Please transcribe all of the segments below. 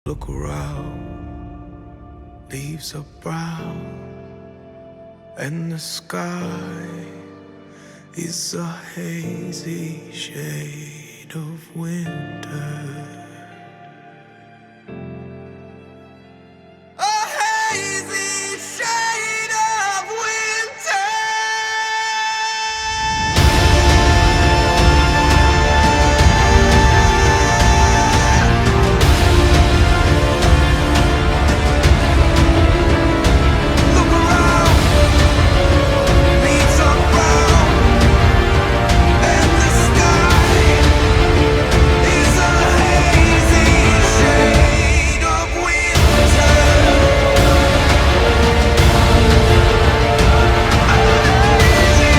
Look around, leaves are brown, and the sky is a hazy shade of winter. A hazy shade of winter. Look around, leaves are brown, and the sky is a hazy shade of winter. A hazy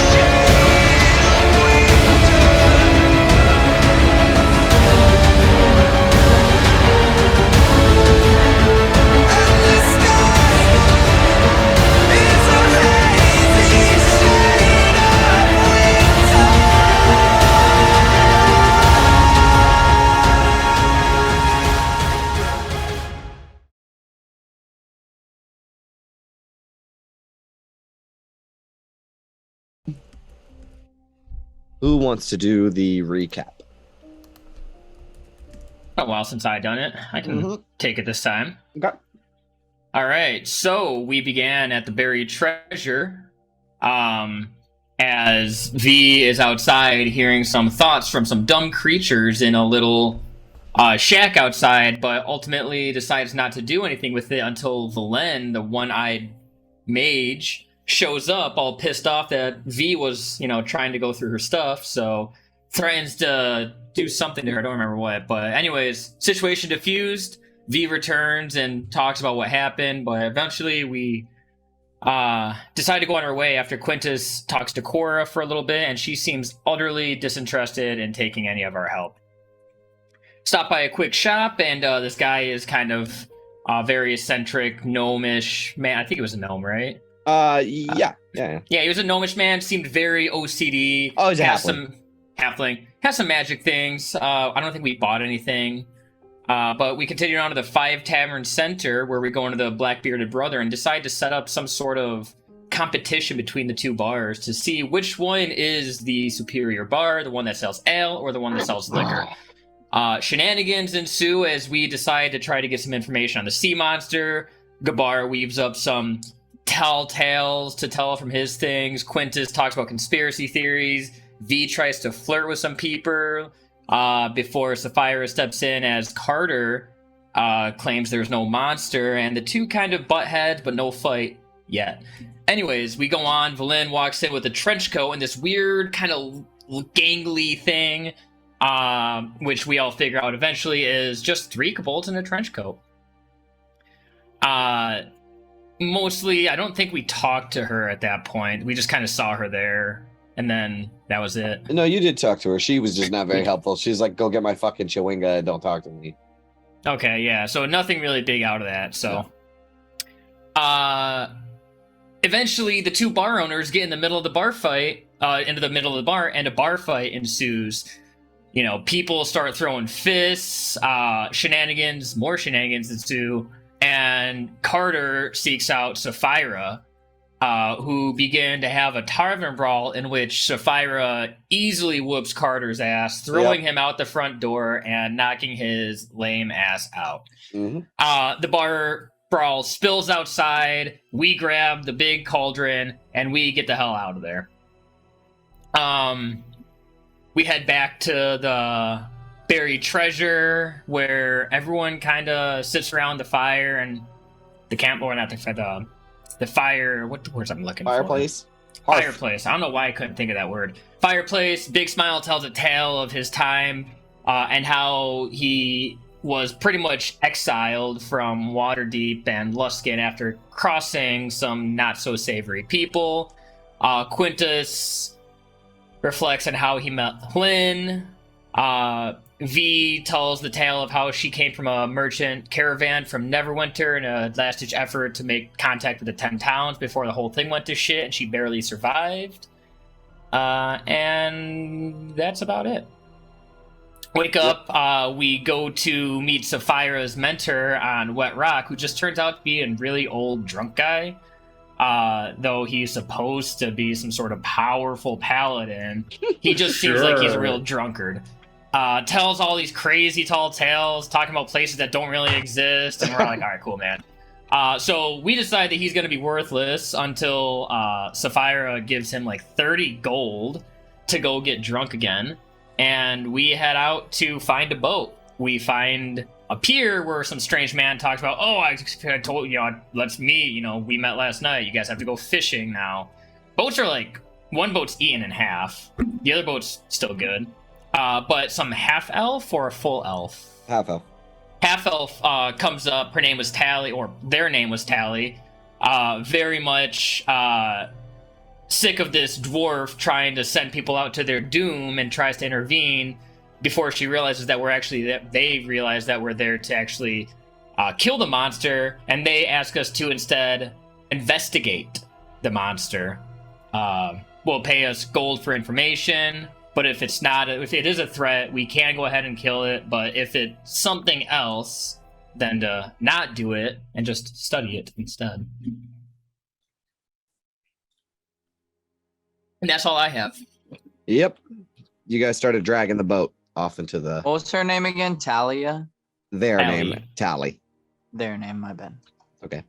shade of winter. And the sky is a hazy shade of winter. Who wants to do the recap? A while since I've done it. I can take it this time. Okay. All right. So we began at the buried treasure. As V is outside hearing some thoughts from some dumb creatures in a little shack outside, but ultimately decides not to do anything with it until Valen, the one-eyed mage, shows up all pissed off that V was, trying to go through her stuff, so threatens to do something to her. I don't remember what, but anyways, situation diffused. V returns and talks about what happened, but eventually we decide to go on our way after Quintus talks to Cora for a little bit, and she seems utterly disinterested in taking any of our help. Stop by a quick shop, and this guy is kind of very eccentric, gnomish man. I think he was a gnome, right? Yeah. Yeah, he was a gnomish man, seemed very OCD. Oh, he's a has halfling. some halfling. Has some magic things. I don't think we bought anything. But we continued on to the Five Tavern Center, where we go into the Black-Bearded Brother and decide to set up some sort of competition between the two bars to see which one is the superior bar, the one that sells ale or the one that sells liquor. Shenanigans ensue as we decide to try to get some information on the sea monster. Gabar weaves up some tall tales to tell from his things. Quintus talks about conspiracy theories. V tries to flirt with some people before Sapphira steps in as Carter claims there's no monster, and the two kind of butt heads, but no fight yet. Anyways, we go on. Valen walks in with a trench coat and this weird kind of gangly thing, which we all figure out eventually is just three kobolds in a trench coat. Mostly, I don't think we talked to her at that point. We just kind of saw her there, and then that was it. No, you did talk to her. She was just not very helpful. She's like, go get my fucking chewinga and don't talk to me. Okay, yeah, so nothing really big out of that, so. Eventually, the two bar owners get in the middle of the bar fight, into the middle of the bar, and a bar fight ensues. People start throwing fists, more shenanigans ensue, and Carter seeks out Sapphira, who begin to have a tavern brawl in which Sapphira easily whoops Carter's ass, throwing him out the front door and knocking his lame ass out. The bar brawl spills outside. We grab the big cauldron and we get the hell out of there. We head back to the buried treasure where everyone kind of sits around the fire and the camp, or not the fire. What the words I'm looking Fireplace? for? Fireplace. I don't know why I couldn't think of that word. Fireplace. Big Smile tells a tale of his time and how he was pretty much exiled from Waterdeep and Luskin after crossing some not so savory people. Quintus reflects on how he met Hlyn. V tells the tale of how she came from a merchant caravan from Neverwinter in a last-ditch effort to make contact with the 10 towns before the whole thing went to shit, and she barely survived. And that's about it. Wake up, we go to meet Sapphira's mentor on Wet Rock, who just turns out to be a really old drunk guy. Though he's supposed to be some sort of powerful paladin, he just seems like he's a real drunkard. Tells all these crazy tall tales, talking about places that don't really exist, and we're like, all right, cool, man. So we decide that he's going to be worthless until Sapphira gives him like 30 gold to go get drunk again. And we head out to find a boat. We find a pier where some strange man talks about, oh, I told you, let's meet. We met last night. You guys have to go fishing now. Boats are like, one boat's eaten in half. The other boat's still good. But some half elf or a full elf? Half elf. Half elf comes up. Her name was Tally, or their name was Tally. Very much sick of this dwarf trying to send people out to their doom and tries to intervene before she realizes that they realize that we're there to actually kill the monster, and they ask us to instead investigate the monster. Will pay us gold for information, but if it is a threat, we can go ahead and kill it, but if it's something else, then to not do it and just study it instead. And that's all I have. Yep. You guys started dragging the boat off into the... What was her name again? Talia? Their Tally. name, Tally. Their name, my bad. Okay.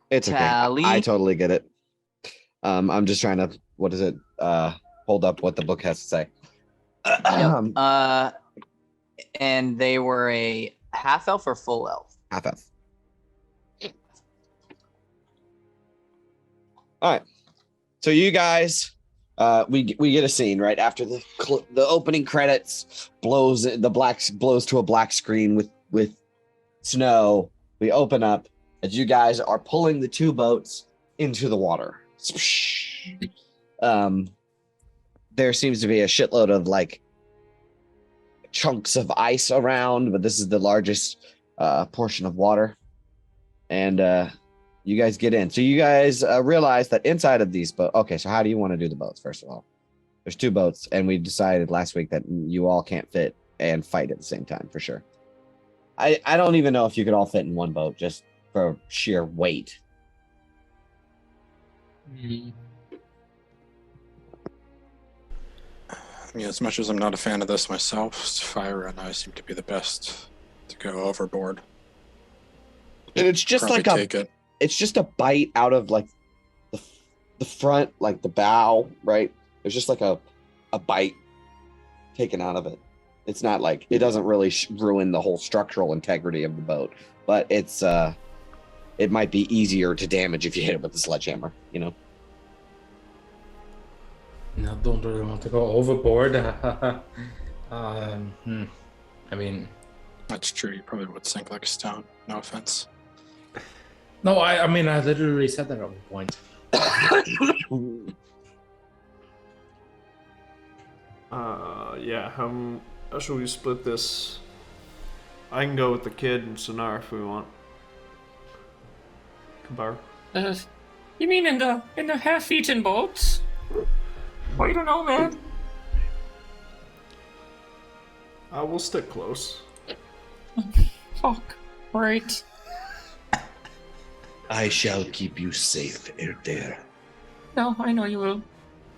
It's Tally? okay. I totally get it. I'm just trying to, hold up what the book has to say. Yep. And they were a half elf or full elf? Half elf. All right. So you guys, we get a scene right after the opening credits blows to a black screen with snow. We open up as you guys are pulling the two boats into the water. There seems to be a shitload of like chunks of ice around, but this is the largest portion of water. And you guys get in. So you guys realize that inside of these boats. Okay, so how do you want to do the boats? First of all, there's two boats, and we decided last week that you all can't fit and fight at the same time for sure. I don't even know if you could all fit in one boat just for sheer weight. Yeah, as much as I'm not a fan of this myself, Fire and I seem to be the best to go overboard. And it's just Probably like take it. it's just a bite out of like the front, like the bow, right? There's just like a bite taken out of it. It's not like, it doesn't really ruin the whole structural integrity of the boat, but it's it might be easier to damage if you hit it with a sledgehammer, No, don't really want to go overboard. I mean, That's true. You probably would sink like a stone. No offense. no, I mean, I literally said that at one point. Yeah, how should we split this? I can go with the kid and Sonar if we want. Kabar. You mean in the half-eaten boats? Well, you don't know, man. We'll stick close. Fuck. Right. I shall keep you safe, Erder. No, I know you will.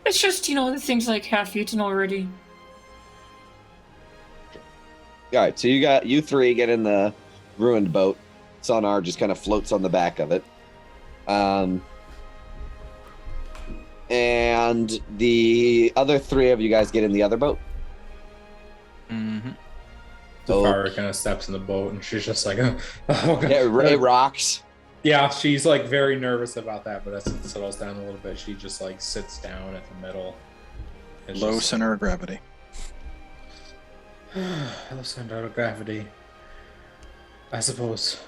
It's just, the thing's like half-eaten already. All right, so you three get in the ruined boat. Sonar just kind of floats on the back of it. And the other three of you guys get in the other boat. Mm-hmm. So Fire kind of steps in the boat, and she's just like, oh, God. it rocks. Yeah, she's like very nervous about that, but as it settles down a little bit, she just like sits down at the middle. It's Low just- center of gravity. Low center of gravity, I suppose.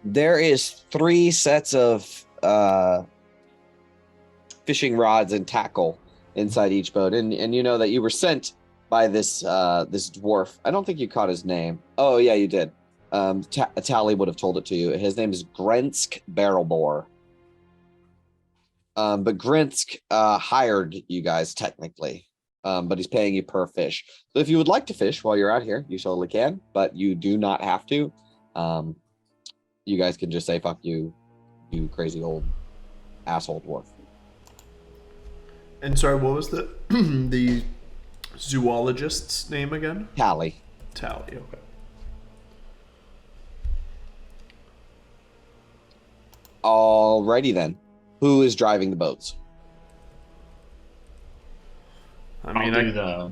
There is 3 sets of fishing rods and tackle inside each boat, and you know that you were sent by this dwarf. I don't think you caught his name. Oh yeah, you did. Tally would have told it to you. His name is Grensk Barrelbore. But Grensk hired you guys technically. but he's paying you per fish. So if you would like to fish while you're out here, you totally can, but you do not have to. You guys can just say "fuck you, you crazy old asshole dwarf." And sorry, what was the the zoologist's name again? Tally. Tally. Okay. Alrighty then. Who is driving the boats? I mean, I'll do the.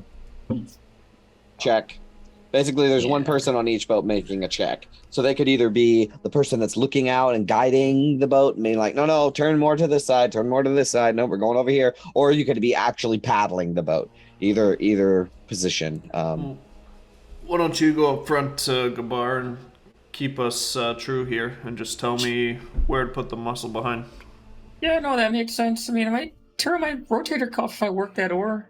Check. Basically, there's one person on each boat making a check. So they could either be the person that's looking out and guiding the boat and being like, no, turn more to this side, turn more to this side. No, we're going over here. Or you could be actually paddling the boat. Either position. why don't you go up front, Gabar, and keep us true here, and just tell me where to put the muscle behind. Yeah, no, that makes sense. I mean, I might turn my rotator cuff if I work that oar.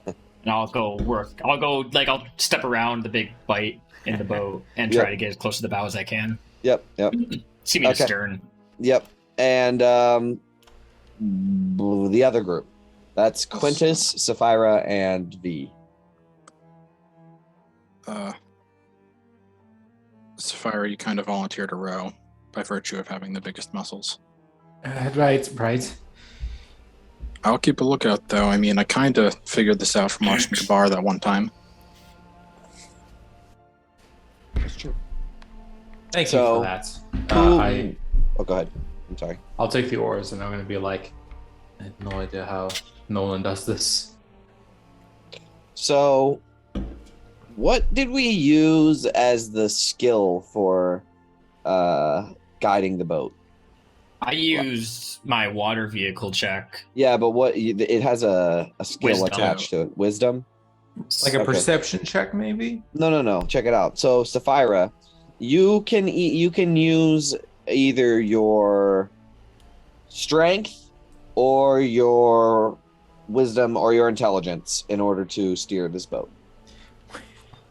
And I'll go work. I'll step around the big bite in the boat and try to get as close to the bow as I can. Yep. See me astern. Yep. And the other group. That's Quintus, Sapphira, and V. Sapphira, you kind of volunteer to row by virtue of having the biggest muscles. Right. I'll keep a lookout, though. I mean, I kind of figured this out from watching Gabar that one time. That's true. Thank So, you for that. Oh, go ahead. I'm sorry. I'll take the oars, and I'm going to be like, I have no idea how Nolan does this. So, what did we use as the skill for guiding the boat? I used my water vehicle check. Yeah, but it has a skill Wisdom. attached to it. Wisdom? Like a Okay. perception check, maybe? No. Check it out. So, Sapphira, you can use either your strength or your wisdom or your intelligence in order to steer this boat.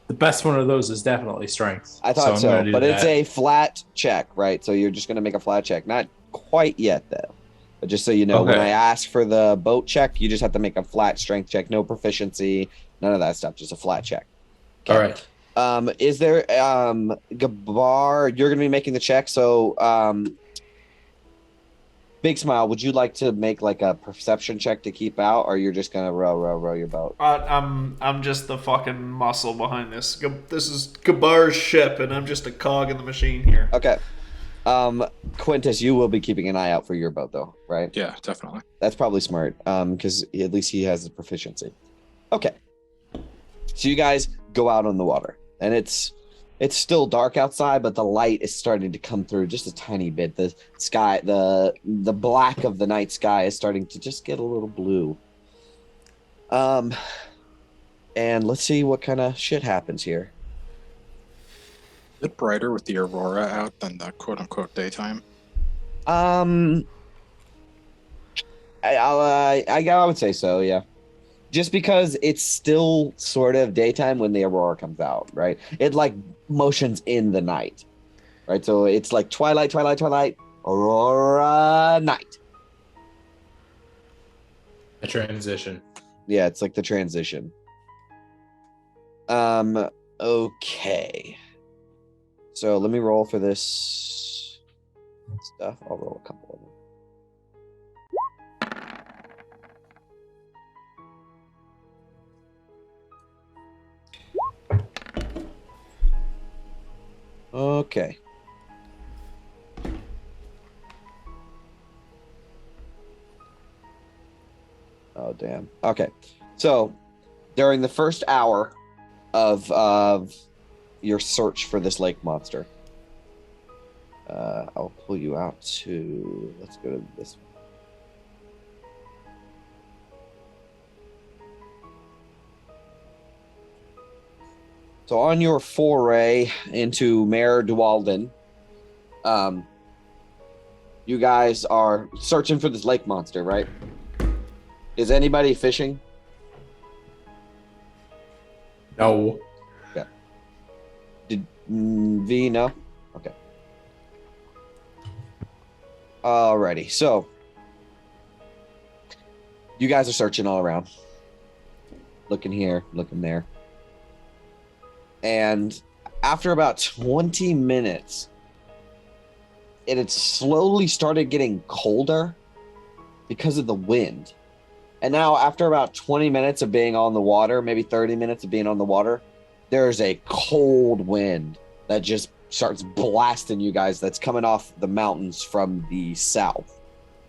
The best one of those is definitely strength. I thought I'm so, gonna do but it's that. a flat check, right? So you're just going to make a flat check. Not quite yet, though. But just so you know, when Okay. I ask for the boat check, you just have to make a flat strength check. No proficiency, none of that stuff. Just a flat check. All right. Is there Gabar? You're going to be making the check. So, Big Smile, would you like to make like a perception check to keep out, or you're just going to row your boat? I'm just the fucking muscle behind this. This is Gabar's ship, and I'm just a cog in the machine here. Okay. Quintus, you will be keeping an eye out for your boat, though, right? Yeah, definitely. That's probably smart, because at least he has the proficiency. Okay. So you guys go out on the water, and it's still dark outside, but the light is starting to come through just a tiny bit. The sky, the black of the night sky is starting to just get a little blue. And let's see what kind of shit happens here. Is it brighter with the aurora out than the quote-unquote daytime? I would say so, yeah. Just because it's still sort of daytime when the aurora comes out, right? It like motions in the night, right? So it's like twilight, aurora, night. A transition. Yeah, it's like the transition. Okay. So let me roll for this stuff. I'll roll a couple of them. Okay. Oh, damn. Okay. So, during the first hour of your search for this lake monster, I'll pull you out to... Let's go to this one. So on your foray into Mare Dualden, you guys are searching for this lake monster, right? Is anybody fishing? No. Did V no? Okay. Alrighty, so you guys are searching all around. looking here, looking there. And after about 20 minutes, it had slowly started getting colder because of the wind. And now after about 20 minutes of being on the water, maybe 30 minutes of being on the water, there's a cold wind that just starts blasting you guys that's coming off the mountains from the south,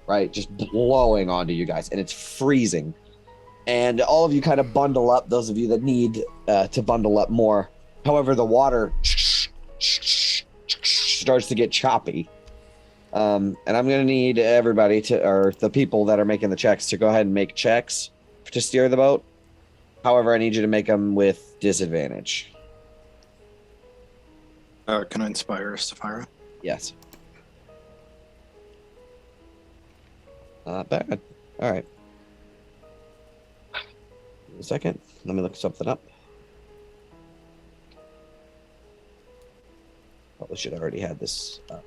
right? Just blowing onto you guys, and it's freezing. And all of you kind of bundle up, those of you that need to bundle up more. However, the water starts to get choppy. And I'm going to need everybody or the people that are making the checks to go ahead and make checks to steer the boat. However, I need you to make them with disadvantage. Can I inspire Sapphira? Yes. Not bad. All right. A second. Let me look something up. Probably should have already had this up.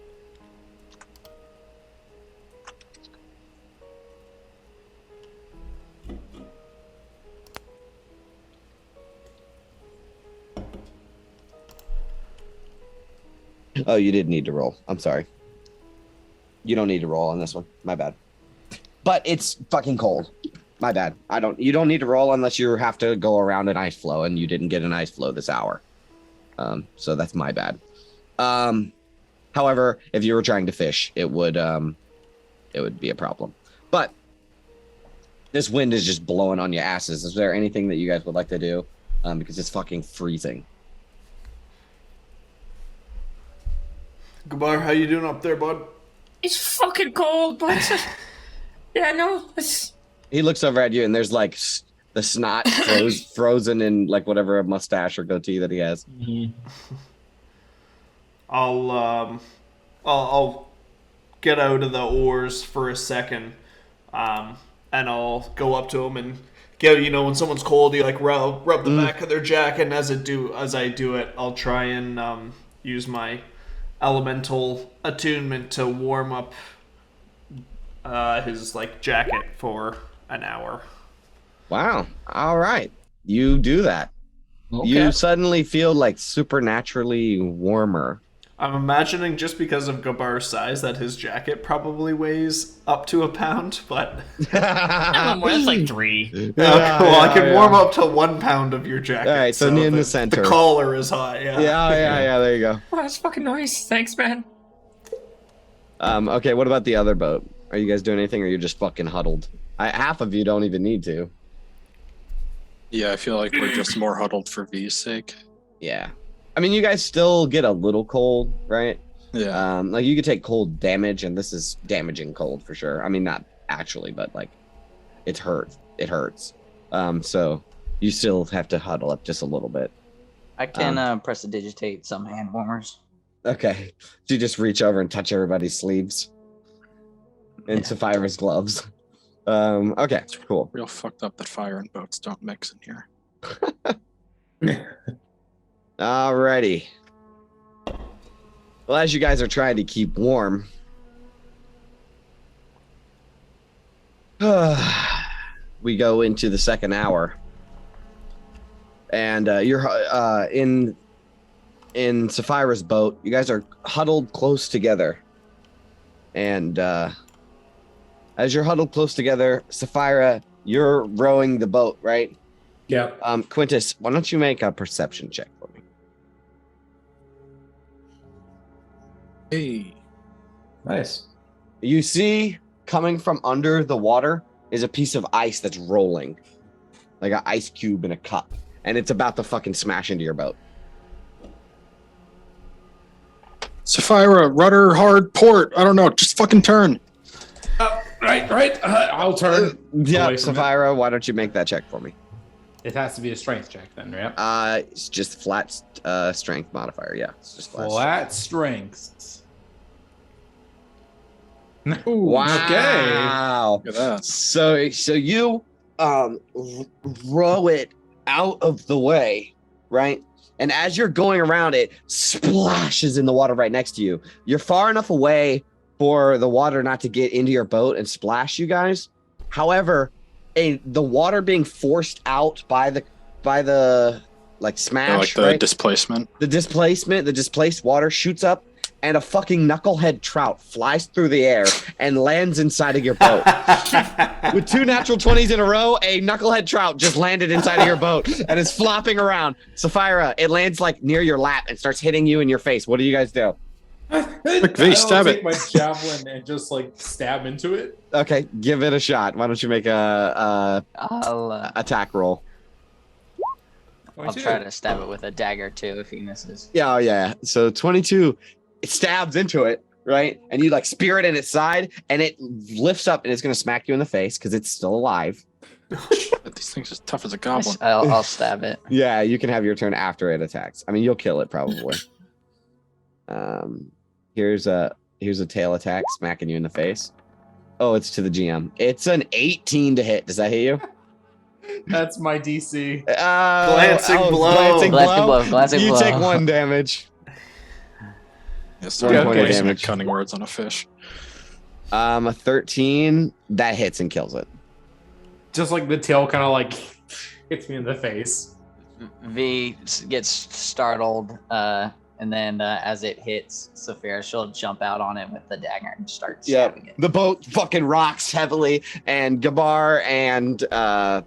Oh, you did need to roll. I'm sorry. You don't need to roll on this one. My bad. But it's fucking cold. My bad. You don't need to roll unless you have to go around an ice flow, and you didn't get an ice flow this hour. So that's my bad. However, if you were trying to fish, it would be a problem. But this wind is just blowing on your asses. Is there anything that you guys would like to do? Because it's fucking freezing. Gabar, how you doing up there, bud? It's fucking cold, but yeah, no, it's. He looks over at you, and there's like the snot frozen in like whatever mustache or goatee that he has. I'll get out of the oars for a second, and I'll go up to him and get, when someone's cold, you like rub the back of their jacket, and as I do it, I'll try and use my elemental attunement to warm up his like jacket for an hour. Wow. All right. You do that. Okay. You suddenly feel like supernaturally warmer. I'm imagining just because of Gabar's size that his jacket probably weighs up to a pound, but That's like 3. I can warm up to 1 pound of your jacket. All right, so in the center. The collar is high. Yeah. There you go. Oh, that's fucking nice. Thanks, man. Okay. What about the other boat? Are you guys doing anything, or you're just fucking huddled? Half of you don't even need to. Yeah, I feel like we're just more huddled for V's sake. Yeah. I mean, you guys still get a little cold, right? Yeah. Like you could take cold damage, and this is damaging cold for sure. I mean, not actually, but like it hurts. It hurts. So you still have to huddle up just a little bit. I can prestidigitate some hand warmers. Okay. So you just reach over and touch everybody's sleeves and Sapphira's gloves. Okay, cool. Real fucked up that fire and boats don't mix in here. Alrighty. Well, as you guys are trying to keep warm, we go into the second hour, and you're in Sapphira's boat. You guys are huddled close together, and as you're huddled close together, Sapphira, you're rowing the boat, right? Yeah. Quintus, why don't you make a perception check for me? Hey. Nice. You see, coming from under the water is a piece of ice that's rolling, like an ice cube in a cup, and it's about to fucking smash into your boat. Sapphira, rudder, hard, port. I don't know. Just fucking turn. Right. I'll turn. Yeah, away from Sapphira, why don't you make that check for me? it has to be a strength check then, right? It's just flat strength modifier. Yeah, it's just flat. Flat strengths. Wow. Okay. Look at that. So you row it out of the way, right? And as you're going around, it splashes in the water right next to you. You're far enough away for the water not to get into your boat and splash you guys. However, the water being forced out by the like smash, like the right? displacement. The displaced water shoots up, and a fucking knucklehead trout flies through the air and lands inside of your boat. With 2 natural 20s in a row, a knucklehead trout just landed inside of your boat and is flopping around. Sapphira, it lands like near your lap and starts hitting you in your face. What do you guys do? Quick, V, stab take it. my javelin and just like stab into it. Okay, give it a shot. Why don't you make a I'll attack roll? try to stab it with a dagger too if he misses. Yeah, yeah. So 22, it stabs into it, right? And you like spear it in its side, and it lifts up, and it's gonna smack you in the face because it's still alive. But these things are tough as a goblin. I'll stab it. Yeah, you can have your turn after it attacks. I mean, you'll kill it probably. Here's a tail attack smacking you in the face. Oh, it's to the GM. It's an 18 to hit. Does that hit you? That's my DC. Glancing blow. Glancing blow. Glancing You blow. take 1 damage. Yeah, sorry, One point of wasting damage. cunning words on a fish. A 13 that hits and kills it. Just like the tail kind of like hits me in the face. V gets startled, and then as it hits Saphira, she'll jump out on it with the dagger and start stabbing it. The boat fucking rocks heavily, and Gabar and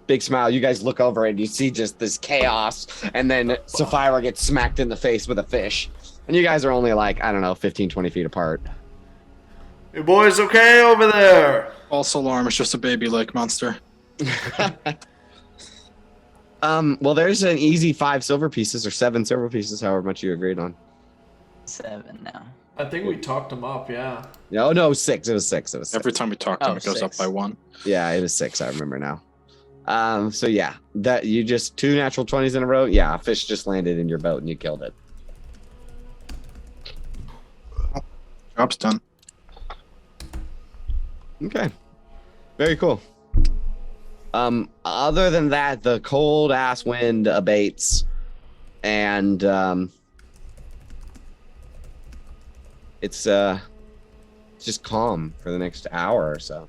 Big Smile, you guys look over and you see just this chaos, and then Sapphira gets smacked in the face with a fish. And you guys are only like, I don't know, 15, 20 feet apart. Hey, boys, okay over there? False alarm, it's just a baby lake monster. Well, there's an easy 5 silver pieces or 7 silver pieces, however much you agreed on. 7 now. I think we talked him up, yeah. No, 6. It was 6. It was 6. Every time we talk to him, Oh, it goes up 6. by 1. Yeah, it was 6. I remember now. So yeah, that you just 2 natural 20s in a row. Yeah, a fish just landed in your boat and you killed it. Job's done. Okay. Very cool. Other than that, the cold ass wind abates, and it's just calm for the next hour or so.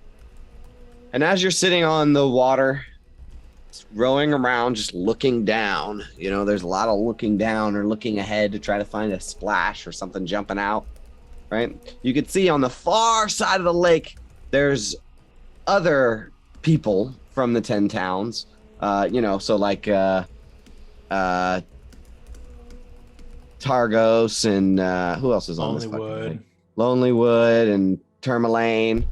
And as you're sitting on the water, rowing around, just looking down, you know, there's a lot of looking down or looking ahead to try to find a splash or something jumping out, right? You could see on the far side of the lake, there's other people from the 10 towns, you know, so like Targos and who else is on this fucking thing? Lonelywood and Tourmaline,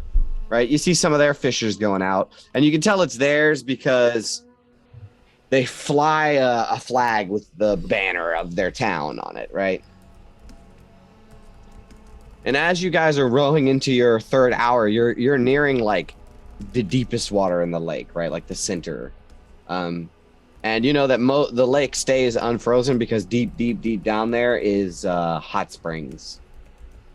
right? You see some of their fishers going out, and you can tell it's theirs because they fly a flag with the banner of their town on it, right? And as you guys are rowing into your 3rd hour, you're nearing like the deepest water in the lake, right? Like the center. And you know that the lake stays unfrozen because deep down there is hot springs,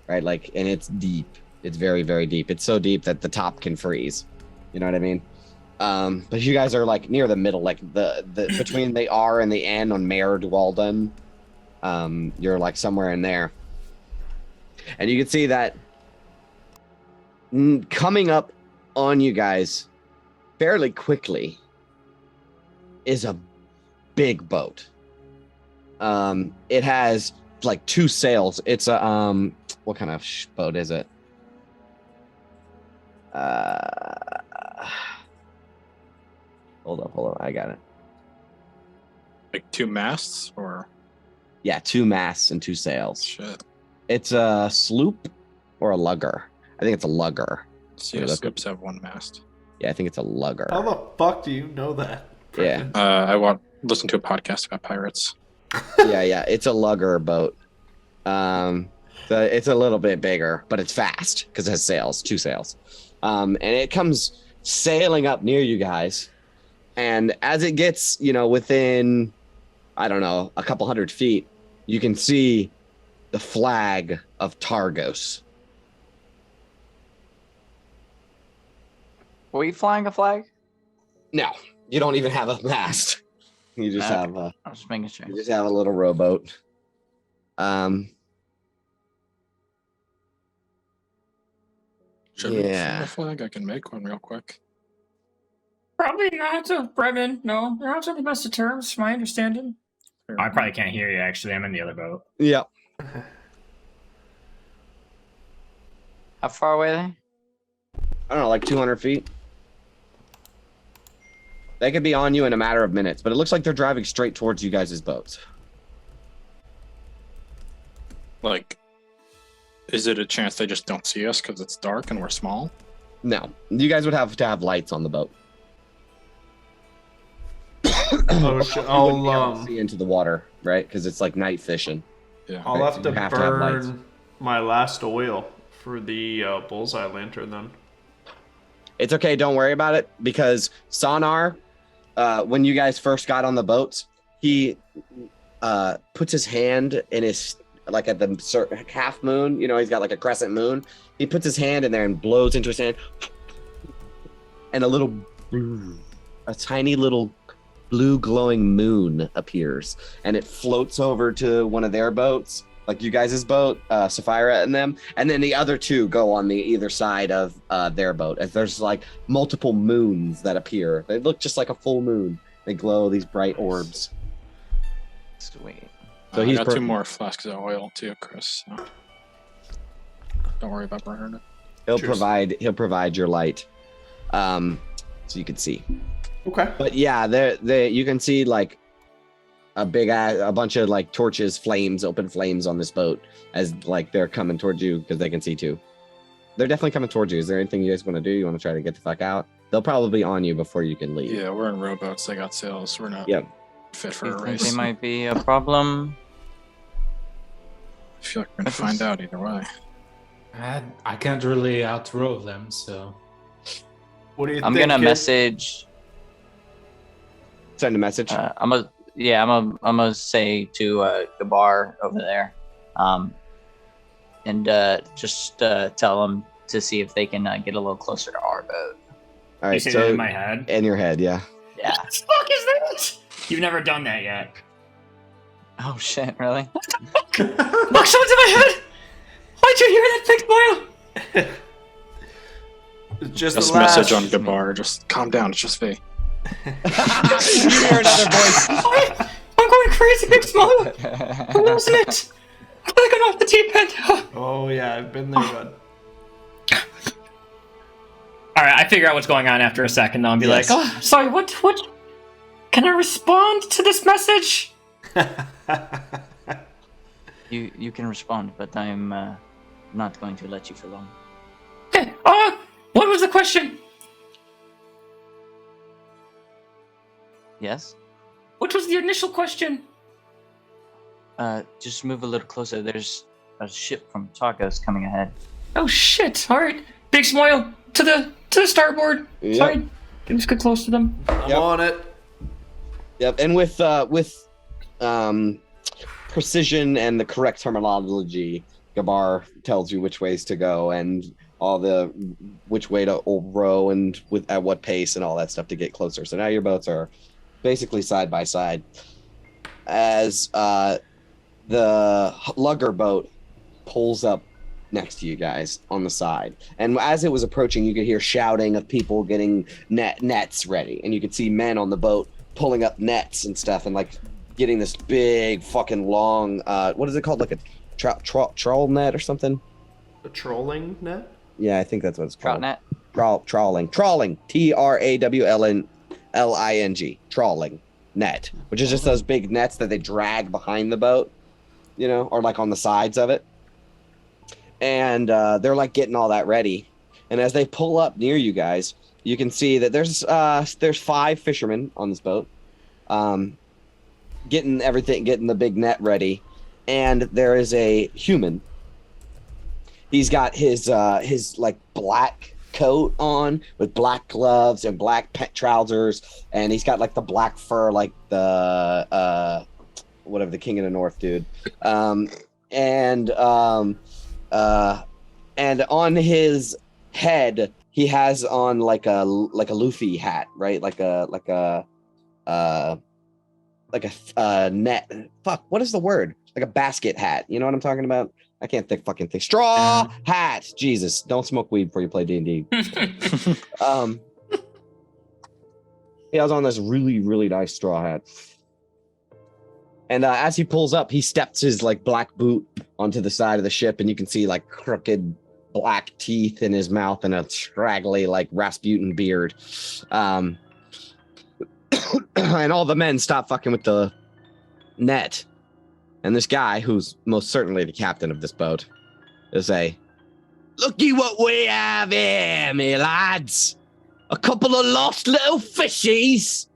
right? Like, and it's deep. It's very, very deep. It's so deep that the top can freeze. You know what I mean? But you guys are like near the middle, like the between the R and the N on Mare Walden. You're like somewhere in there. And you can see that coming up on you guys fairly quickly is a big boat. It has like 2 sails. It's a what kind of boat is it? Hold up, I got it. Like 2 masts or Yeah, 2 masts and 2 sails. shit. It's a sloop or a lugger. I think it's a lugger. So yeah, sloops have 1 mast. Yeah, I think it's a lugger. How the fuck do you know that? Yeah. I listen to a podcast about pirates. yeah, it's a lugger boat. It's a little bit bigger, but it's fast because it has sails, 2 sails. And it comes sailing up near you guys. And as it gets, you know, within, I don't know, a couple hundred feet, you can see the flag of Targos. Were you flying a flag? No, you don't even have a mast. You just Okay. have a I was just making sure. you just have a little rowboat. Should we Yeah. find a flag? I can make one real quick. Probably not of Bremen. No, they're not on the best of terms, from my understanding. I probably can't hear you. Actually, I'm in the other boat. Yeah. How far away are they? I don't know, like 200 feet. They could be on you in a matter of minutes, but it looks like they're driving straight towards you guys' boats. Like, is it a chance they just don't see us because it's dark and we're small? No, you guys would have to have lights on the boat. Oh shit! You wouldn't be able I'll to see into the water, right? Because it's like night fishing. Yeah. I'll Right, have so to you have to have lights. burn my last oil for the bullseye lantern then. It's okay, don't worry about it, because Sonar, when you guys first got on the boats, he puts his hand in his, like at the half moon, you know, he's got like a crescent moon. He puts his hand in there and blows into his hand, and a tiny little blue glowing moon appears, and it floats over to one of their boats, like you guys' boat, Sapphira and them, and then the other two go on the either side of their boat. As there's like multiple moons that appear. They look just like a full moon. They glow these bright orbs. Sweet. So I he's got 2 more flasks of oil too, Chris. So don't worry about burning it. He'll Cheers. provide your light, so you can see. Okay. But yeah, they you can see like a bunch of like torches, open flames on this boat as like they're coming towards you because they can see too. They're definitely coming towards you. Is there anything you guys want to do? You want to try to get the fuck out? They'll probably be on you before you can leave. Yeah, we're in rowboats. They got sails. We're not Yep. fit for Do a you think race. they might be a problem? I feel like we're gonna find out either way. I can't really outrow them, so What do you I'm think? gonna kid? message. Send a message. I'm gonna say to Gabar over there, and just tell them to see if they can get a little closer to our boat. All You right, say so that in my head. in your head, yeah. Yeah. What the fuck is that? You've never done that yet. Oh shit! Really? Look, someone's in my head. Why'd you hear that big smile? Just Just the last. message on Gabar. Just calm down. It's just me. You hear another voice. I'm going crazy, big smile. I'm losing it. I'm going off the deep end. Oh yeah, I've been there, bud. All right, I figure out what's going on after a second. I'll be Yes. like, oh, sorry, what? Can I respond to this message? You can respond, but I'm not going to let you for long. Okay. What was the question? Yes. What was the initial question? Just move a little closer. There's a ship from Tacos coming ahead. Oh shit! All right, big smile to the starboard. Yep. Sorry, just get close to them. I'm Yep. on it. Yep, and with precision and the correct terminology, Gabar tells you which ways to go and all the which way to row and at what pace and all that stuff to get closer. So now your boats are basically side by side. As the lugger boat pulls up next to you guys on the side, and as it was approaching, you could hear shouting of people getting nets ready, and you could see men on the boat pulling up nets and stuff, and like getting this big fucking long what is it called, like a trawl net or something? A trolling net. Yeah, I think that's what it's called. Trout net. Trawling. TRAWLING. Trawling net, which is just those big nets that they drag behind the boat, you know, or like on the sides of it. And they're like getting all that ready. And as they pull up near you guys, you can see that there's 5 fishermen on this boat, getting the big net ready. And there is a human. He's got his like black coat on with black gloves and black trousers, and he's got like the black fur, like the whatever, the King of the North dude. And on his head he has on like a Luffy hat, right? Like a net. Fuck, what is the word? Like a basket hat. You know what I'm talking about? I can't think. Straw hat. Jesus, don't smoke weed before you play D&D. He has on this really, really nice straw hat. And as he pulls up, he steps his like black boot onto the side of the ship, and you can see like crooked black teeth in his mouth and a straggly like Rasputin beard. And all the men stop fucking with the net. And this guy, who's most certainly the captain of this boat, is say, "Looky what we have here, me lads. A couple of lost little fishies."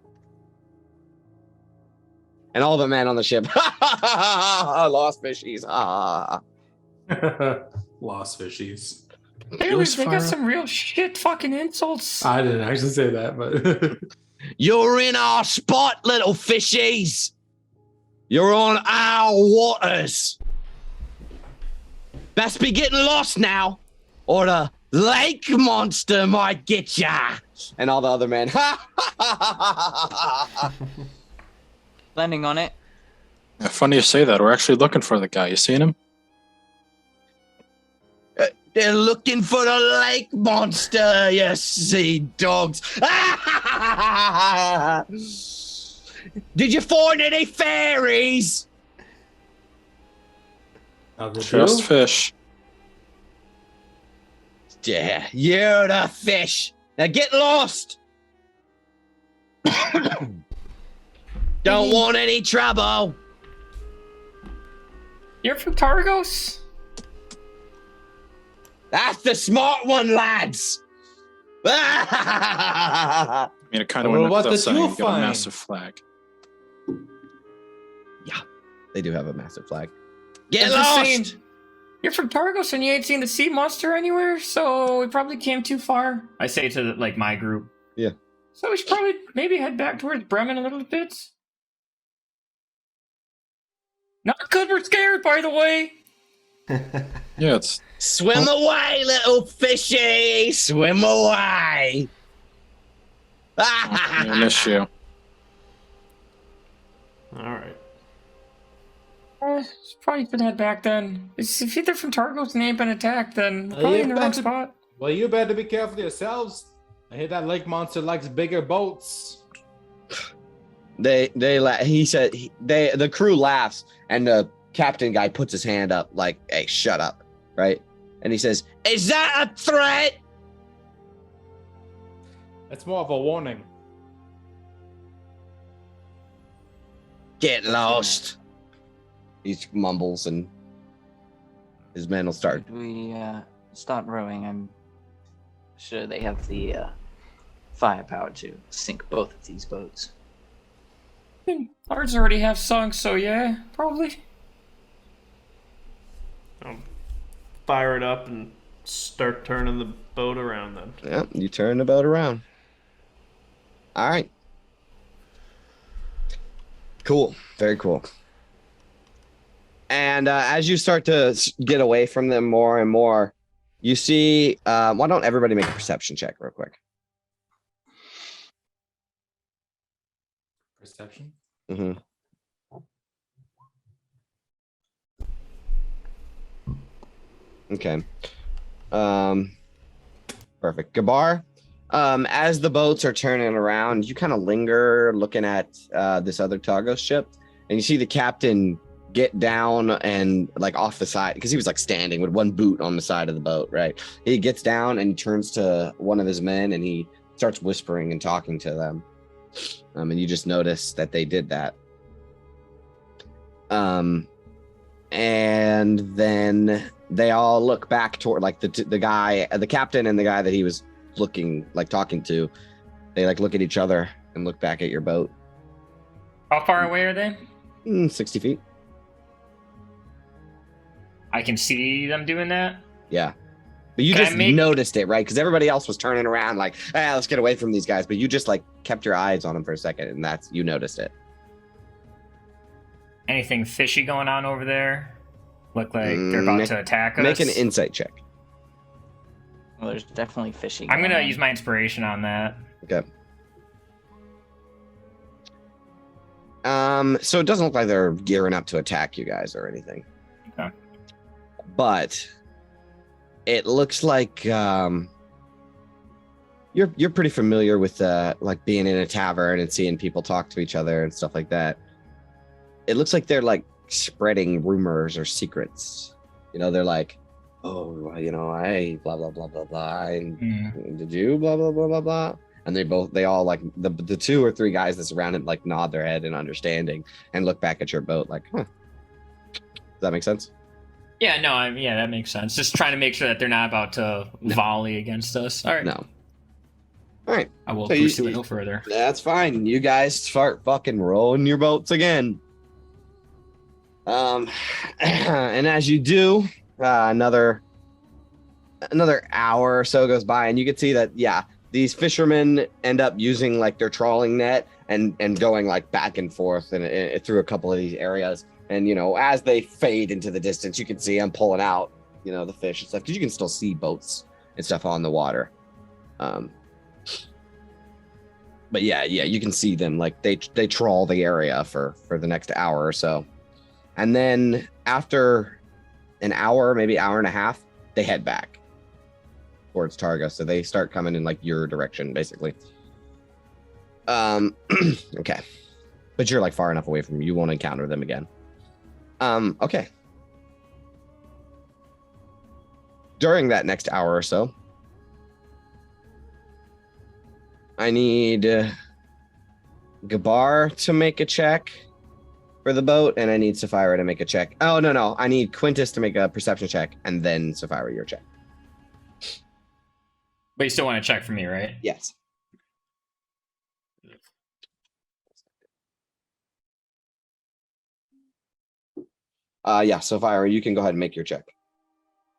And all the men on the ship, lost fishies. Lost fishies. They got some real shit fucking insults. I didn't actually say that, but You're in our spot, little fishies. You're on our waters. Best be getting lost now, or the lake monster might get ya. And all the other men, Landing on it. Yeah, funny you say that. We're actually looking for the guy. You seen him? They're looking for the lake monster, you sea dogs. Did you find any fairies? Just fish. Yeah, you're the fish. Now get lost. Don't want any trouble. You're from Targos? That's the smart one, lads. I mean, it kind of Well, went what without did saying. you You got a find? massive flag. They do have a massive flag. Get I'm just saying, lost. you're from Targos and you ain't seen the sea monster anywhere, so we probably came too far. I say to like my group. Yeah. So we should probably maybe head back towards Bremen a little bit. Not good we're scared, by the way. Yeah, it's Swim away, little fishy. Swim away. an issue. All right. Probably should head back then. If they're from Targos and they ain't been attacked, then we're probably you in the wrong better- spot. well, you better be careful yourselves. I hear that lake monster likes bigger boats. He said the crew laughs, and the captain guy puts his hand up like, "Hey, shut up," right? And he says, "Is that a threat?" That's more of a warning. Get lost. He mumbles, and his men will start. Should we start rowing? I'm sure they have the firepower to sink both of these boats. Ours already have sunk, so yeah, probably. Fire it up and start turning the boat around then. Yeah, you turn the boat around. All right. Cool. Very cool. And as you start to get away from them more and more, you see. Why don't everybody make a perception check real quick? Perception? Mm-hmm. Okay. Perfect. Gabar, as the boats are turning around, you kind of linger looking at this other Targos ship, and you see the captain get down and like off the side, because he was like standing with one boot on the side of the boat, right? He gets down and he turns to one of his men and he starts whispering and talking to them. And you just notice that they did that. And then they all look back toward like the guy, the captain, and the guy that he was talking to. They like look at each other and look back at your boat. How far away are they? 60 feet. I can see them doing that. Yeah. But you Can I just make- noticed it, right? Because everybody else was turning around like, let's get away from these guys. But you just like kept your eyes on them for a second, and you noticed it. Anything fishy going on over there? Look like they're about to attack us. Make an insight check. Well, there's definitely fishing. I'm gonna going on. use my inspiration on that. Okay. So it doesn't look like they're gearing up to attack you guys or anything. Okay. But it looks like you're pretty familiar with like being in a tavern and seeing people talk to each other and stuff like that. It looks like they're like spreading rumors or secrets. You know, they're like, oh, you know, I blah blah blah blah blah. And did you blah blah blah blah blah? And they all like the 2 or 3 guys that surround it like nod their head in understanding and look back at your boat like, huh. Does that make sense? Yeah, no, yeah, that makes sense. Just trying to make sure that they're not about to volley against us. All right. No. All right. I will So pursue it no further. That's fine. You guys start fucking rowing your boats again. And as you do, another hour or so goes by, and you can see that these fishermen end up using like their trawling net and going like back and forth and through a couple of these areas. And you know, as they fade into the distance, you can see them pulling out, you know, the fish and stuff because you can still see boats and stuff on the water. But yeah, you can see them like they trawl the area for the next hour or so. And then after an hour, maybe hour and a half, they head back towards Targa. So they start coming in like your direction, basically. Okay. But you're like far enough away from them. You won't encounter them again. Okay. During that next hour or so, I need Gabar to make a check for the boat, and I need Sapphira to make a check. Oh, no. I need Quintus to make a perception check, and then Sapphira, your check. But you still want to check for me, right? Yes. Yeah, Sapphira, you can go ahead and make your check.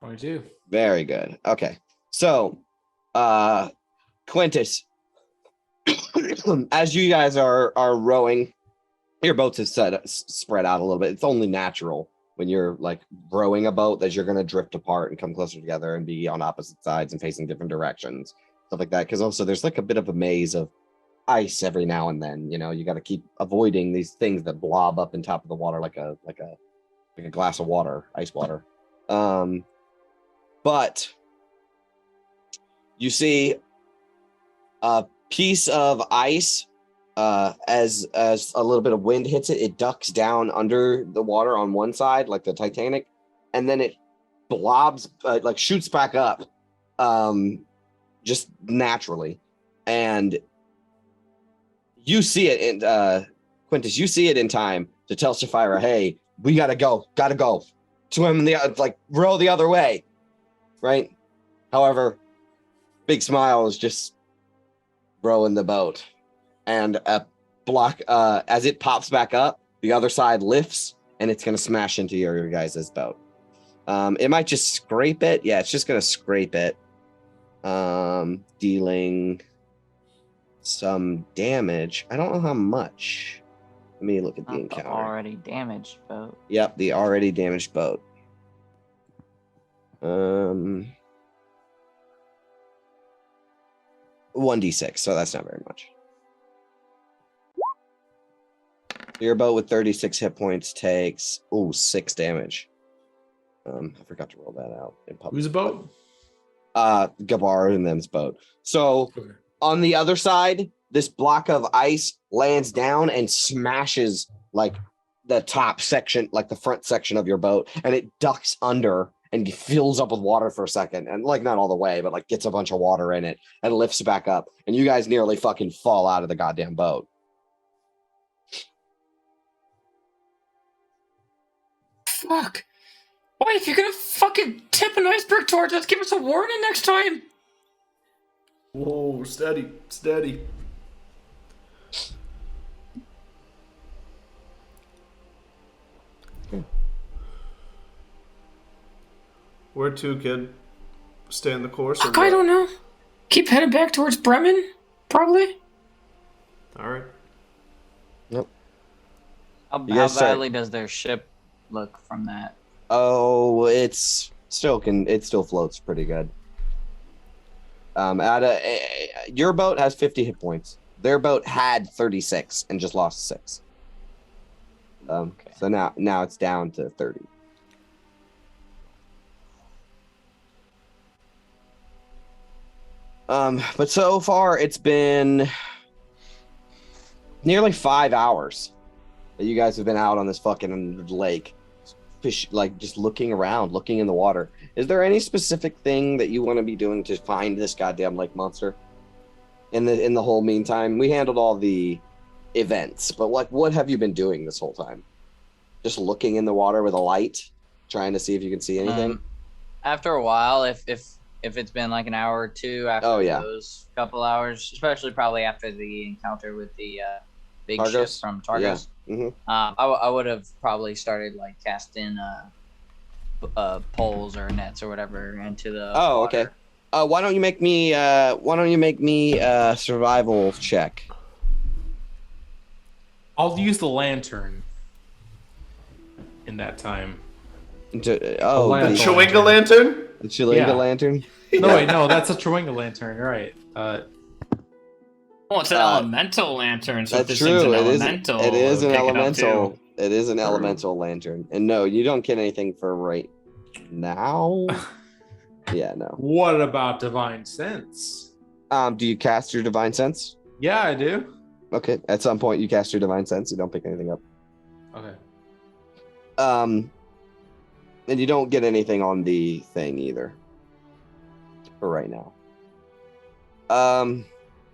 22. Very good. Okay. So, Quintus, as you guys are rowing, your boats is spread out a little bit. It's only natural when you're like rowing a boat that you're going to drift apart and come closer together and be on opposite sides and facing different directions, stuff like that. Because also there's like a bit of a maze of ice every now and then. You know, you got to keep avoiding these things that blob up in top of the water like a glass of water, ice water. But you see a piece of ice. As a little bit of wind hits it, it ducks down under the water on one side, like the Titanic, and then it blobs, like shoots back up, just naturally. And you see it in Quintus. You see it in time to tell Sapphira, "Hey, we gotta go, swim row the other way." Right? However, Big Smile is just rowing the boat. And a block, as it pops back up, the other side lifts, and it's going to smash into your guys' boat. It might just scrape it. Yeah, it's just going to scrape it, dealing some damage. I don't know how much. Let me look at the encounter. The already damaged boat. Yep, the already damaged boat. 1d6, so that's not very much. Your boat with 36 hit points takes 6 damage. I forgot to roll that out in public. Whose boat? Gabar and them's boat. So on the other side, this block of ice lands down and smashes like the top section, like the front section of your boat, and it ducks under and fills up with water for a second, and like not all the way, but like gets a bunch of water in it and lifts back up, and you guys nearly fucking fall out of the goddamn boat. Fuck. Why, if you're gonna fucking tip an iceberg towards us, give us a warning next time. Whoa, steady. Where to, kid? Stay in the course? Fuck, I don't know. Keep heading back towards Bremen, probably. Alright. Nope. How guys start- badly does their ship look from that? Oh, it still floats pretty good. Your boat has 50 hit points. Their boat had 36 and just lost 6. Okay. So now it's down to 30. But so far it's been nearly 5 hours that you guys have been out on this fucking lake, fish, like just looking around, looking in the water. Is there any specific thing that you want to be doing to find this goddamn lake monster? In the whole meantime, we handled all the events, but what have you been doing this whole time? Just looking in the water with a light, trying to see if you can see anything. After a while, if it's been like an hour or two after those couple hours, especially probably after the encounter with the big ship Targos? from Targos, I would have probably started like casting poles or nets or whatever into the water. Okay. Why don't you make me a survival check? I'll use the lantern in that time. The Chewinga lantern? The Chewinga lantern? No, wait, no, that's a Chewinga lantern, right? Oh, it's an elemental lantern. So if That's this thing's true. an elemental, It is an it'll pick it up elemental. too. It is an elemental lantern. And no, you don't get anything for right now. Yeah, no. What about divine sense? Do you cast your divine sense? Yeah, I do. Okay. At some point, you cast your divine sense. You don't pick anything up. Okay. And you don't get anything on the thing either. For right now.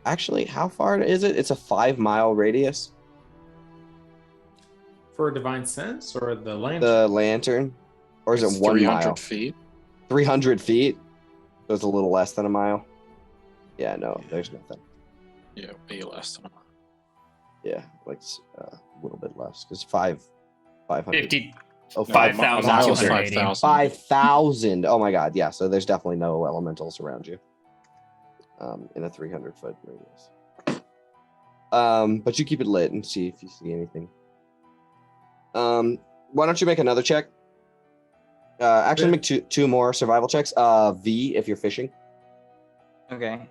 Actually, how far is it? It's a 5-mile radius. For a divine sense or the lantern? The lantern, or is It's it 1 300 mile? feet. 300 feet. So it's a little less than a mile. Yeah, no, there's nothing. Yeah, way less than a mile. Yeah, like a little bit less because 500. 50. Oh, No, 5,280. a mile is 5,000. 5,000. Oh my God. Yeah. So there's definitely no elementals around you. In a 300-foot radius. But you keep it lit and see if you see anything. Why don't you make another check? Actually, make two more survival checks. V if you're fishing. Okay.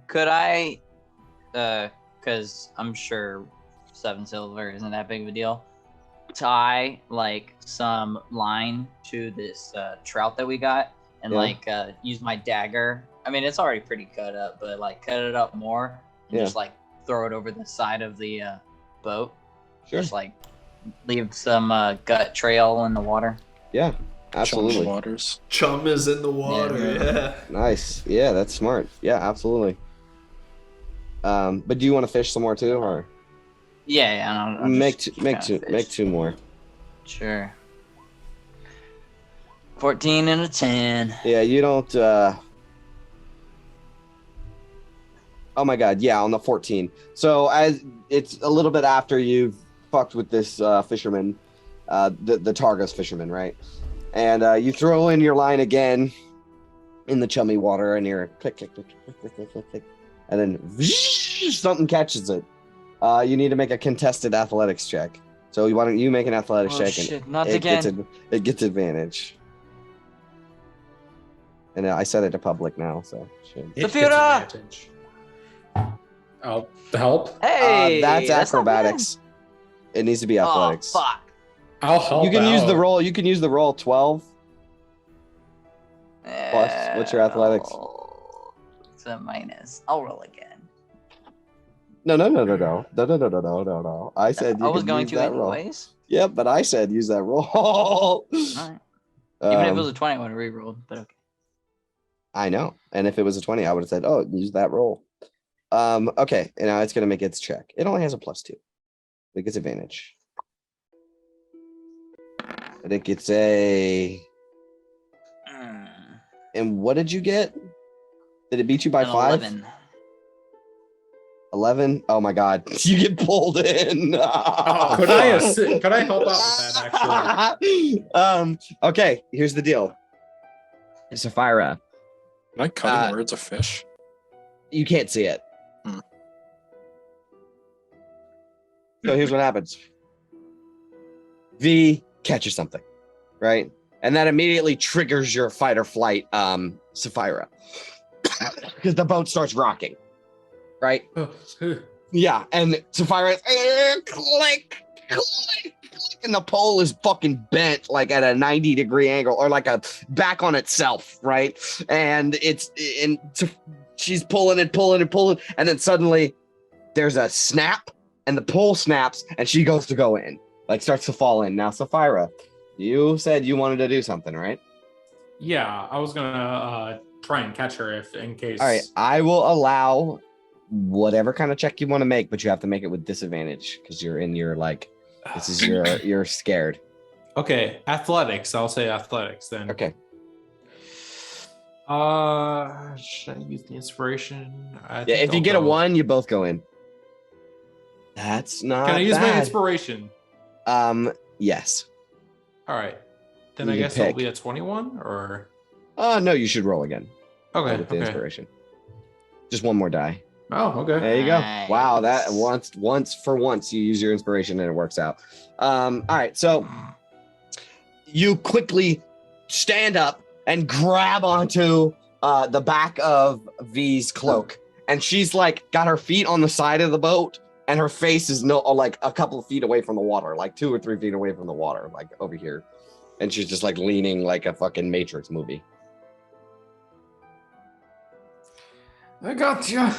Could I? Because I'm sure 7 silver isn't that big of a deal. Tie like some line to this trout that we got, and use my dagger. I mean, it's already pretty cut up, but like cut it up more and just like throw it over the side of the boat. Sure. Just like leave some gut trail in the water. Yeah, absolutely. Chum waters. Chum is in the water. Yeah. Nice. Yeah, that's smart. Yeah, absolutely. But do you want to fish some more too, or Yeah. I'll make just make kinda two fish. make two more? Sure. 14 and a 10. Yeah, you don't. Oh my God! Yeah, on the 14. So as it's a little bit after you've fucked with this fisherman, the Targos fisherman, right? And you throw in your line again in the chummy water, and you're click, click, click, click, click, click, click, click, and then something catches it. You need to make a contested athletics check. So why don't you make an athletics check? Shit, And not it again. it gets advantage. And I said it to public now, so shit. It gets Sophia! advantage. Oh, help. Hey, that's not acrobatics. It needs to be bad. athletics. Oh, fuck. I'll help. You can use the out. roll. You can use the roll 12. Plus, what's your athletics? It's a minus. I'll roll again. No. I said you I was could going use to that roll. anyways. Yep, but I said use that roll. All right. Even if it was Um, a 20, I would have re-rolled, but okay. I know. And if it was a 20, I would have said, oh, use that roll. Okay, and now it's gonna make its check. It only has a +2. It gets advantage. I think it's a. And what did you get? Did it beat you by An 5? 11. 11? Oh my God. You get pulled in. Could I help out with that actually? Okay, here's the deal. Sapphira, Am I cutting words of fish? you can't see it. Hmm. So here's what happens. V catches something, right? And that immediately triggers your fight or flight, Sapphira. Because the boat starts rocking. Right? Yeah, and Sapphira click, and the pole is fucking bent like at a 90-degree angle or like a back on itself, right? And she's pulling and then suddenly there's a snap, and the pole snaps, and she goes to go in, like starts to fall in. Now, Sapphira, you said you wanted to do something, right? Yeah, I was gonna try and catch her if in case. All right, I will allow whatever kind of check you want to make, but you have to make it with disadvantage because you're in your like. This is you're scared. Okay, athletics. I'll say athletics then. Okay. Should I use the inspiration? Yeah, if you get a 1, you both go in. That's not. Can I use my bad. inspiration? Yes. All right. Then You I can guess it'll pick. be a 21 or. No, you should roll again. Okay. With the Okay. inspiration. Just one more die. Oh, okay. There you go. Nice. Wow, that once you use your inspiration and it works out. All right, so you quickly stand up and grab onto the back of V's cloak, and she's like got her feet on the side of the boat, and her face is like a couple of feet away from the water, like 2 or 3 feet away from the water, like over here, and she's just like leaning like a fucking Matrix movie. I got you.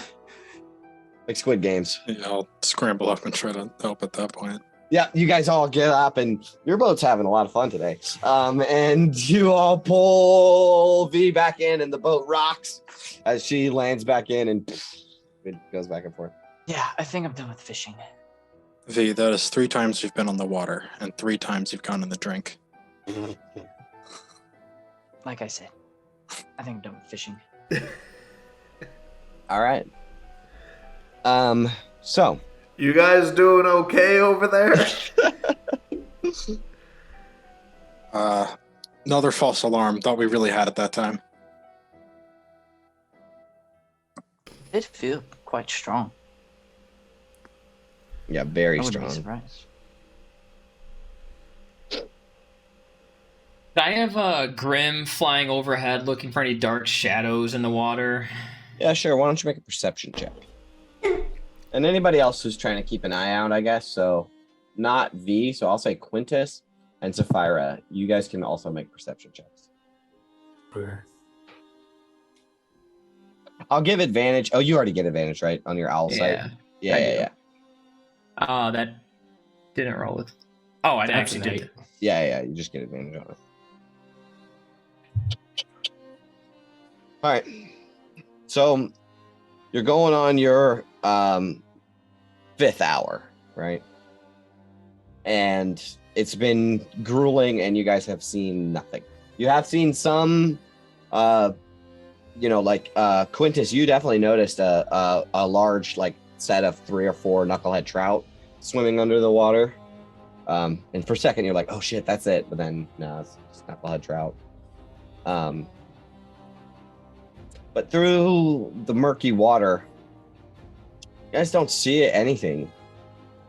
Like Squid Games. Yeah, I'll scramble up and try to help at that point. Yeah, you guys all get up, and your boat's having a lot of fun today. And you all pull V back in, and the boat rocks as she lands back in, and it goes back and forth. Yeah, I think I'm done with fishing. V, that is 3 times you've been on the water, and 3 times you've gone in the drink. Like I said, I think I'm done with fishing. All right. So You guys doing okay over there? Another false alarm. Thought we really had it that time. It did feel quite strong. yeah, very I wouldn't be strong. surprised. I have Grim flying overhead looking for any dark shadows in the water. Yeah, sure. Why don't you make a perception check? And anybody else who's trying to keep an eye out, I guess. So not V, so I'll say Quintus and Sapphira. You guys can also make perception checks. I'll give advantage. Oh, you already get advantage, right? On your owl sight. Yeah. I do. Yeah. That didn't roll with. Oh, I That's actually an did. Yeah. You just get advantage on it. All right. So you're going on your 5th hour, right? And it's been grueling, and you guys have seen nothing. You have seen some, Quintus. You definitely noticed a large like set of 3 or 4 knucklehead trout swimming under the water. And for a second, you're like, "Oh shit, that's it." But then, no, it's just knucklehead trout. But through the murky water, you guys don't see anything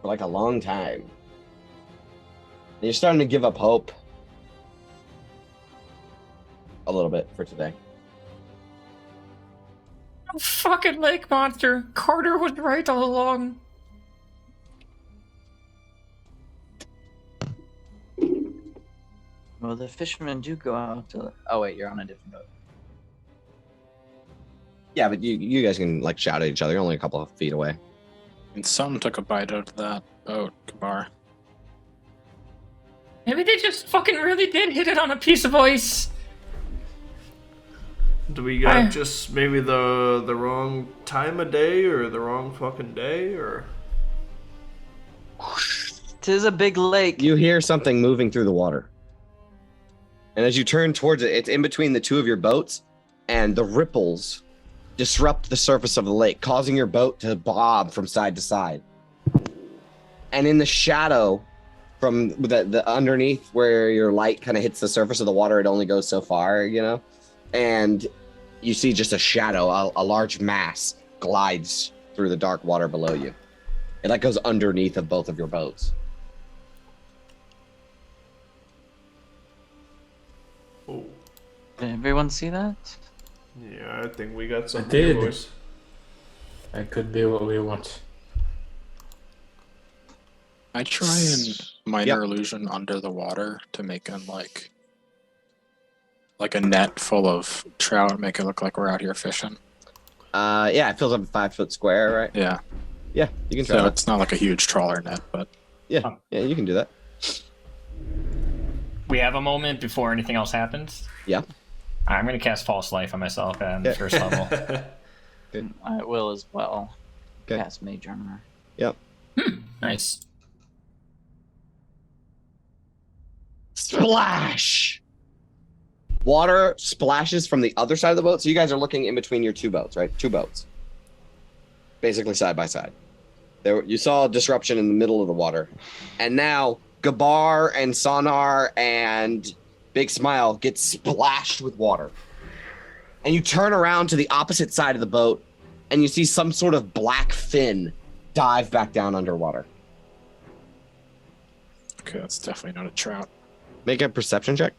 for like a long time. And you're starting to give up hope a little bit for today. Fucking lake monster. Carter was right all along. Well, the fishermen do go out to. Oh wait, you're on a different boat. Yeah, but you guys can like shout at each other. You're only a couple of feet away. And some took a bite out of that boat, Kabar. Maybe they just fucking really did hit it on a piece of ice. Do we got just maybe the wrong time of day or the wrong fucking day or? Tis a big lake. You hear something moving through the water. And as you turn towards it, it's in between the 2 of your boats, and the ripples disrupt the surface of the lake, causing your boat to bob from side to side. And in the shadow from the underneath where your light kind of hits the surface of the water, it only goes so far, and you see just a shadow, a large mass glides through the dark water below you. It like goes underneath of both of your boats. Oh, Did everyone see that? yeah, I think we got something. did. Boys. That could be what we want. I try and minor Yep. illusion under the water to make it like a net full of trout, make it look like we're out here fishing. Yeah, it fills up a 5-foot square, right? Yeah. Yeah, you can try So that. it's not like a huge trawler net, but Yeah, you can do that. We have a moment before anything else happens. Yeah. I'm gonna cast False Life on myself on the first level. I will as well. Okay. Cast Mage Armor. Yep. Nice. Splash! Water splashes from the other side of the boat. So you guys are looking in between your two boats, right? Two boats. Basically side by side. There, you saw a disruption in the middle of the water. And now Gabar and Sonar and Big Smile get splashed with water. And you turn around to the opposite side of the boat and you see some sort of black fin dive back down underwater. okay, that's definitely not a trout. Make a perception check.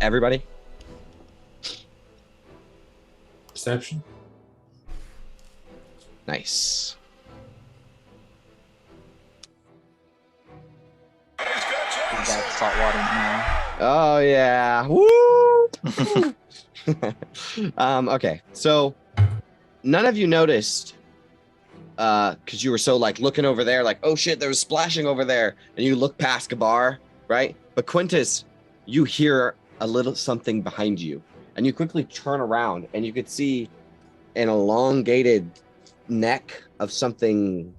Everybody. Perception. Nice. That's salt water now. Oh yeah. Woo! Okay, so none of you noticed because you were so like looking over there, like, oh shit, there was splashing over there, and you look past Gabar, right? But Quintus, you hear a little something behind you, and you quickly turn around, and you could see an elongated neck of something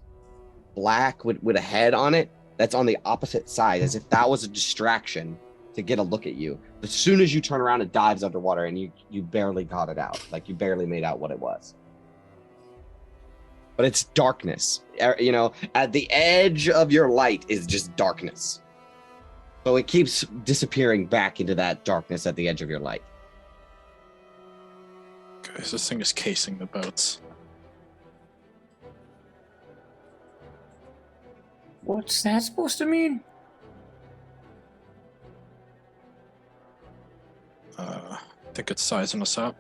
black with a head on it that's on the opposite side, as if that was a distraction to get a look at you. As soon as you turn around, it dives underwater, and you barely got it out. Like, you barely made out what it was. But it's darkness. You know, at the edge of your light is just darkness. So it keeps disappearing back into that darkness at the edge of your light. Guys, this thing is casing the boats. What's that supposed to mean? I think it's sizing us up.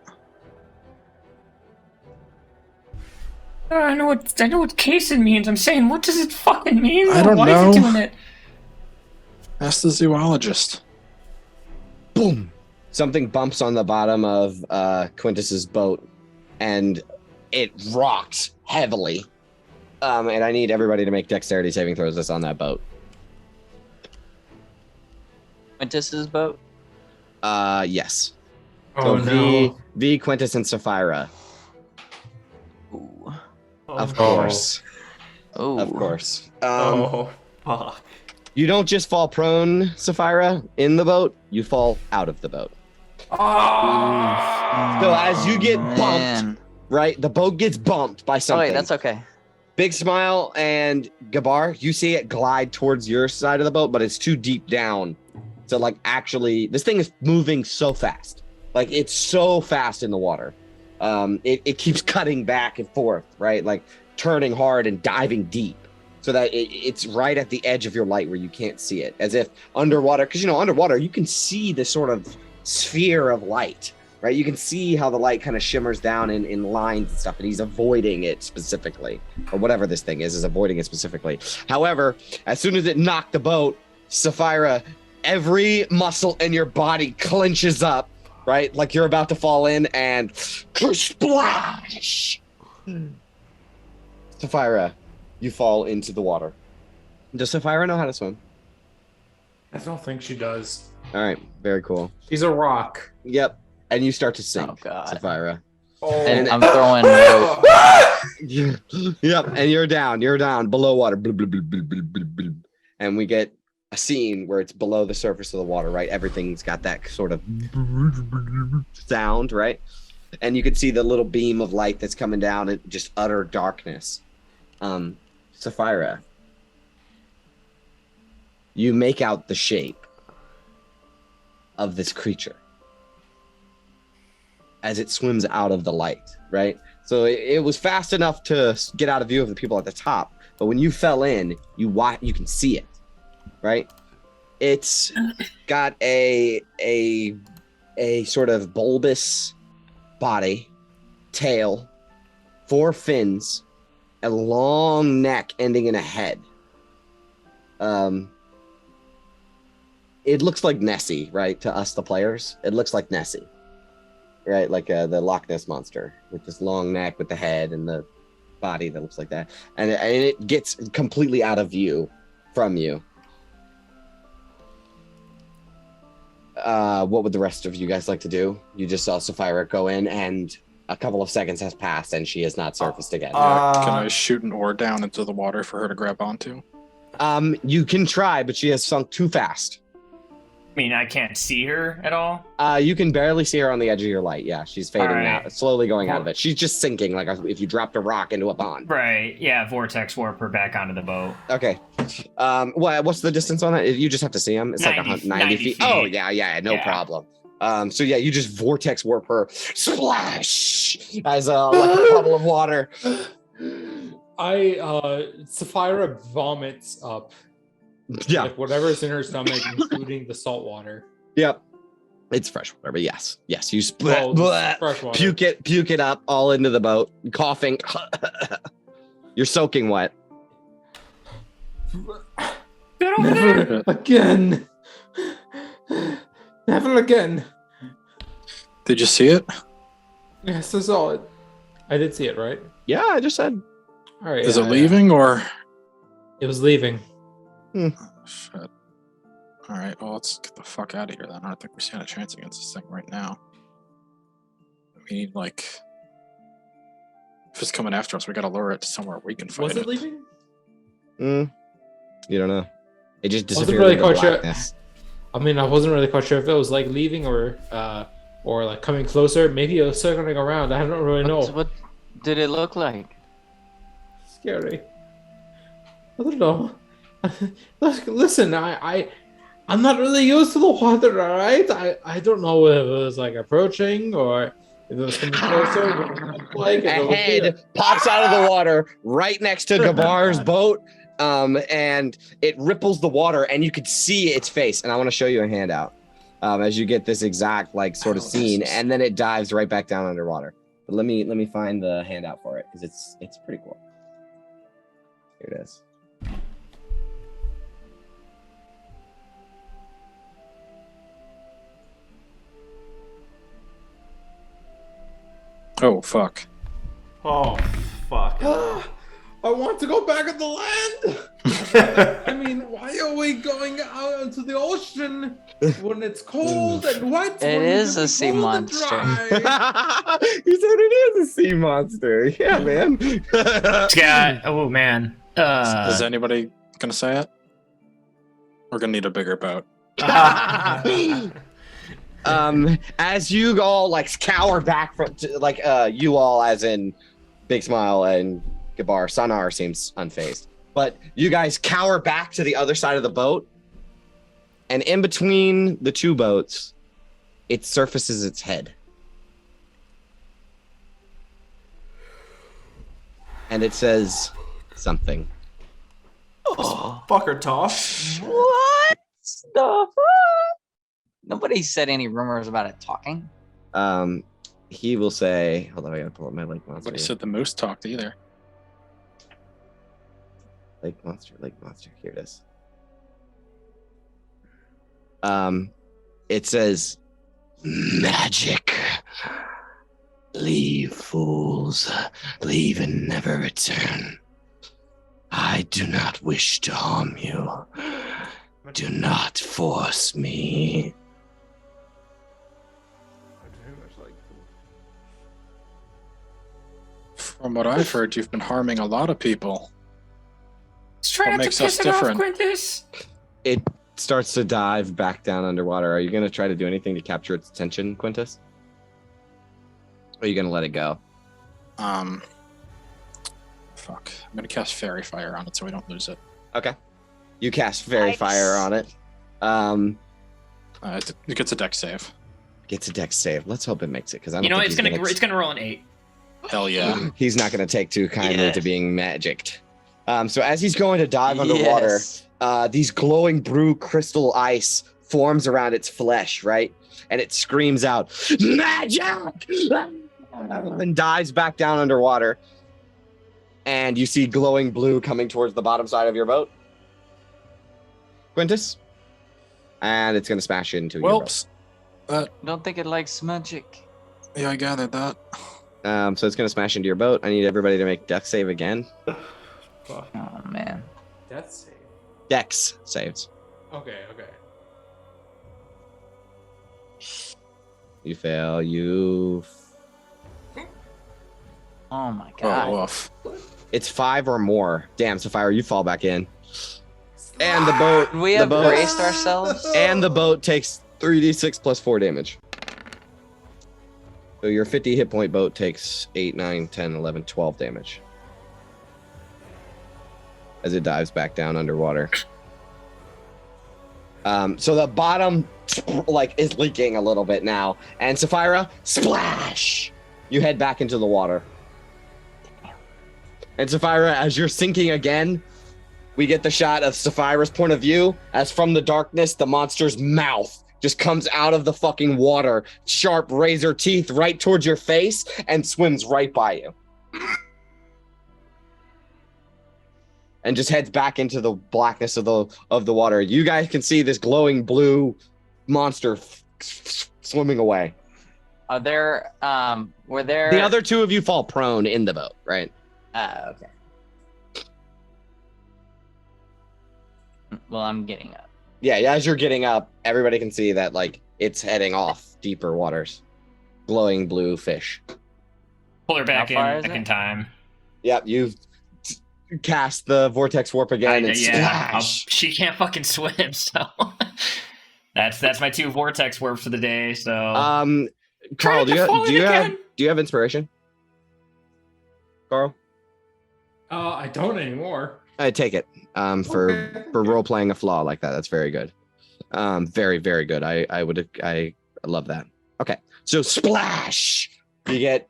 I know what casing means. I'm saying, what does it fucking mean? I don't Why know. is it doing it? Ask the zoologist. Boom! Something bumps on the bottom of Quintus's boat, and it rocks heavily. And I need everybody to make dexterity saving throws that's on that boat. Quintus's boat? Yes. Oh So no. V, Quintus, and Sapphira. Ooh. Of course. Ooh. Of course. Oh, fuck. You don't just fall prone, Sapphira, in the boat. You fall out of the boat. So as you get bumped, Man. right? The boat gets bumped by Oh something. wait, that's okay. Big Smile and Gabar, you see it glide towards your side of the boat, but it's too deep down. So, like, actually, this thing is moving so fast. Like, it's so fast in the water. It keeps cutting back and forth, right? Like, turning hard and diving deep. So that it's right at the edge of your light where you can't see it. As if underwater, because, you know, underwater, you can see this sort of sphere of light, right? You can see how the light kind of shimmers down in lines and stuff, and he's avoiding it specifically, or whatever this thing is avoiding it specifically. However, as soon as it knocked the boat, Sapphira, every muscle in your body clenches up, right? Like you're about to fall in, and splash! Sapphira, you fall into the water. Does Sapphira know how to swim? I don't think she does. All right, very cool. She's a rock. Yep, and you start to sink, Oh, God. Sapphira. Oh. And I'm throwing rope. Yep, and you're down below water. Blub, blub, blub, blub, blub, blub, blub. And we get a scene where it's below the surface of the water, right? Everything's got that sort of sound, right? And you can see the little beam of light that's coming down and just utter darkness. Sapphira, you make out the shape of this creature as it swims out of the light, right? So it was fast enough to get out of view of the people at the top, but when you fell in, you can see it, right? It's got a sort of bulbous body, tail, 4 fins, a long neck ending in a head. It looks like Nessie, right? To us, the players, it looks like Nessie. right? Like the Loch Ness monster with this long neck with the head and the body that looks like that, and it gets completely out of view from you. What would the rest of you guys like to do? You just saw Sapphira go in, and a couple of seconds has passed, and she has not surfaced again. Can I shoot an oar down into the water for her to grab onto? You can try, but she has sunk too fast. I mean, I can't see her at all. You can barely see her on the edge of your light. Yeah, she's fading Alright. out, slowly going out of it. She's just sinking, like if you dropped a rock into a pond. Right. Yeah. Vortex warp her back onto the boat. Okay. What's the distance on that? You just have to see him. It's 90 like 90 feet. Oh yeah, no problem. So yeah, you just vortex warp her, splash, as like a puddle of water. Sapphira vomits up. Yeah. Like whatever's in her stomach, including the salt water. Yep. It's fresh water, but yes, you Fresh water. puke it up all into the boat, coughing. You're soaking wet. Get over there. Never again. Never again. Did you see it? Yes, I saw it. I did see it, right? Yeah, I just said. All right. Is it leaving or? It was leaving. Oh, shit. All right. Well, let's get the fuck out of here then. I don't think we stand a chance against this thing right now. We need like, if it's coming after us, we gotta lure it to somewhere we can fight Was it leaving? You don't know. It just Wasn't disappeared really into quite sure. blackness. I mean, I wasn't really quite sure if it was like leaving or like coming closer. Maybe it was circling around. I don't really know. What did it look like? Scary. I don't know. Listen, I'm not really used to the water, all right? I don't know if it was like approaching or if it was coming closer. Like A head pops out of the water right next to Gabar's boat, and it ripples the water, and you could see its face. And I want to show you a handout as you get this exact like sort of scene, and then it dives right back down underwater. But let me find the handout for it because it's pretty cool. Here it is. Oh fuck. Oh, fuck. I want to go back on the land. I mean, why are we going out into the ocean when it's cold and wet? It when we is can a be sea cold and monster. dry? You said it is a sea monster. Yeah, man. Yeah. Oh man. Is anybody gonna say it? We're gonna need a bigger boat. As you all like cower back from like you all as in Big Smile and Gabar, Sanar seems unfazed, but you guys cower back to the other side of the boat, and in between the two boats it surfaces its head, and it says something. Fucker toss. What the fuck? Nobody said any rumors about it talking. He will say, hold on, I gotta pull up my lake monster. Nobody said the moose talked either. Lake monster, here it is. It says, magic. Leave, fools. Leave and never return. I do not wish to harm you. Do not force me. From what I've heard, you've been harming a lot of people. Just try What not to makes us piss it off, different? Quintus. It starts to dive back down underwater. Are you going to try to do anything to capture its attention, Quintus? Or are you going to let it go? Fuck. I'm gonna cast Fairy Fire on it so we don't lose it. Okay. You cast Fairy Fire on it. It gets a deck save. Gets a dex save. Let's hope it makes it, because I don't You know, think it's gonna roll an 8. Hell yeah. he's not going to take too kindly Yeah. to being magicked. So as he's going to dive underwater, Yes. these glowing blue crystal ice forms around its flesh, right? And it screams out, magic! And dives back down underwater. And you see glowing blue coming towards the bottom side of your boat. Quintus? And it's going to smash into your boat. Whelps. Don't think it likes magic. Yeah, I gathered that. So it's gonna smash into your boat. I need everybody to make death save again. Fuck. Oh man. That's safe. Dex saves. Okay, okay. You fail. You. Oh my god. Oh, woof. It's 5 or more. Damn, Sapphire, you fall back in. And the boat. We the have boat. braced ourselves. And the boat takes 3d6 plus 4 damage. So your 50 hit point boat takes 8, 9, 10, 11, 12 damage. As it dives back down underwater. So the bottom like is leaking a little bit now. And Sapphira, splash! You head back into the water. And Sapphira, as you're sinking again, we get the shot of Sapphira's point of view as from the darkness, the monster's mouth just comes out of the fucking water, sharp razor teeth right towards your face, and swims right by you. And just heads back into the blackness of the water. You guys can see this glowing blue monster swimming away. Are there were there The other two of you fall prone in the boat, right? okay. Well, I'm getting up. Yeah, as you're getting up, everybody can see that like it's heading off deeper waters. Glowing blue fish. Pull her back How far in is back in it? time. Yep, you've cast the vortex warp again and Yeah, splash. she can't fucking swim, so that's my 2 vortex warps for the day. So Carl, do Trying to you fall in have again. do you have inspiration? Carl? I don't anymore. I take it. Okay. For role playing a flaw like that. That's very good. Very, very good. I love that. Okay. So splash! You get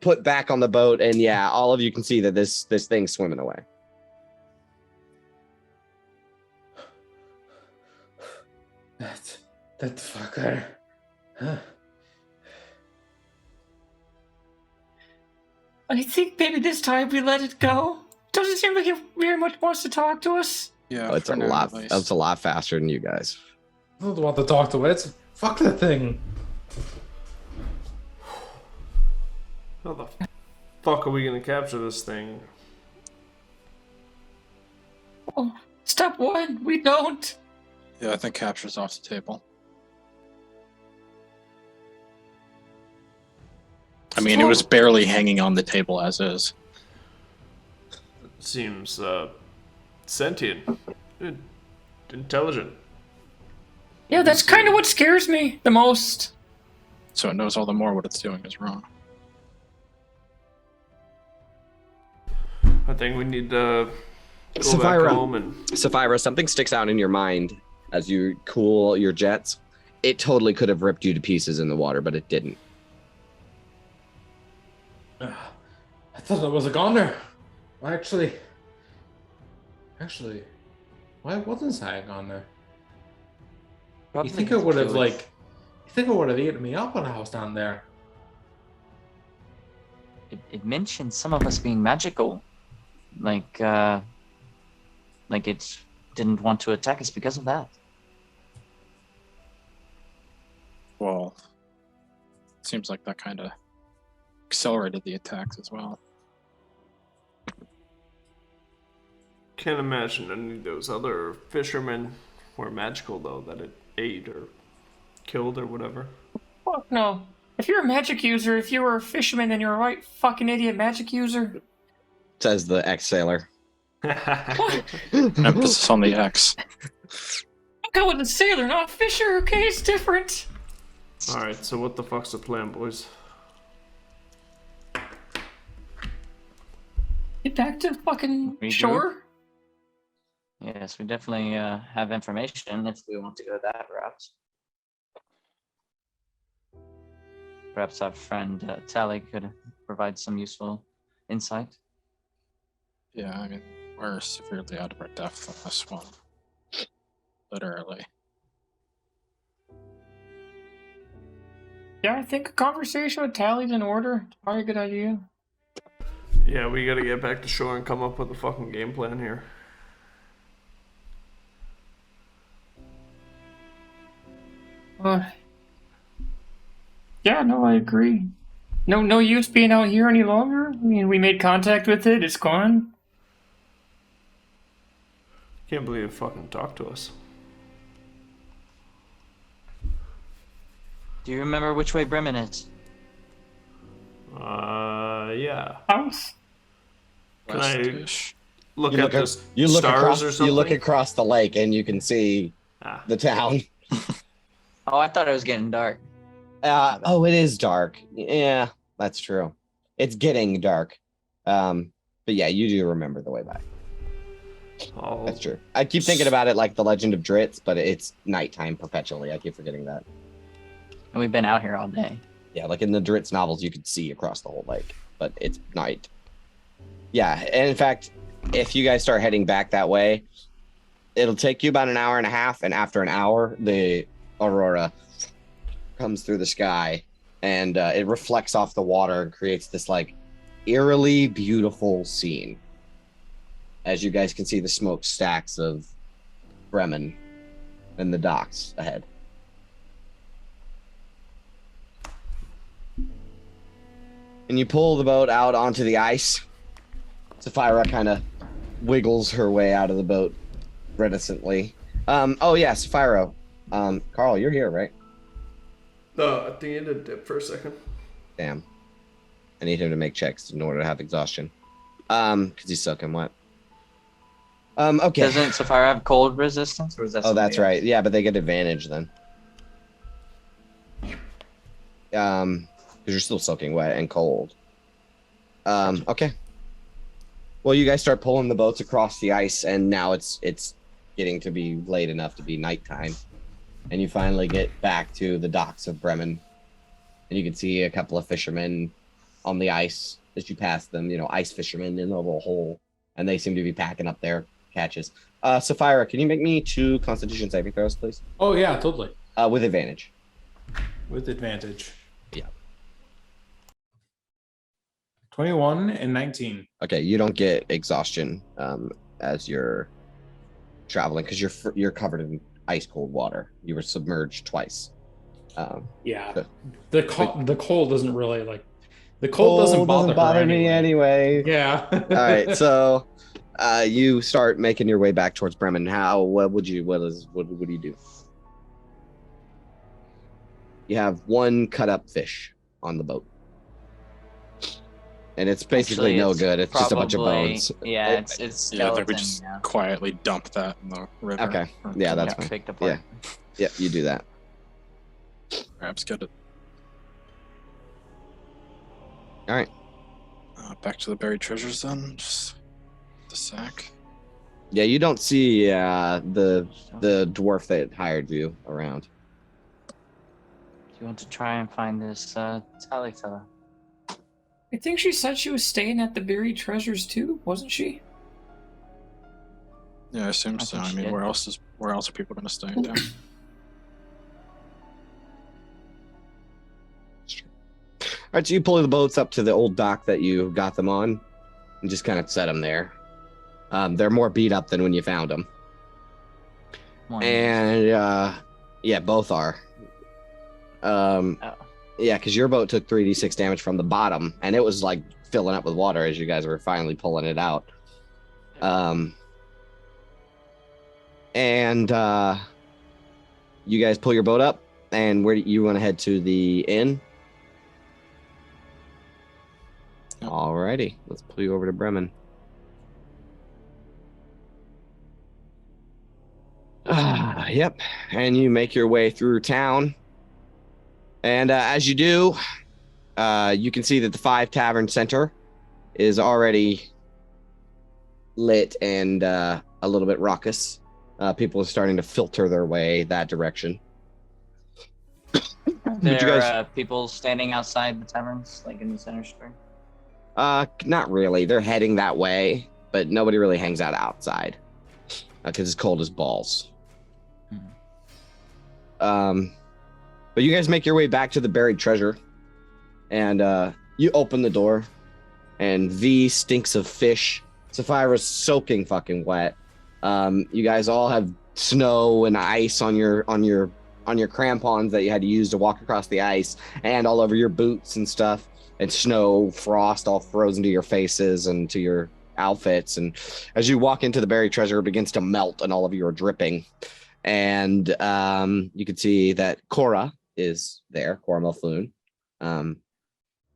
put back on the boat, and yeah, all of you can see that this thing's swimming away. That fucker. Huh. I think maybe this time we let it go. Doesn't seem like he very much wants to talk to us. Yeah, Oh, it's for a now, lot. at least. That's a lot faster than you guys. I don't want to talk to it. Fuck that thing. How the fuck are we gonna capture this thing? Oh, step 1, we don't. Yeah, I think capture's off the table. I mean, it was barely hanging on the table as is. Seems sentient, intelligent. Yeah, that's kind of what scares me the most. So it knows all the more what it's doing is wrong. I think we need to go Sapphira. back home and Sapphira, something sticks out in your mind as you cool your jets. It totally could have ripped you to pieces in the water, but it didn't. I thought it was a goner. Actually, why wasn't I a goner? You think it would have You think it would have eaten me up when I was down there? It mentioned some of us being magical, like it didn't want to attack us because of that. Well, it seems like that kind of accelerated the attacks as well. can't imagine any of those other fishermen were magical though that it ate or killed or whatever. Fuck no. If you're a magic user, if you were a fisherman, then you're a right fucking idiot magic user. Says the ex-sailor. Emphasis on the X. I'm going to sailor, not fisher, okay? It's different. Alright, so what the fuck's the plan, boys? Get back to fucking Regroup. shore. Yes, we definitely have information if we want to go that route. Perhaps our friend Tally could provide some useful insight. Yeah, I mean, we're severely out of our depth on this one. Literally. Yeah, I think a conversation with Tally's in order. It's probably a good idea. Yeah, we gotta get back to shore and come up with a fucking game plan here. Yeah, no, I agree. No use being out here any longer. I mean, we made contact with it. It's gone. Can't believe it fucking talked to us. Do you remember which way Bremen is? Yeah. House. Can I West-ish. look You at look, the you look stars across. or something? You look across the lake, and you can see Ah. the town. Oh, I thought it was getting dark. Oh, it is dark. Yeah, that's true. It's getting dark. But yeah, you do remember the way back. Oh, That's true. I keep thinking about it like the Legend of Dritz, but it's nighttime perpetually. I keep forgetting that. And we've been out here all day. Yeah, like in the Dritz novels, you could see across the whole lake, but it's night. Yeah, and in fact, if you guys start heading back that way, it'll take you about an hour and a half, and after an hour, the aurora comes through the sky, and it reflects off the water and creates this like eerily beautiful scene. As you guys can see the smokestacks of Bremen and the docks ahead. And you pull the boat out onto the ice. Sapphira kind of wiggles her way out of the boat reticently. Oh yeah, Sapphira. Carl, you're here, right? no, I think it did dip for a second. Damn. I need him to make checks in order to have exhaustion. Because he's soaking wet. Okay. Doesn't Sapphire have cold resistance, or is that? Oh, that's somebody right. Yeah, but they get advantage then. Because you're still soaking wet and cold. Okay. Well, you guys start pulling the boats across the ice, and now it's getting to be late enough to be nighttime, and you finally get back to the docks of Bremen, and you can see a couple of fishermen on the ice as you pass them. You know, ice fishermen in a little hole, and they seem to be packing up their catches. Sapphira, can you make me 2 Constitution saving throws, please? Oh yeah, totally. With advantage. With advantage. Yeah. 21 and 19. Okay, you don't get exhaustion as you're traveling because you're covered in ice cold water. You were submerged twice. Yeah. the- The cold doesn't really like. The cold doesn't bother her me anyway. Yeah. All right, so you start making your way back towards Bremen. What do you do? You have 1 cut up fish on the boat. And it's basically Actually, no it's good. It's just a bunch of probably- bones. Yeah, it's Yeah, I skeleton. think we just Yeah. quietly dump that in the river. Okay. Or Yeah, that's Yeah, fine. picked apart. Yeah, you do that. Perhaps get it. All right. Back to the buried treasures then. Just the sack. Yeah, you don't see the dwarf that hired you around. Do you want to try and find this storyteller? I think she said she was staying at the buried treasures too, wasn't she? Yeah, I assume I so. think I she mean, did. where else are people gonna stay? Yeah. All right, so you pull the boats up to the old dock that you got them on, and just kind of set them there. They're more beat up than when you found them, and yeah, both are. Oh. Yeah, because your boat took 3d6 damage from the bottom, and it was like filling up with water as you guys were finally pulling it out. And you guys pull your boat up, and where do you want to head to the inn? Yep. Alrighty, let's pull you over to Bremen. Yep, and you make your way through town. And as you do, you can see that the 5 Tavern Center is already lit and a little bit raucous. People are starting to filter their way that direction. There you guys- are people standing outside the taverns, like in the center square. Not really. They're heading that way, but nobody really hangs out outside because it's cold as balls. But you guys make your way back to the buried treasure, and you open the door, and V stinks of fish. Sapphira's soaking fucking wet. You guys all have snow and ice on your on your crampons that you had to use to walk across the ice, and all over your boots and stuff, and snow, frost all frozen to your faces and to your outfits. And as you walk into the buried treasure, it begins to melt, and all of you are dripping. And you can see that Cora is there, Cora Malfoon.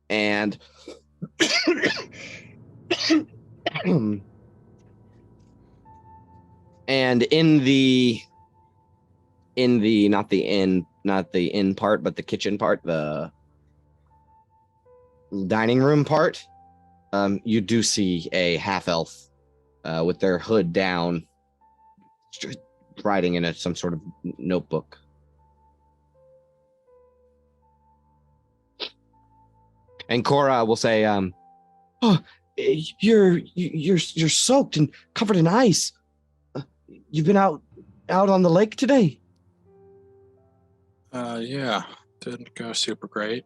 And and in the not the inn part, but the kitchen part, the dining room part, you do see a half elf with their hood down, writing in some sort of notebook. And Cora will say, "Oh, you're soaked and covered in ice. You've been out on the lake today?" Yeah, didn't go super great,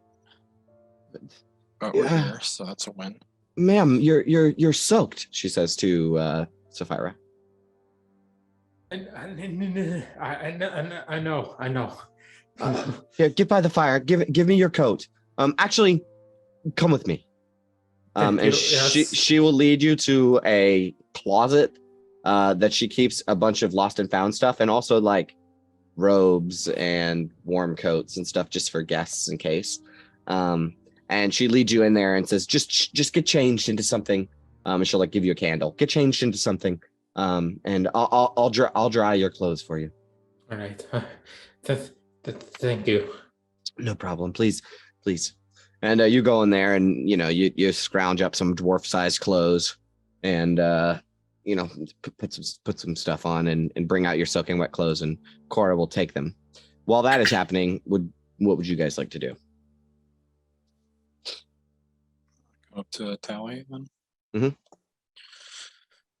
but we're Yeah. here, so that's a win. "Ma'am, you're soaked," she says to Sapphira. I know. Here, get by the fire. Give me your coat. Actually, come with me. Thank And you, yes. she will lead you to a closet that she keeps a bunch of lost and found stuff, and also like robes and warm coats and stuff just for guests in case. And she leads you in there and says, just get changed into something. And she'll like give you a candle. Get changed into something. And I'll dry your clothes for you. All right. Thank you. No problem. Please. And you go in there, and you scrounge up some dwarf-sized clothes, and put some stuff on, and bring out your soaking wet clothes, and Cora will take them. While that is happening, what would you guys like to do? Go up to Tally then.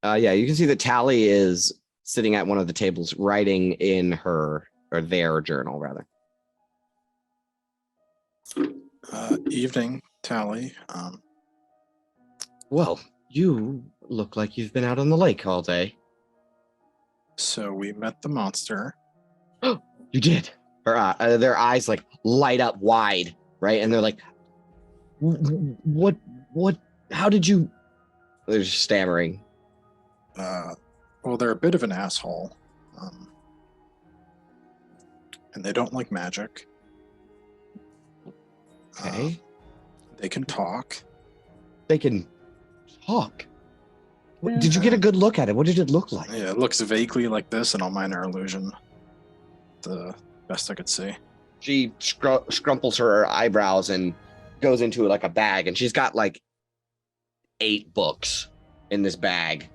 Yeah, you can see that Tally is sitting at one of the tables, writing in their journal, rather. Evening, Tally. Well, you look like you've been out on the lake all day. So we met the monster. You did. Their eyes like light up wide, right? And they're like, what, how did you? They're just stammering. Well, they're a bit of an asshole. And they don't like magic. Okay. They can talk. They can talk. Did you get a good look at it? What did it look like? Yeah, it looks vaguely like this, and all mine are illusion. The best I could see. She scrumples her eyebrows and goes into like a bag, and she's got like 8 books in this bag.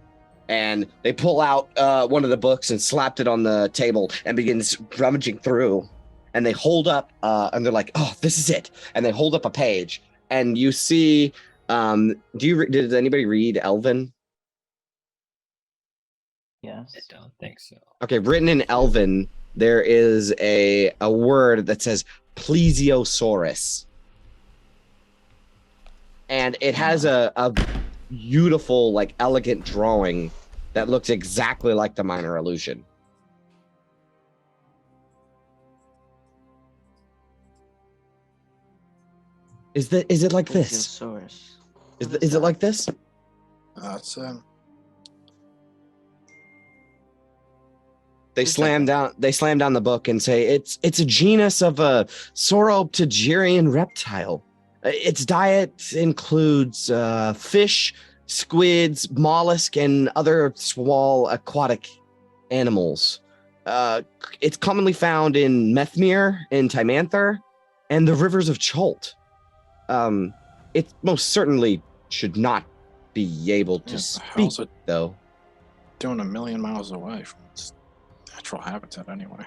And they pull out one of the books and slapped it on the table and begins rummaging through. And they hold up, and they're like, "Oh, this is it." And they hold up a page, and you see, did anybody read Elven? Yes. I don't think so. Okay, written in Elven, there is a word that says plesiosaurus. And it has a beautiful, like, elegant drawing that looks exactly like the minor illusion. Is it like this? Plesiosaurus. Is it like this? It's They slam down the book and say it's a genus of a sauropterygian reptile. Its diet includes fish, squids, mollusk, and other small aquatic animals. It's commonly found in Methmere, in Timanther, and the rivers of Chult. It most certainly should not be able to speak, how's it though. doing 1,000,000 miles away from its natural habitat anyway?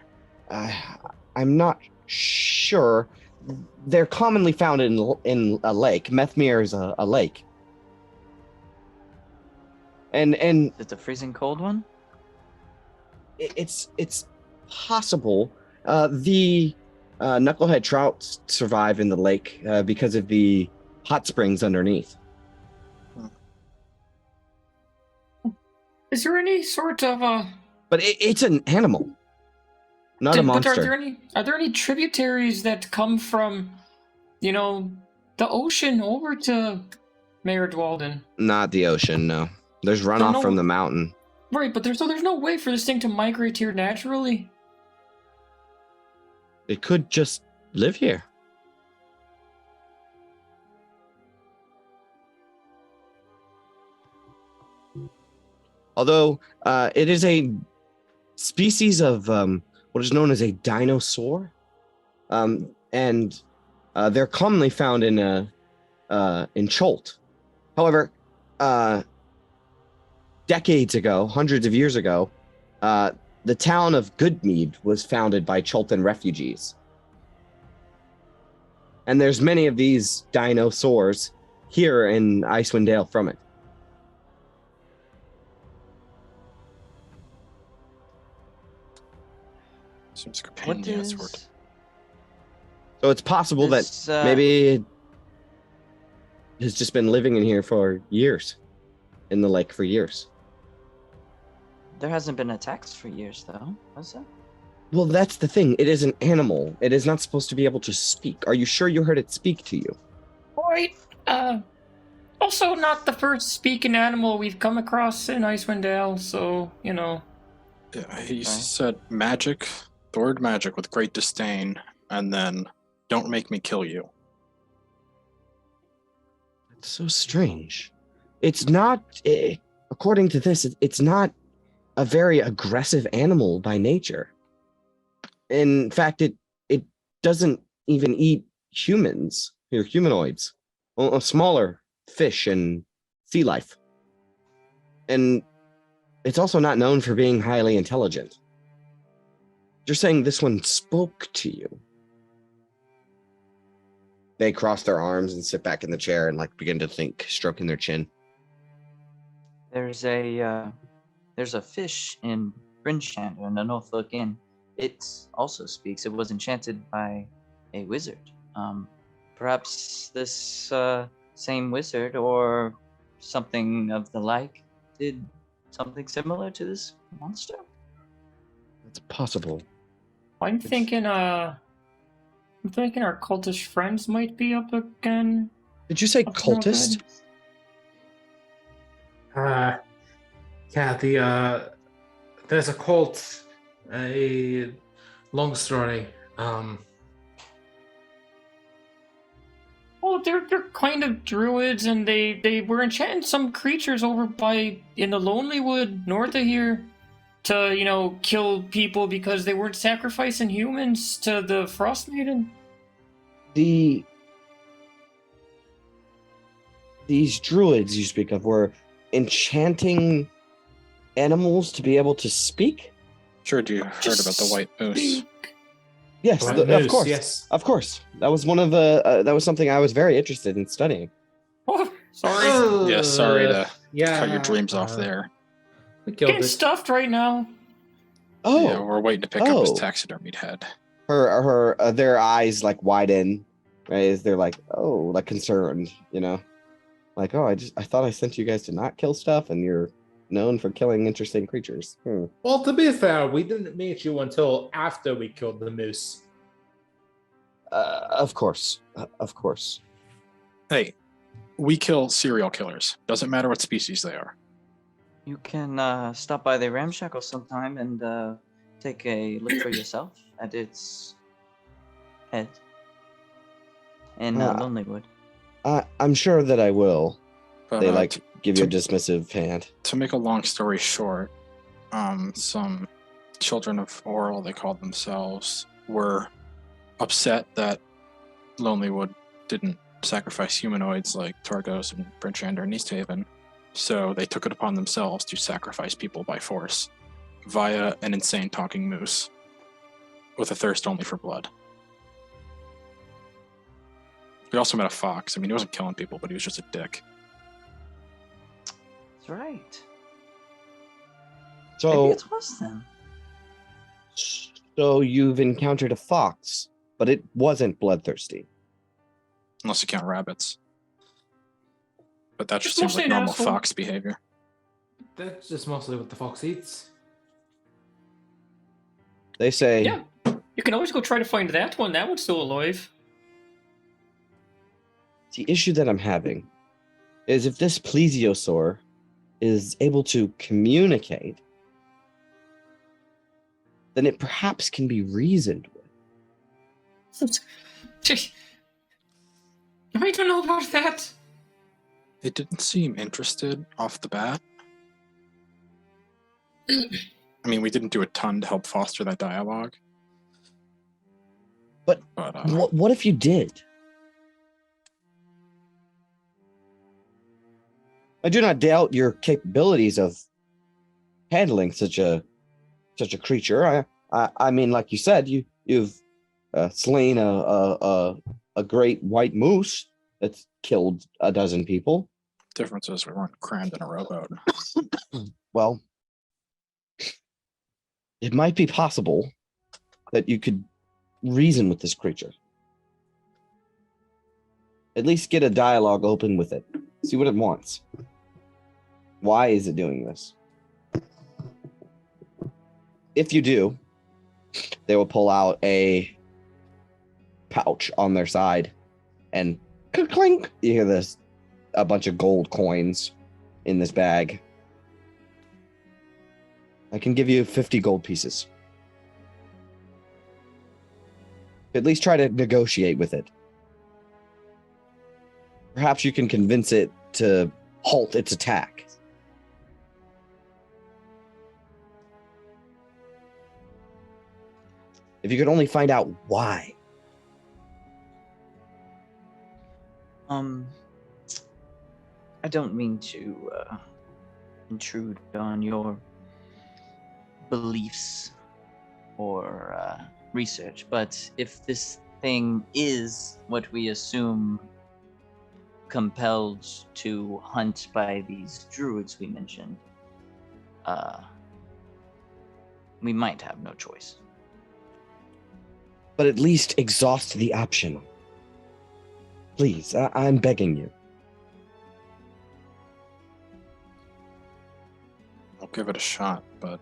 I'm not sure. They're commonly found in a lake. Methmere is a lake. And Is it the freezing cold one? it's possible. The knucklehead trout survive in the lake because of the hot springs underneath. Is there any sort of But it's an animal. Not a But monster. are there any tributaries that come from, you know, the ocean over to Mayor Dwalden? Not the ocean, no. There's runoff no- from the mountain. Right, but there's no way for this thing to migrate here naturally. It could just live here. Although it is a species of what is known as a dinosaur, and they're commonly found in Cholt. However, decades ago, hundreds of years ago, the town of Goodmead was founded by Cholton refugees. And there's many of these dinosaurs here in Icewind Dale from it. Seems like a pain in What the ass word. is So it's possible this? that maybe it has just been living in here for years, in the lake for years. There hasn't been attacks for years, though, has there? Well, that's the thing. It is an animal. It is not supposed to be able to speak. Are you sure you heard it speak to you? Right. Also not the first speaking animal we've come across in Icewind Dale, so, you know. Yeah, he said magic, the word magic with great disdain, and then don't make me kill you. It's so strange. It's not, according to this, it's not a very aggressive animal by nature. In fact, it doesn't even eat humans or humanoids, well, a smaller fish and sea life. And it's also not known for being highly intelligent. You're saying this one spoke to you. They cross their arms and sit back in the chair and like begin to think, stroking their chin. There's a fish in Brinchander in the Norfolk Inn. It also speaks. It was enchanted by a wizard. Perhaps this same wizard or something of the like did something similar to this monster. It's possible. I'm thinking our cultish friends might be up again. Did you say Up to no cultist? good. Yeah, there's a cult, a long story. Well, they're kind of druids, and they were enchanting some creatures over in the Lonely Wood north of here to kill people because they weren't sacrificing humans to the Frostmaiden. These druids you speak of were enchanting animals to be able to speak? Sure, do you heard about the white moose? Yes, Right, of moose, course. yes. Of course. That was one of the that was something I was very interested in studying. Oh, sorry. Yeah, sorry to yeah, cut your dreams off there. We killed Getting it. stuffed right now. Oh, Yeah, we're waiting to pick up his Oh. taxidermied head. her their eyes like widen, right? As they're like, oh, like concerned, like, oh, I thought I sent you guys to not kill stuff, and you're known for killing interesting creatures. Well, to be fair, we didn't meet you until after we killed the moose. Of course, of course. Hey, we kill serial killers. Doesn't matter what species they are. You can stop by the ramshackle sometime and take a look for yourself at its head in Lonelywood. I'm sure that I will. But, They t- give you a dismissive hand. to make a long story short, some children of Oral, they called themselves, were upset that Lonelywood didn't sacrifice humanoids like Targos and Brinchander and Easthaven, so they took it upon themselves to sacrifice people by force via an insane talking moose with a thirst only for blood. We also met a fox. I mean, he wasn't killing people, but he was just a dick. That's right. So, Maybe it's us then. so you've encountered a fox, but it wasn't bloodthirsty. Unless you count rabbits. But that It's just seems mostly like an normal asshole. fox behavior. That's just mostly what the fox eats. They say, Yeah, you can always go try to find that one. That one's still alive. the issue that I'm having is if this plesiosaur is able to communicate, then it perhaps can be reasoned with. I don't know about that. It didn't seem interested off the bat. I mean, we didn't do a ton to help foster that dialogue. But uh, What if you did? I do not doubt your capabilities of handling such a creature. I mean, like you said, you've slain a great white moose that's killed a dozen people. difference is we weren't crammed in a rowboat. Well, it might be possible that you could reason with this creature. At least get a dialogue open with it. See what it wants. Why is it doing this? If you do, they will pull out a pouch on their side and clink. You hear this, a bunch of gold coins in this bag. I can give you 50 gold pieces. At least try to negotiate with it. Perhaps you can convince it to halt its attack. If you could only find out why. I don't mean to intrude on your beliefs or research, but if this thing is what we assume compelled to hunt by these druids we mentioned, we might have no choice. But at least exhaust the option. Please, I'm begging you. I'll give it a shot, but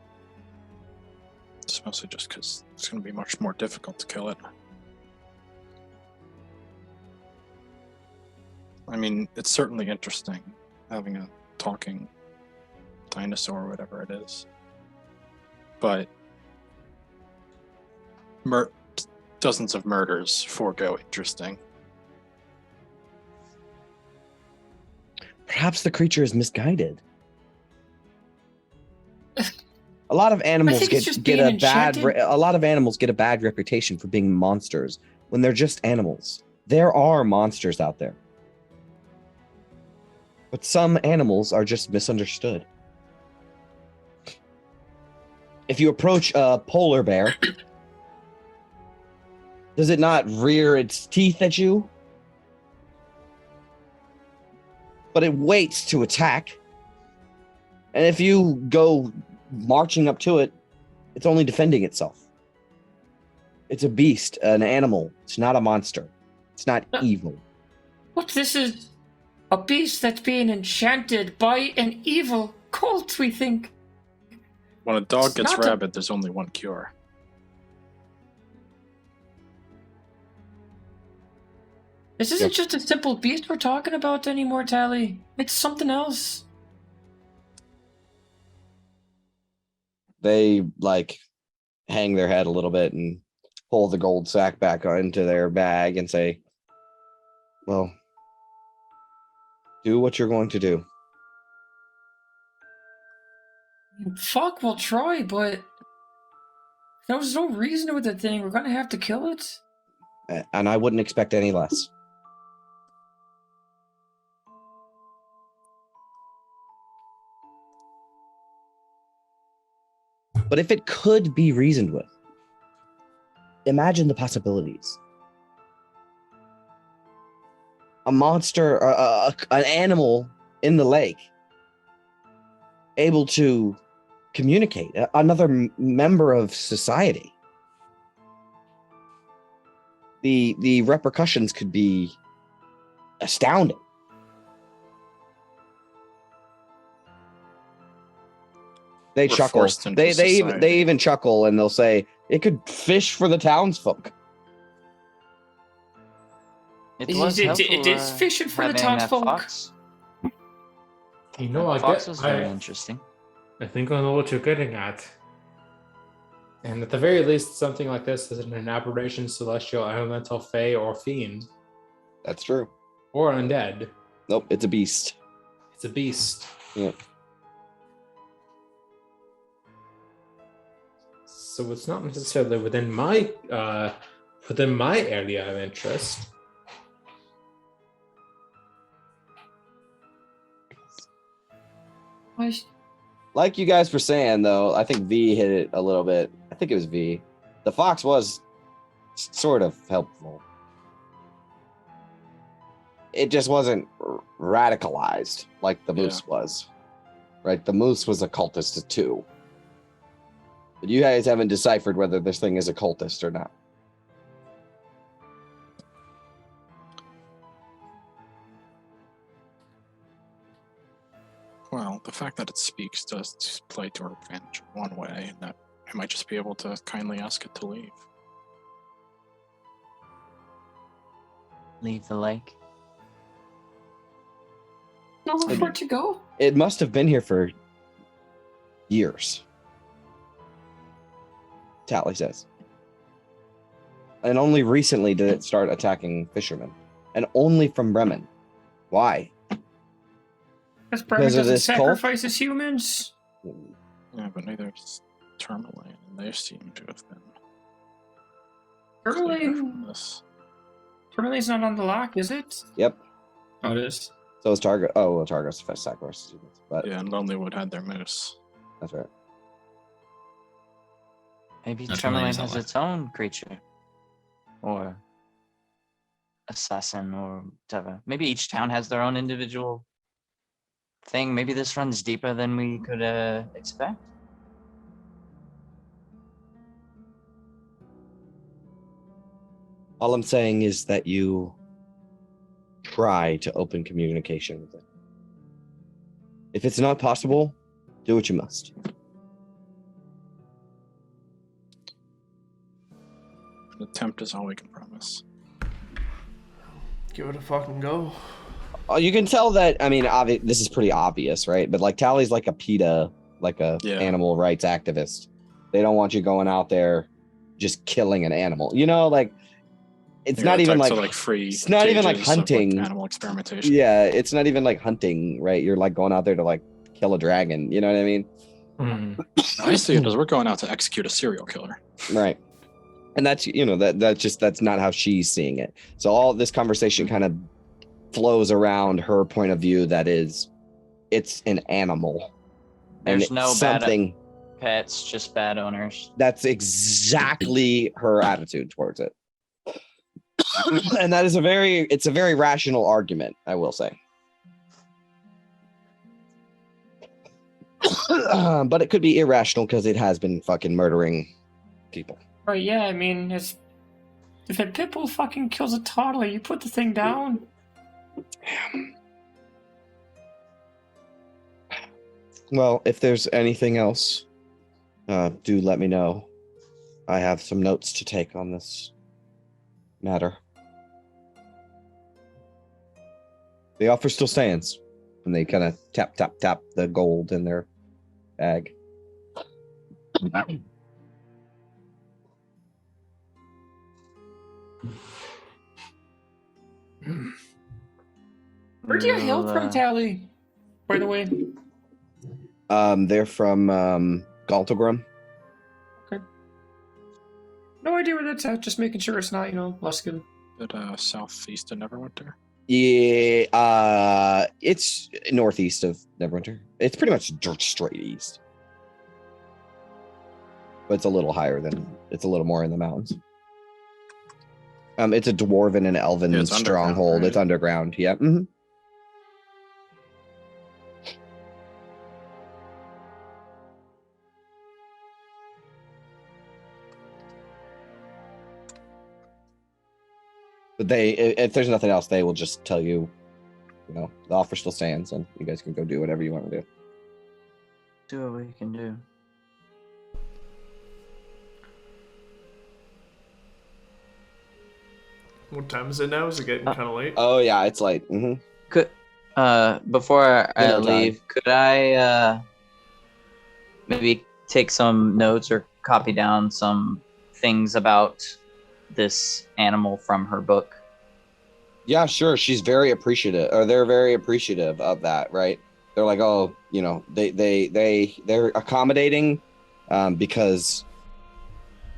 it's mostly just because it's going to be much more difficult to kill it. I mean, it's certainly interesting having a talking dinosaur or whatever it is. But dozens of murders forego interesting. Perhaps the creature is misguided. A lot of animals think it's just get being a bad enchanted. a lot of animals get a bad reputation for being monsters when they're just animals. There are monsters out there. But some animals are just misunderstood. If you approach a polar bear, does it not rear its teeth at you? But it waits to attack. And if you go marching up to it, it's only defending itself. It's a beast, an animal. It's not a monster. It's not evil. What? This is a beast that's being enchanted by an evil cult, we think. When a dog It's gets not a- rabid, there's only one cure. This isn't just a simple beast we're talking about anymore, Tally. It's something else. They hang their head a little bit and pull the gold sack back into their bag and say, well, do what you're going to do. Fuck, we'll try, but there's no reason with the thing. We're gonna have to kill it. And I wouldn't expect any less. But if it could be reasoned with, imagine the possibilities. A monster, an animal in the lake, able to communicate, another member of society. The repercussions could be astounding. They We're chuckle. forced into They society. even chuckle and they'll say it could fish for the townsfolk. It was helpful. It is fishing for the having that townsfolk. fox. You know, That fox was very interesting. I think I know what you're getting at. And at the very least, something like this isn't an aberration, celestial, elemental, fey, or fiend, That's true. or undead. Nope, it's a beast. It's a beast. Yeah. So it's not necessarily within my area of interest. Like you guys were saying, though, I think V hit it a little bit. I think it was V. The fox was sort of helpful. It just wasn't radicalized like the moose was. Right? The moose was a cultist too. But you guys haven't deciphered whether this thing is a cultist or not. Well, the fact that it speaks does play to our advantage one way, and that I might just be able to kindly ask it to leave. Leave the lake. Nowhere for it to go. It must have been here for years. Tally says. And only recently did it start attacking fishermen. And only from Bremen. Why? Because Bremen Because of doesn't this cult? sacrifice humans. Yeah, but neither is Tourmaline, and they seem to have been clear Tourmaline. from this. Tourmaline's not on the lock, is it? Yep. Oh, it is. So is Targa. Oh, well, Targos sacrifices humans. But Yeah, and Lonelywood had their moose. that's right. Maybe That's Tourmaline Tourmaline's has not its own creature. Or assassin or whatever. Maybe each town has their own individual thing. Maybe this runs deeper than we could expect. All I'm saying is that you try to open communication with it. If it's not possible, do what you must. An attempt is all we can promise. Give it a fucking go. Oh, you can tell that. I mean, this is pretty obvious, right? But like Tally's like a PETA, like a Yeah. animal rights activist. They don't want you going out there just killing an animal. You know, like it's You're not even attacked like, to, like free. it's not even like cages of, hunting. animal experimentation. Yeah, it's not even like hunting, right? You're like going out there to like kill a dragon. You know what I mean? I see it as we're going out to execute a serial killer. Right. And that's, you know, that's not how she's seeing it. So all this conversation kind of flows around her point of view, that is, it's an animal. And There's it's no something bad pets, just bad owners. that's exactly her attitude towards it. And that is it's a very rational argument, I will say. But it could be irrational because it has been fucking murdering people. Right, yeah, I mean, if a pitbull fucking kills a toddler, you put the thing down. Well, if there's anything else, do let me know. I have some notes to take on this matter. The offer still stands. And they kind of tap the gold in their bag. Where do you hail from, Tally? By the way. They're from Galtogrum. No idea where that's at, just making sure it's not, Luskin. At southeast of Neverwinter. Yeah, it's northeast of Neverwinter. It's pretty much straight east. But it's a little higher it's a little more in the mountains. It's a dwarven and elven Yeah, it's stronghold. underground, right? It's underground, yeah. Mm-hmm. But if there's nothing else, they will just tell you, the offer still stands, and you guys can go do whatever you want to do. Do what we can do. What time is it now? Is it getting kind of late? Oh yeah, it's late. Could before I Dinner time. leave, could I maybe take some notes or copy down some things about this animal from her book? Yeah, sure. She's very appreciative, or they're very appreciative of that, right? They're like, oh, you know, they're accommodating, because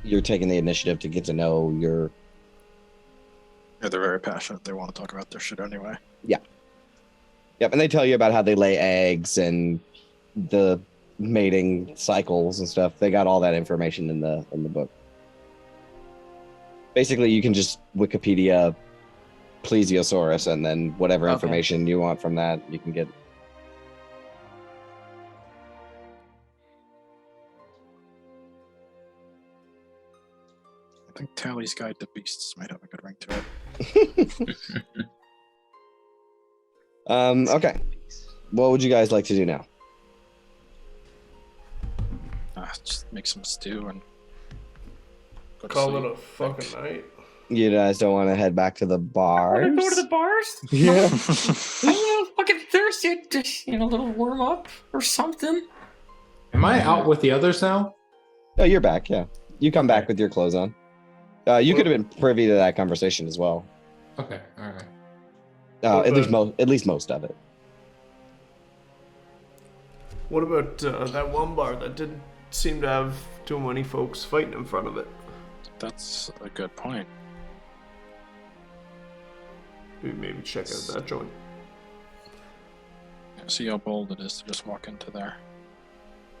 you're taking the initiative to get to know your. Yeah, they're very passionate. They want to talk about their shit anyway. Yep, and they tell you about how they lay eggs and the mating cycles and stuff. They got all that information in the book. Basically, you can just Wikipedia plesiosaurus, and then whatever Okay. information you want from that, you can get. I think Tally's Guide to Beasts might have a good ring to it. Okay. What would you guys like to do now? Just make some stew and go to Call sleep. it a fucking night. You guys don't want to head back to the bars? Want to go to the bars? Yeah. Fucking thirsty. Just, a little warm up or something. Am I out with the others now? Oh, you're back. Yeah, you come back with your clothes on. You could have been privy to that conversation as well. Okay, all right. At least most of it. What about that one bar that didn't seem to have too many folks fighting in front of it? That's a good point. Maybe check out that joint. Yeah, see how bold it is to just walk into there.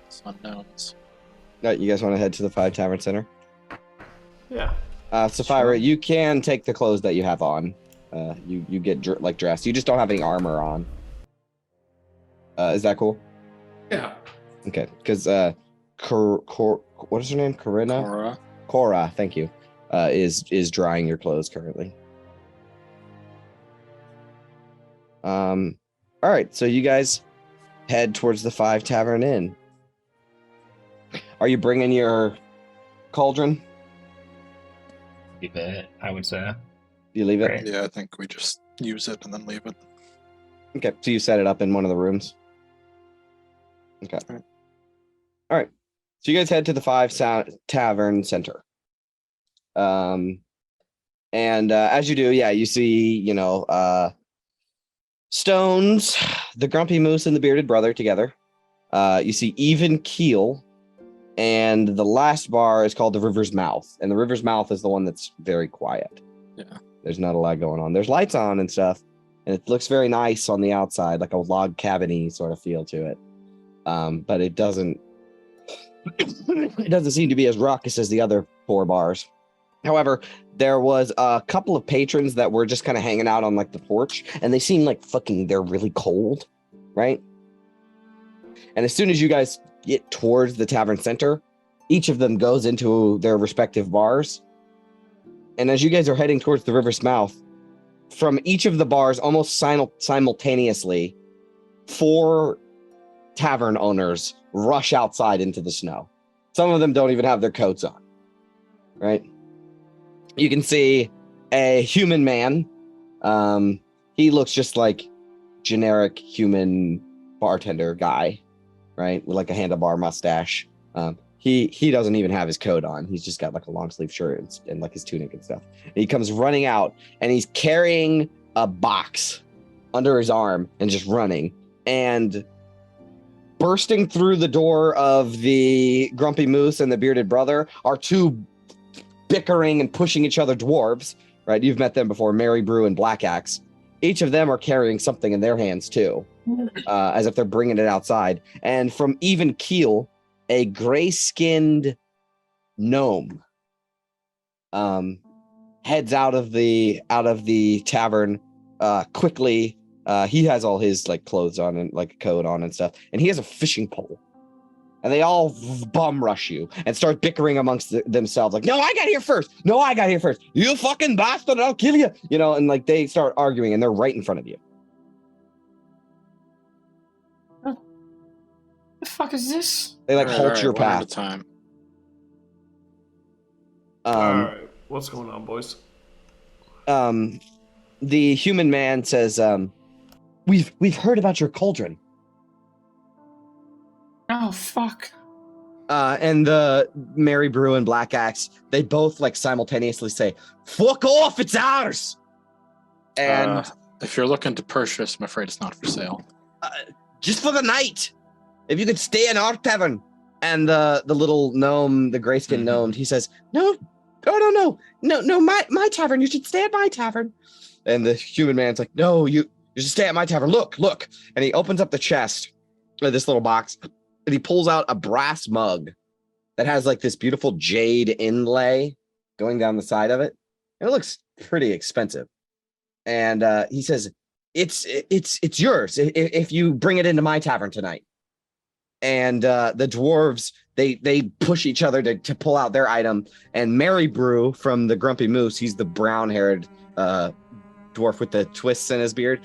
It's unknowns. You guys want to head to the 5 Tavern Center? Yeah. Sapphira, you can take the clothes that you have on. You get dressed. You just don't have any armor on. Is that cool? Yeah. Okay, because what is her name? Corinna? Cora, thank you. Is drying your clothes currently. All right, so you guys head towards the 5 Tavern Inn. Are you bringing your cauldron? Leave it, I would say. You leave it? Right. Yeah, I think we just use it and then leave it. Okay, so you set it up in one of the rooms. Okay. All right. So you guys head to the 5 Tavern Center. And as you do, yeah, you see, Stones, the Grumpy Moose, and the Bearded Brother together. You see Even Keel, and the last bar is called the River's Mouth, and the River's Mouth is the one that's very quiet. Yeah. There's not a lot going on. There's lights on and stuff, and it looks very nice on the outside, like a log cabin-y sort of feel to it. But it doesn't seem to be as raucous as the other 4 bars. However, there was a couple of patrons that were just kind of hanging out on like the porch, and they seem like they're really cold, right? And as soon as you guys get towards the tavern center, each of them goes into their respective bars. And as you guys are heading towards the river's mouth, from each of the bars, almost simultaneously, 4 tavern owners rush outside into the snow. Some of them don't even have their coats on, right? You can see a human man. He looks just like generic human bartender guy, right? With like a handlebar mustache. He doesn't even have his coat on. He's just got like a long sleeve shirt and like his tunic and stuff. And he comes running out, and he's carrying a box under his arm and just running. And bursting through the door of the Grumpy Moose and the Bearded Brother are 2 bickering and pushing each other dwarves, right? You've met them before, Mary Brew and Black Axe. Each of them are carrying something in their hands too, as if they're bringing it outside. And from Even Keel, a gray-skinned gnome heads out of the tavern quickly. He has all his like clothes on and like a coat on and stuff, and he has a fishing pole. And they all bum rush you and start bickering amongst themselves. Like, no, I got here first. No, I got here first. You fucking bastard, I'll kill you. And like they start arguing, and they're right in front of you. The fuck is this? They like All halt right, your one at a path. time. All right, what's going on, boys? The human man says, we've heard about your cauldron. Oh fuck. And the Mary Brew and Black Axe, they both like simultaneously say, "Fuck off, it's ours." And If you're looking to purchase, I'm afraid it's not for sale. just for the night, if you could stay in our tavern. And the little gnome, the grayskin gnome, he says, "No, my tavern. You should stay at my tavern." And the human man's like, "No, you should stay at my tavern. Look." And he opens up the chest, or this little box, and he pulls out a brass mug that has like this beautiful jade inlay going down the side of it. And it looks pretty expensive. And he says, it's yours if you bring it into my tavern tonight. And the dwarves, they push each other to pull out their item. And Mary Brew from the Grumpy Moose, he's the brown-haired dwarf with the twists in his beard.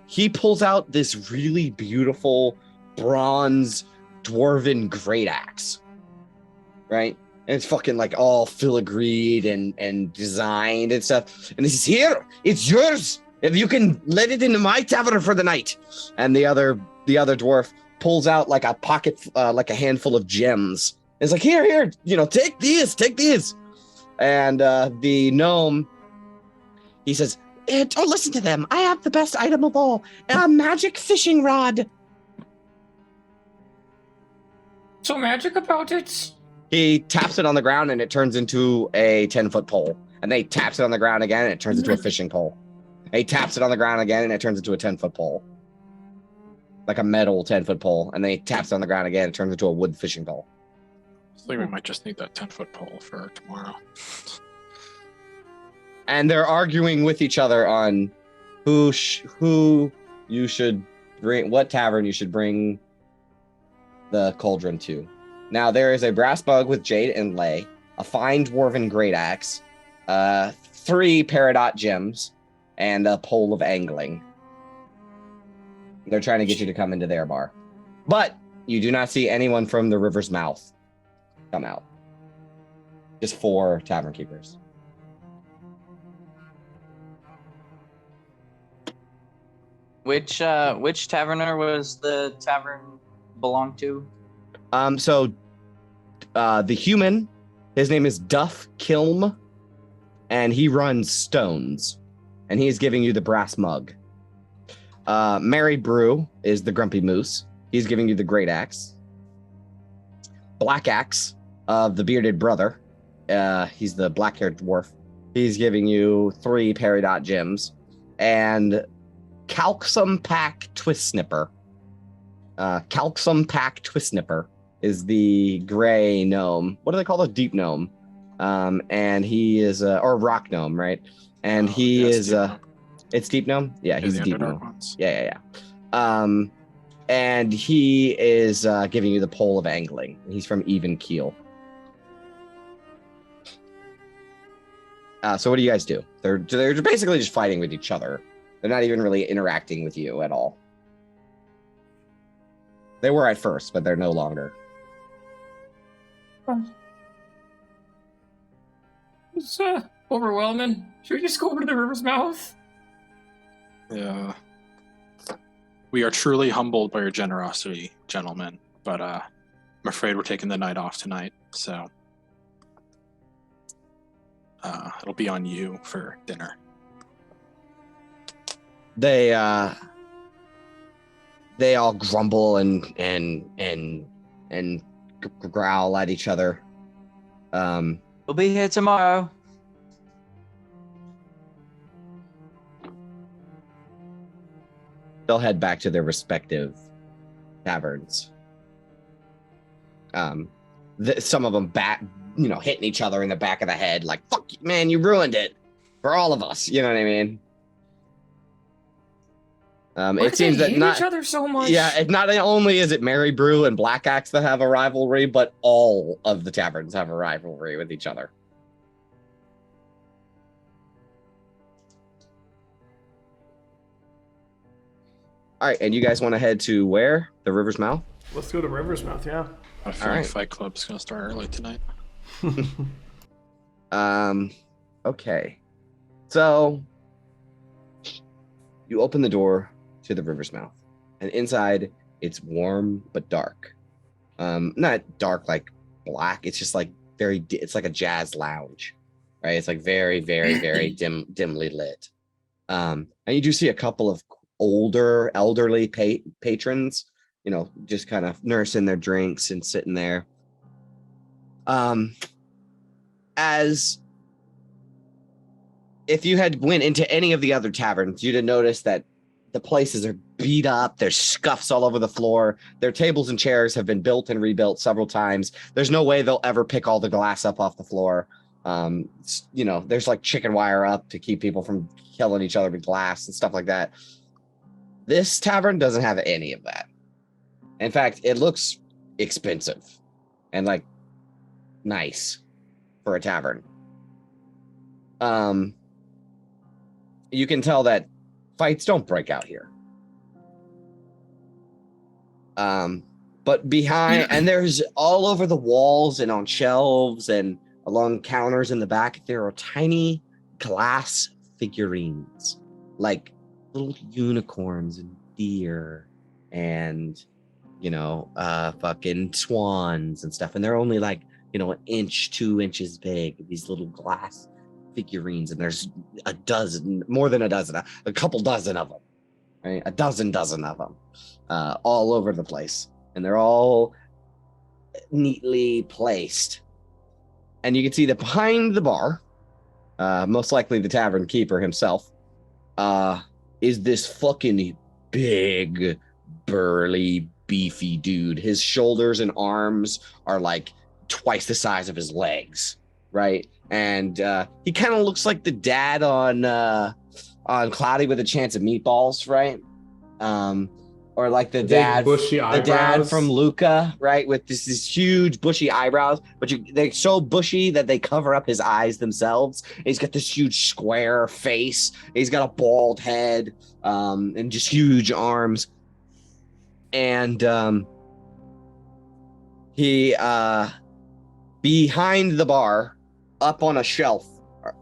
He pulls out this really beautiful bronze dwarven great axe, right? And it's fucking like all filigreed and designed and stuff. And he says, "Here, it's yours if you can let it into my tavern for the night." And the other dwarf pulls out like a pocket, like a handful of gems. It's like, here, take these. And the gnome, he says, "Don't listen to them. I have the best item of all, a magic fishing rod." So magic about it? He taps it on the ground and it turns into a 10-foot pole. And then he taps it on the ground again and it turns into a fishing pole. And he taps it on the ground again and it turns into a 10-foot pole. Like a metal 10-foot pole. And then he taps it on the ground again and it turns into a wood fishing pole. I think we might just need that 10-foot pole for tomorrow. And they're arguing with each other on who you should bring, what tavern you should bring the cauldron to. Now there is a brass bug with jade inlay, a fine dwarven great axe, 3 peridot gems, and a pole of angling. They're trying to get you to come into their bar. But you do not see anyone from the river's mouth come out. Just 4 tavern keepers. Which taverner was the tavern belong to? So the human, his name is Duff Kilm, and he runs Stones, and he's giving you the brass mug. Mary Brew is the Grumpy Moose. He's giving you the great axe. Black Axe of the Bearded Brother. He's the black-haired dwarf. He's giving you 3 peridot gems. And Calxum Pack Twist Snipper. Calxum Pack Twist Snipper is the gray gnome. What do they call the deep gnome? And he is or rock gnome, right? And he is it's deep gnome? Yeah, he's a deep gnome. Ones. Yeah. And he is giving you the pole of angling. He's from Even Keel. So what do you guys do? They're basically just fighting with each other. They're not even really interacting with you at all. They were at first, but they're no longer. It's overwhelming. Should we just go over to the river's mouth? Yeah. We are truly humbled by your generosity, gentlemen, but I'm afraid we're taking the night off tonight, so it'll be on you for dinner. They all grumble and growl at each other. We'll be here tomorrow. They'll head back to their respective taverns. Some of them hitting each other in the back of the head, like, "Fuck you, man, you ruined it for all of us." You know what I mean? It seems that hate not each other so much. Yeah, not only is it Mary Brew and Black Axe that have a rivalry, but all of the taverns have a rivalry with each other. All right, and you guys want to head to where? The river's mouth? Let's go to River's Mouth. Yeah. I feel like Alright. Fight Club's gonna start early tonight. Okay. So you open the door to the river's mouth, and inside it's warm but dark. Not dark like black. It's just like it's like a jazz lounge, right? It's like very, very, very dimly lit. And you do see a couple of elderly patrons, just kind of nursing their drinks and sitting there. As if you had went into any of the other taverns, you'd have noticed that the places are beat up. There's scuffs all over the floor. Their tables and chairs have been built and rebuilt several times. There's no way they'll ever pick all the glass up off the floor. There's like chicken wire up to keep people from killing each other with glass and stuff like that. This tavern doesn't have any of that. In fact, it looks expensive and like nice for a tavern. You can tell that fights don't break out here. But behind, and there's all over the walls and on shelves and along counters in the back, there are tiny glass figurines, like little unicorns and deer and, fucking swans and stuff. And they're only like, an inch, 2 inches big, these little glass figurines. And there's more than a dozen, a couple dozen of them, right? A dozen of them, all over the place. And they're all neatly placed. And you can see that behind the bar, most likely the tavern keeper himself, is this fucking big, burly, beefy dude. His shoulders and arms are like twice the size of his legs, right? And he kind of looks like the dad on Cloudy with a Chance of Meatballs, right? Or like the Big dad, bushy the dad eyebrows. from Luca, right? With this huge bushy eyebrows, but they're so bushy that they cover up his eyes themselves. He's got this huge square face. He's got a bald head, and just huge arms. And he behind the bar, up on a shelf,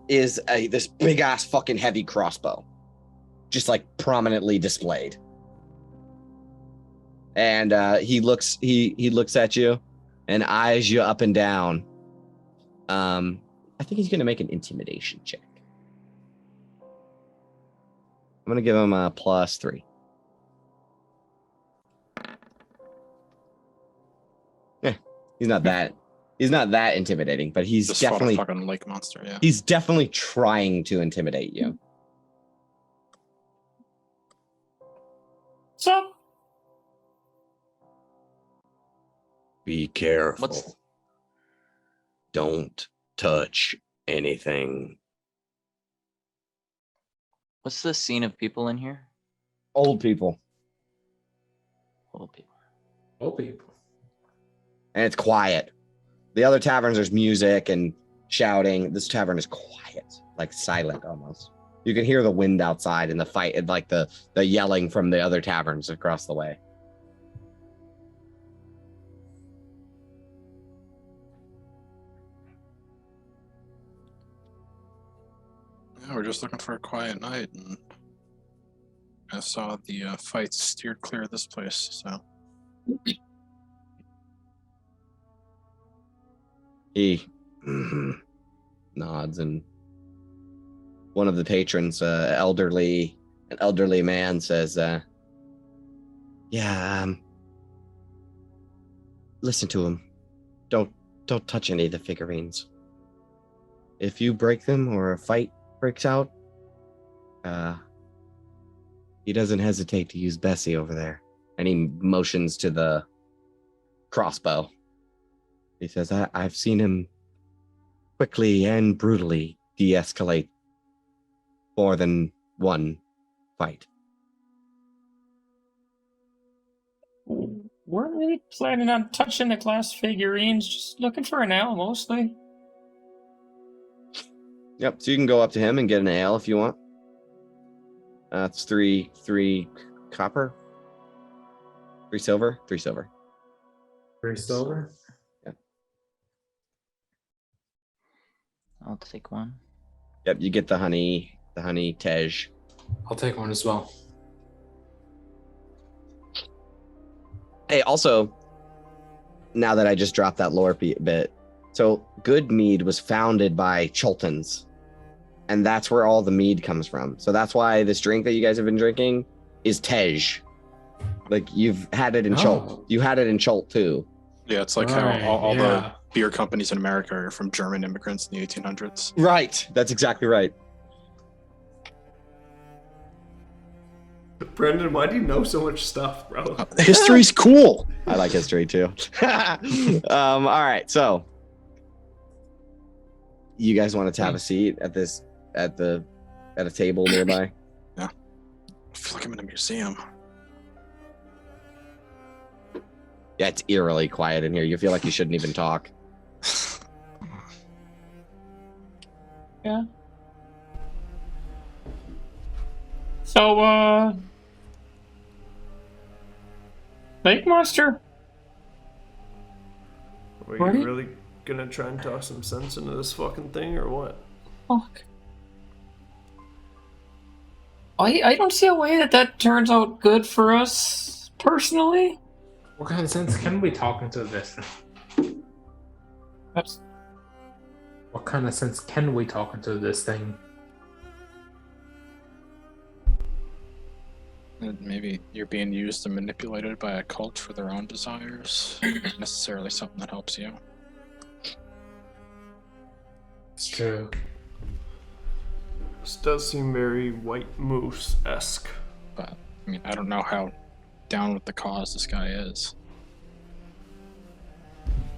is this big ass fucking heavy crossbow, just like prominently displayed. And he looks at you and eyes you up and down. I think he's gonna make an intimidation check. I'm gonna give him a +3. Yeah, he's not that intimidating, but he's Just definitely fought a fucking lake monster. Yeah. he's definitely trying to intimidate you. What's up? Be careful. What's- Don't touch anything. What's the scene of people in here? Old people, Old people. Oh, people. and it's quiet. The other taverns, there's music and shouting. This tavern is quiet, like silent almost. You can hear the wind outside and the fight, and like the yelling from the other taverns across the way. Yeah, we're just looking for a quiet night, and I saw the fights steered clear of this place. So He nods, and one of the patrons, an elderly man, says, "Yeah, listen to him. Don't touch any of the figurines. If you break them or a fight breaks out, he doesn't hesitate to use Bessie over there." And he motions to the crossbow. He says, I've seen him quickly and brutally de-escalate more than one fight. Weren't really planning on touching the glass figurines, just looking for an ale mostly. Yep, so you can go up to him and get an ale if you want. It's three copper. 3 silver. 3 silver. I'll take one. Yep, you get the honey tej. I'll take one as well. Hey, also, now that I just dropped that lore bit, so good mead was founded by Chultans, and that's where all the mead comes from. So that's why this drink that you guys have been drinking is tej. Like you've had it in Chult. You had it in Chult too. Yeah, it's like Right, how all yeah. the beer companies in America are from German immigrants in the 1800s. Right. That's exactly right. Brendan, why do you know so much stuff, bro? History's cool. I like history too. All right, so you guys want to have a seat at a table nearby? I feel like I'm in a museum. Yeah, it's eerily quiet in here. You feel like you shouldn't even talk. Yeah. So, Lake Monster. Are Right? you really gonna try and talk some sense into this fucking thing, or what? Fuck. I don't see a way that turns out good for us personally. What kind of sense can we talk into this? That's What kind of sense can we talk into this thing? And maybe you're being used and manipulated by a cult for their own desires. Not necessarily something that helps you. It's true. This does seem very White Moose-esque. But I mean, I don't know how down with the cause this guy is.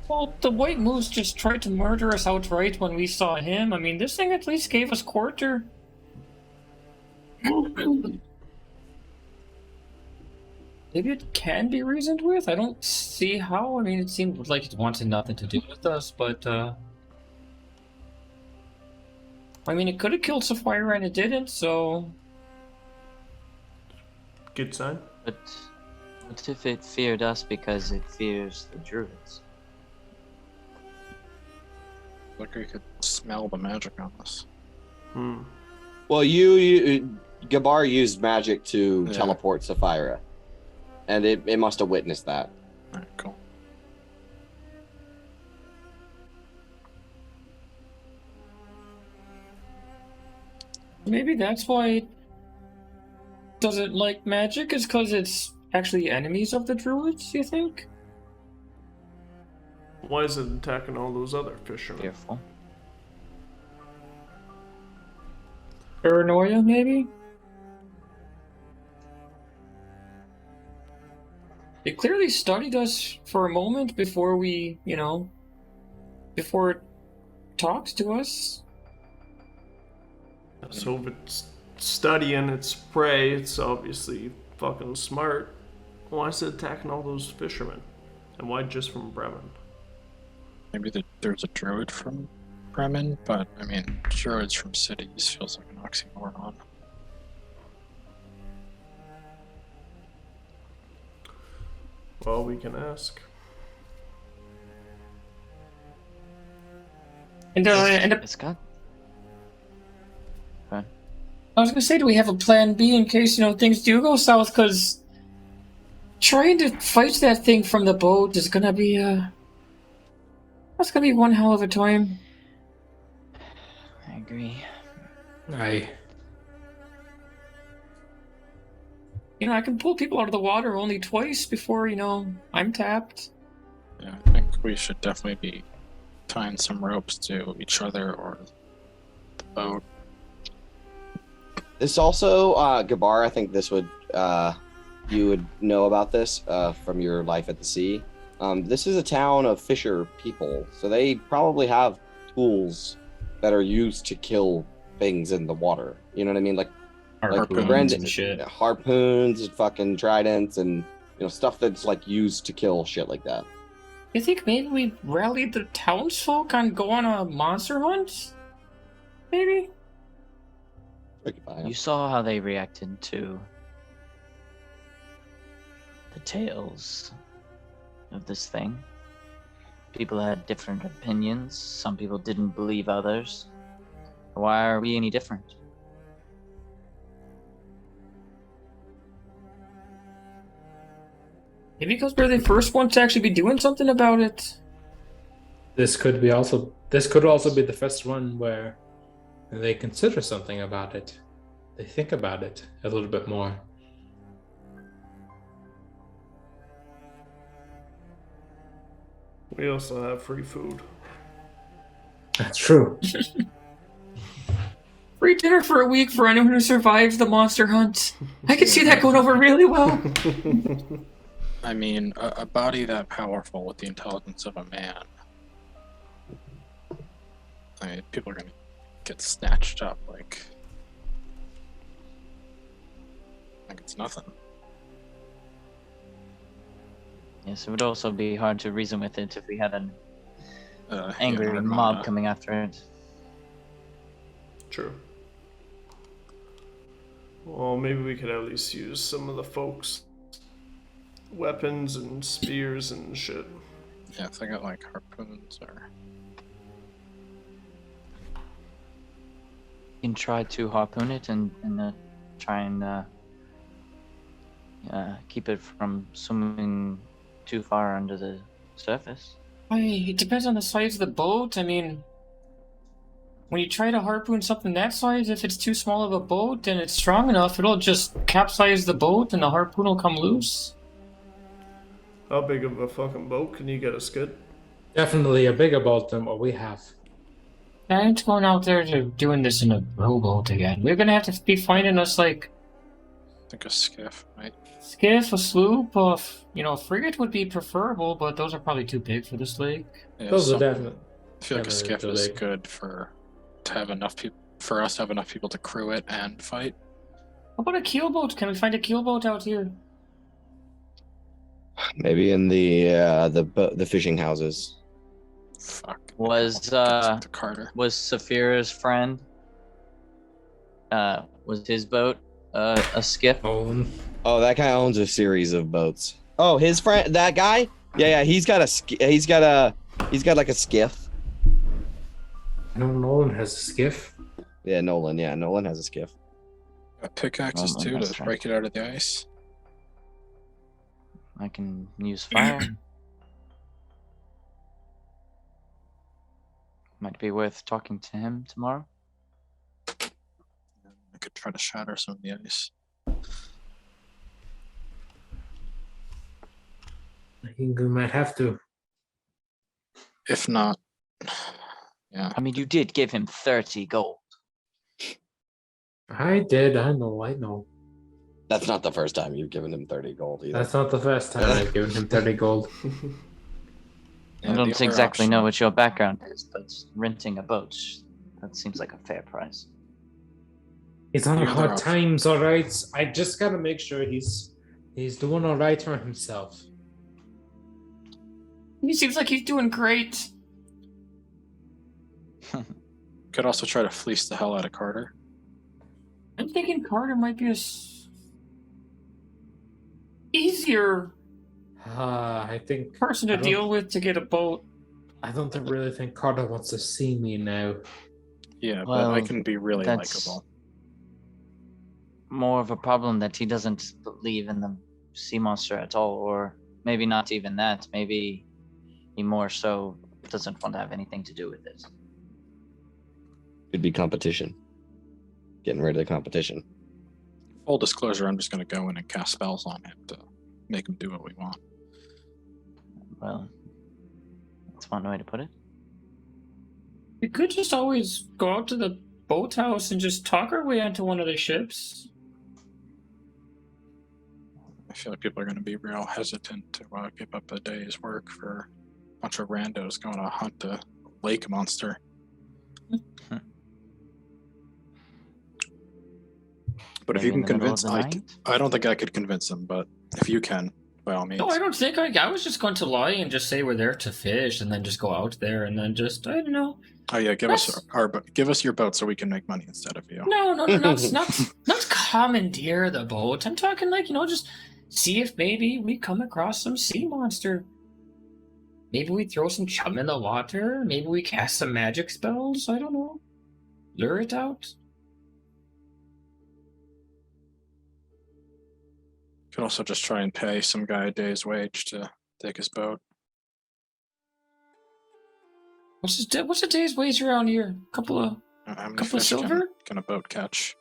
well, the White Moose just tried to murder us outright when we saw him. I mean, this thing at least gave us quarter. Maybe it can be reasoned with. I don't see how. I mean, it seemed like it wanted nothing to do with us, but I mean, it could have killed Sapphire and it didn't. So Good sign. But what if it feared us because it fears the druids? Like you could smell the magic on this. Hmm. Well, Gabar used magic to Yeah. teleport Sapphira, and it must have witnessed that. Alright, cool. maybe that's why it doesn't like magic, is because it's actually enemies of the druids. You think? Why is it attacking all those other fishermen? Fearful. Paranoia, maybe? It clearly studied us for a moment before we, before it talks to us. So if it's studying its prey, it's obviously fucking smart. Why is it attacking all those fishermen? And why just from Bremen? Maybe there's a druid from Bremen, but I mean, druids from cities feels like an oxymoron. Well, we can ask. And It's got. I was gonna say, do we have a plan B in case things do go south? Because trying to fight that thing from the boat is gonna be that's gonna be one hell of a time. I agree. I I can pull people out of the water only twice before I'm tapped. Yeah, I think we should definitely be tying some ropes to each other or the boat. This also, Gabar, I think this would, you would know about this from your life at the sea. This is a town of fisher people, so they probably have tools that are used to kill things in the water. You know what I mean? Like Harpoons Brendan- and shit. harpoons, and fucking tridents, and stuff that's like used to kill shit like that. You think maybe we rallied the townsfolk on go on a monster hunt? Maybe? You saw how they reacted to the tales of this thing. people had different opinions. Some people didn't believe others. Why are we any different? Maybe because we're the first ones to actually be doing something about it. This could also be the first one where they consider something about it. They think about it a little bit more. We also have free food. That's true. Free dinner for a week for anyone who survives the monster hunt. I can see that going over really well. I mean, a body that powerful with the intelligence of a man. I mean, people are gonna get snatched up like it's nothing. Yes, it would also be hard to reason with it if we had an angry Armada. mob coming after it. True. Well, maybe we could at least use some of the folks' weapons and spears and shit. Yeah, if they got like harpoons or. You can try to harpoon it and try and keep it from swimming too far under the surface. It depends on the size of the boat. I mean, when you try to harpoon something that size, if it's too small of a boat and it's strong enough, it'll just capsize the boat and the harpoon will come loose. How big of a fucking boat can you get us good? Definitely a bigger boat than what we have. I ain't going out there to doing this in a rowboat again. We're gonna have to be finding us like I think a skiff, right? skiff, a sloop, a frigate would be preferable, but those are probably too big for this lake. Yeah, Those are some- definitely. I feel like a definitely skiff too is big. good for us to have enough people to crew it and fight. How about a keelboat? Can we find a keelboat out here? Maybe in the fishing houses. Fuck. Was To Carter. was Saphira's friend? Was his boat a skiff? Oh, that guy owns a series of boats. Oh, his friend, that guy? Yeah, he's got like a skiff. No, Nolan has a skiff. Yeah, Nolan has a skiff. Pickaxes Oh, too that's to right. break it out of the ice. I can use fire. Might be worth talking to him tomorrow. I could try to shatter some of the ice. I think we might have to. If not, yeah. I mean, you did give him 30 gold. I did. I know. That's not the first time you've given him 30 gold either. That's not the first time I've given him 30 gold. Yeah, I the don't other exactly option- know what your background is, but renting a boat, that seems like a fair price. He's on The other hard option. times, all right. I just gotta make sure he's doing all right for himself. He seems like he's doing great. Could also try to fleece the hell out of Carter. I'm thinking Carter might be easier I think person to deal with to get a boat. I don't really think Carter wants to see me now. Yeah, but I Well, can be really that's- likable. More of a problem that he doesn't believe in the sea monster at all, or maybe not even that. Maybe he more so doesn't want to have anything to do with it. Could be competition. Getting rid of the competition. Full disclosure, I'm just going to go in and cast spells on him to make him do what we want. Well, that's one way to put it. We could just always go out to the boathouse and just talk our way onto one of the ships. I feel like people are going to be real hesitant to give up a day's work for a bunch of randos going to hunt a lake monster. But if you Maybe can in the middle of convince, the night? I don't think I could convince them, but if you can, by all means. No, I don't think I was just going to lie and just say we're there to fish and then just go out there and then just, I don't know. Oh yeah, give us your boat so we can make money instead of you. No, not commandeer the boat. I'm talking like, just see if maybe we come across some sea monster. Maybe we throw some chum in the water? Maybe we cast some magic spells? I don't know. Lure it out? Could also just try and pay some guy a day's wage to take his boat. What's a day's wage around here? Couple of How many Couple of fish silver? can a boat catch?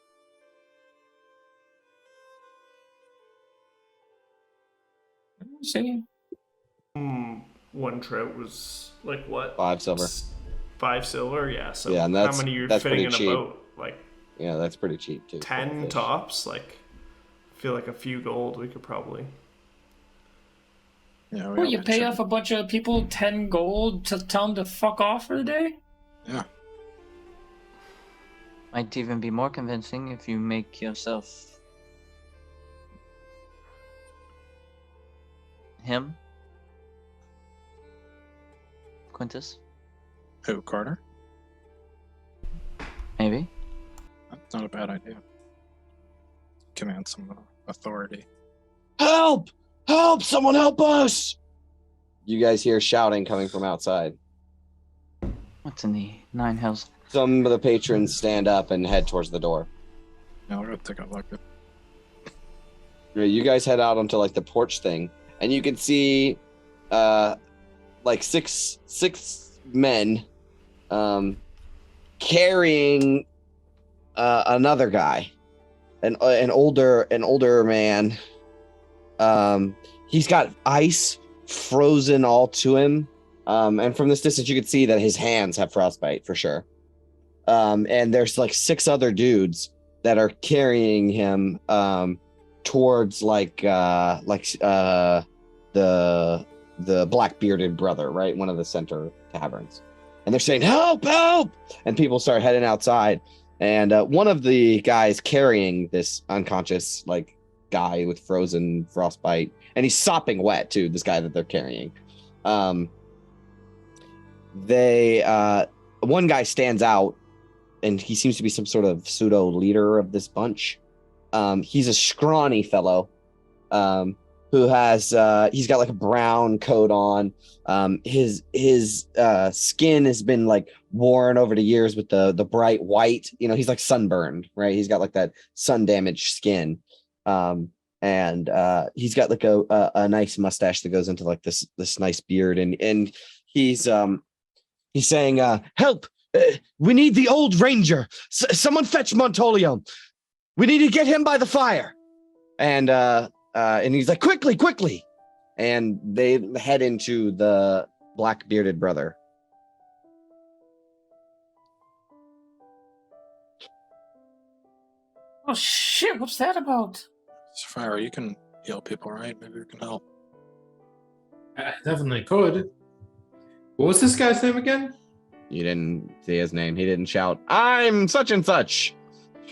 say One trout was like what? 5 silver. 5 silver, yeah. So Yeah, and how that's- many you're that's fitting in pretty a cheap. boat? Like Yeah, that's pretty cheap too. 10 Fish. tops. Like I feel like a few gold we could probably. Yeah, we Well, all you been pay chipping. off a bunch of people 10 gold to tell them to fuck off for the day? Yeah. Might even be more convincing if you make yourself him. Quintus, Who, Carter? maybe. That's not a bad idea. Command some authority. Help! Help! Someone help us! You guys hear shouting coming from outside. What's in the nine hells? Some of the patrons stand up and head towards the door. Now we're gonna take a look at. You guys head out onto like the porch thing, and you can see like six men carrying another guy, an older man. He's got ice frozen all to him, and from this distance you can see that his hands have frostbite for sure. And there's like 6 other dudes that are carrying him towards the black bearded brother, right? One of the center taverns. And they're saying, help, help! And people start heading outside. And one of the guys carrying this unconscious like guy with frozen frostbite, and he's sopping wet too, this guy that they're carrying. One guy stands out, and he seems to be some sort of pseudo leader of this bunch. He's a scrawny fellow who has he's got like a brown coat on. His skin has been like worn over the years with the bright white. You know, he's like sunburned, right? He's got like that sun damaged skin. And he's got like a nice mustache that goes into like this nice beard, and he's saying, help! We need the old ranger. Someone fetch Montolio. We need to get him by the fire. And he's like, quickly, quickly. And they head into the black bearded brother. Oh shit, what's that about? Sapphire, you can heal people, right? Maybe we can help. I definitely could. What was this guy's name again? You didn't see his name. He didn't shout, I'm such and such.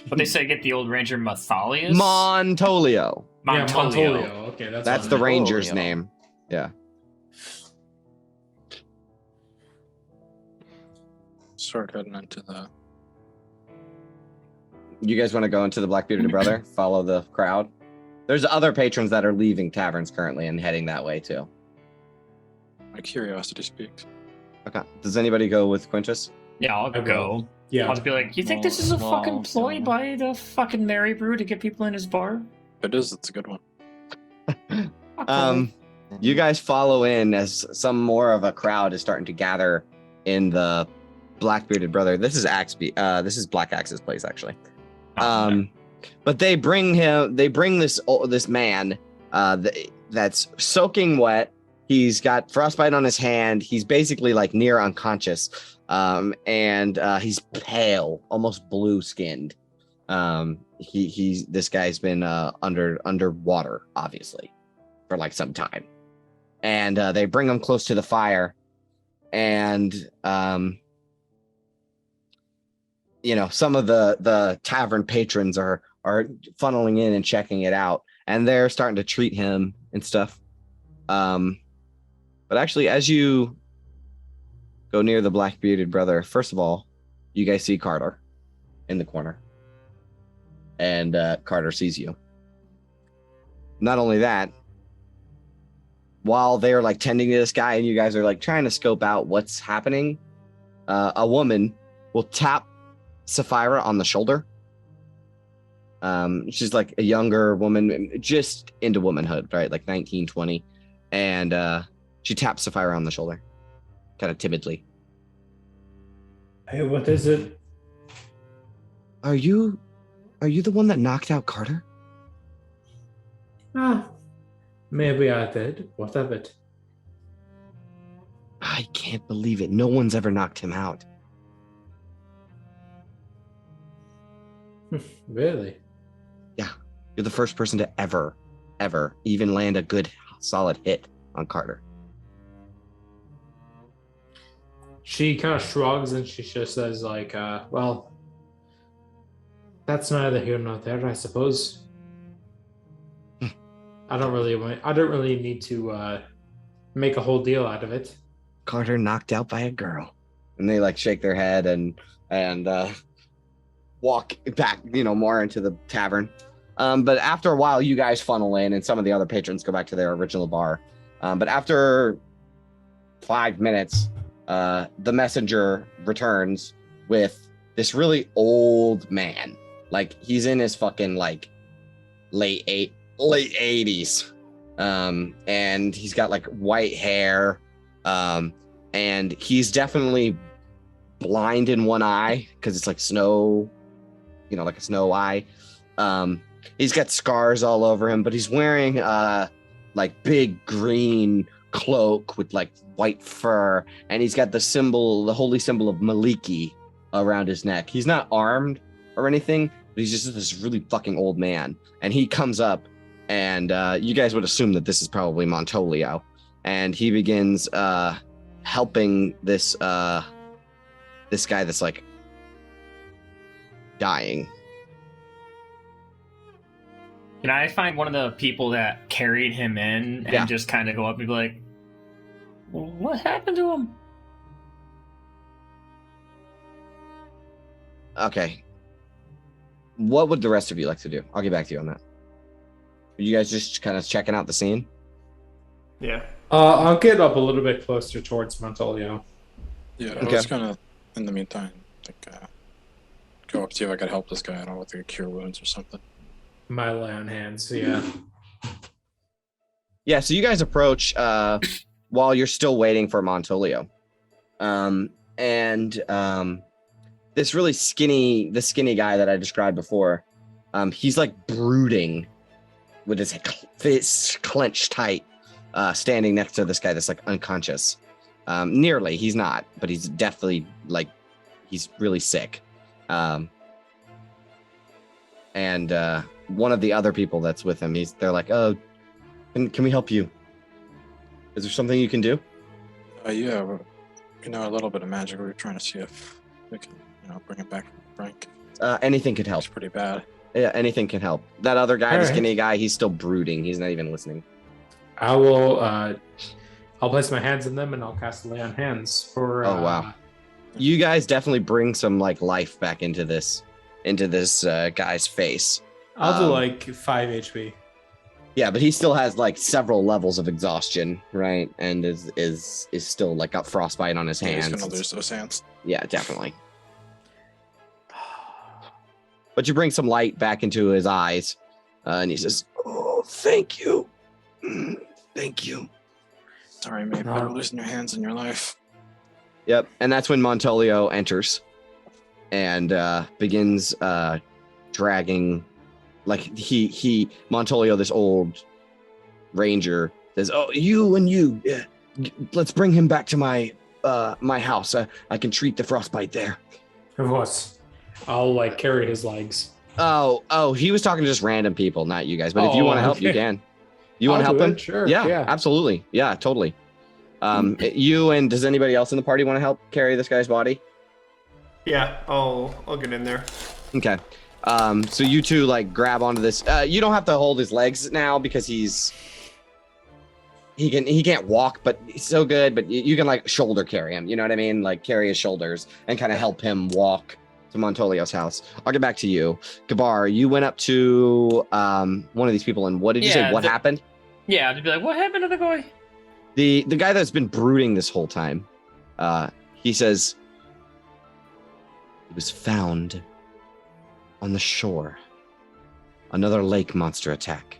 But they say get the old ranger Mathalius? Montolio. Yeah, Montolio. Montolio. Okay, That's the ranger's Montolio. name. Yeah. Start heading into the. You guys want to go into the black bearded brother? Follow the crowd? There's other patrons that are leaving taverns currently and heading that way too. My curiosity speaks. Okay. Does anybody go with Quintus? Yeah, I'll I go. will. Yeah. I'll just be like, you think this is a Well, fucking ploy so- by the fucking Mary Brew to get people in his bar? If it is, it's a good one. You guys follow in as some more of a crowd is starting to gather in the black bearded brother. This is this is Black Axe's place actually. But they bring this man that's soaking wet. He's got frostbite on his hand. He's basically like near unconscious. And he's pale, almost blue skinned. This guy's been underwater, obviously, for like some time. And they bring him close to the fire. And some of the tavern patrons are funneling in and checking it out, and they're starting to treat him and stuff. But actually, as you go near the black bearded brother, first of all, you guys see Carter in the corner, and Carter sees you. Not only that, while they're like tending to this guy and you guys are like trying to scope out what's happening, a woman will tap Sapphira on the shoulder. She's like a younger woman, just into womanhood, right? Like 19, 20. And she taps Sapphira on the shoulder, kind of timidly. Hey, what is it? Are you the one that knocked out Carter? Ah, maybe I did. What of it? I can't believe it. No one's ever knocked him out. Really? You're the first person to ever even land a good, solid hit on Carter. She kind of shrugs and she just says, like, well, that's neither here nor there, I suppose. I don't really need to make a whole deal out of it. Carter knocked out by a girl. And they like shake their head and walk back, more into the tavern. But after a while, you guys funnel in and some of the other patrons go back to their original bar. But after 5 minutes, the messenger returns with this really old man. Like he's in his fucking like late 80s. And he's got like white hair. And he's definitely blind in one eye because it's like snow, like a snow eye. He's got scars all over him, but he's wearing like big green cloak with like white fur, and he's got the holy symbol of Maliki around his neck. He's not armed or anything, but he's just this really fucking old man. And he comes up, and you guys would assume that this is probably Montolio, and he begins helping this guy that's like dying. Can I find one of the people that carried him in and just kind of go up and be like, well, what happened to him? Okay. What would the rest of you like to do? I'll get back to you on that. Are you guys just kind of checking out the scene? Yeah. I'll get up a little bit closer towards Montolio. Yeah, I Okay. was gonna, in the meantime, go up see if I could help this guy. I don't know, with cure wounds or something. My lay on hands, yeah. Yeah, so you guys approach while you're still waiting for Montolio. This really skinny guy that I described before, he's like brooding with his fists clenched tight, standing next to this guy that's like unconscious. Nearly, he's not, but he's definitely like, he's really sick. One of the other people that's with him, they're like, oh, can we help you? Is there something you can do? Yeah, a little bit of magic. We were trying to see if we can, bring him back from the brink. Anything could help. It's pretty bad. Yeah, anything can help. That other guy, the Alright. skinny guy, he's still brooding. He's not even listening. I will, I'll place my hands in them and I'll cast lay on hands for, Oh, wow. You guys definitely bring some like life back into this guy's face. I'll do like 5 HP. Yeah, but he still has like several levels of exhaustion, right? And is still like got frostbite on his Yeah, hands. he's gonna lose those hands. Yeah, definitely. But you bring some light back into his eyes, and he says, "Oh, thank you, thank you." Sorry, mate. No. Better losing your hands in your life. Yep, and that's when Montolio enters and begins dragging. Like Montolio, this old ranger, says, "Oh, you, let's bring him back to my house. I can treat the frostbite there." Of course. I'll like carry his legs. Oh, he was talking to just random people, not you guys. But if you Oh, want to help, you okay. can. You want to I'll help do him? it, sure, Yeah, yeah. absolutely. Yeah, totally. You and does anybody else in the party want to help carry this guy's body? Yeah, I'll get in there. Okay. So you two like grab onto this. You don't have to hold his legs now because he can't walk, but he's so good. But you can like shoulder carry him. You know what I mean? Like carry his shoulders and kind of help him walk to Montolio's house. I'll get back to you, Gabar. You went up to one of these people, and what did you say? Yeah, What happened? Yeah, I'd be like, what happened to the guy? The guy that's been brooding this whole time, he says, he was found on the shore. Another lake monster attack.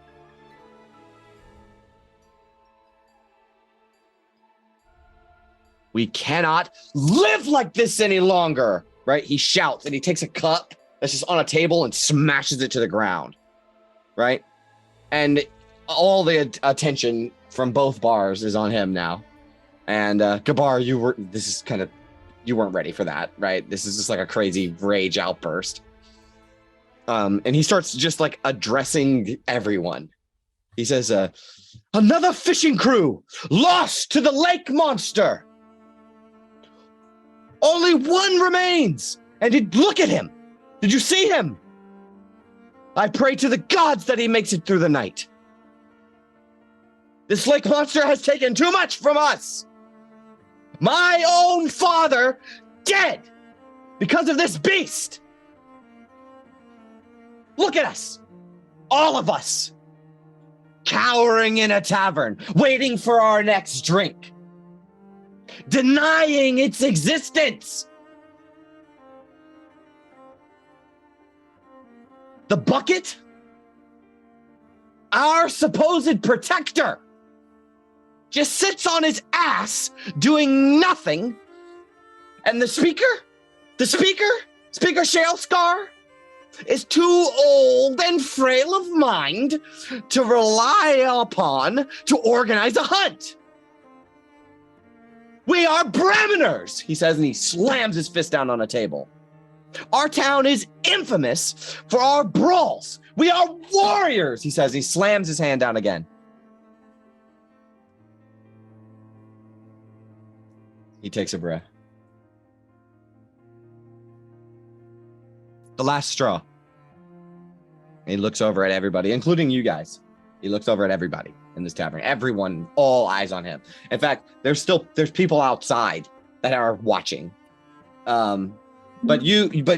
We cannot live like this any longer, right? He shouts and he takes a cup that's just on a table and smashes it to the ground, right? And all the attention from both bars is on him now. And Gabar, you weren't ready for that, right? This is just like a crazy rage outburst. And he starts just like addressing everyone. He says, another fishing crew lost to the lake monster. Only one remains. And look at him. Did you see him? I pray to the gods that he makes it through the night. This lake monster has taken too much from us. My own father dead because of this beast. Look at us. All of us. Cowering in a tavern, waiting for our next drink. Denying its existence. The bucket, our supposed protector, just sits on his ass doing nothing. And the speaker, Speaker Shaleskar, is too old and frail of mind to rely upon to organize a hunt. We are Brahminers, he says, and he slams his fist down on a table. Our town is infamous for our brawls. We are warriors, he says. He slams his hand down again. He takes a breath. The last straw. He looks over at everybody, including you guys. He looks over at everybody in this tavern. Everyone, all eyes on him. In fact, there's people outside that are watching. But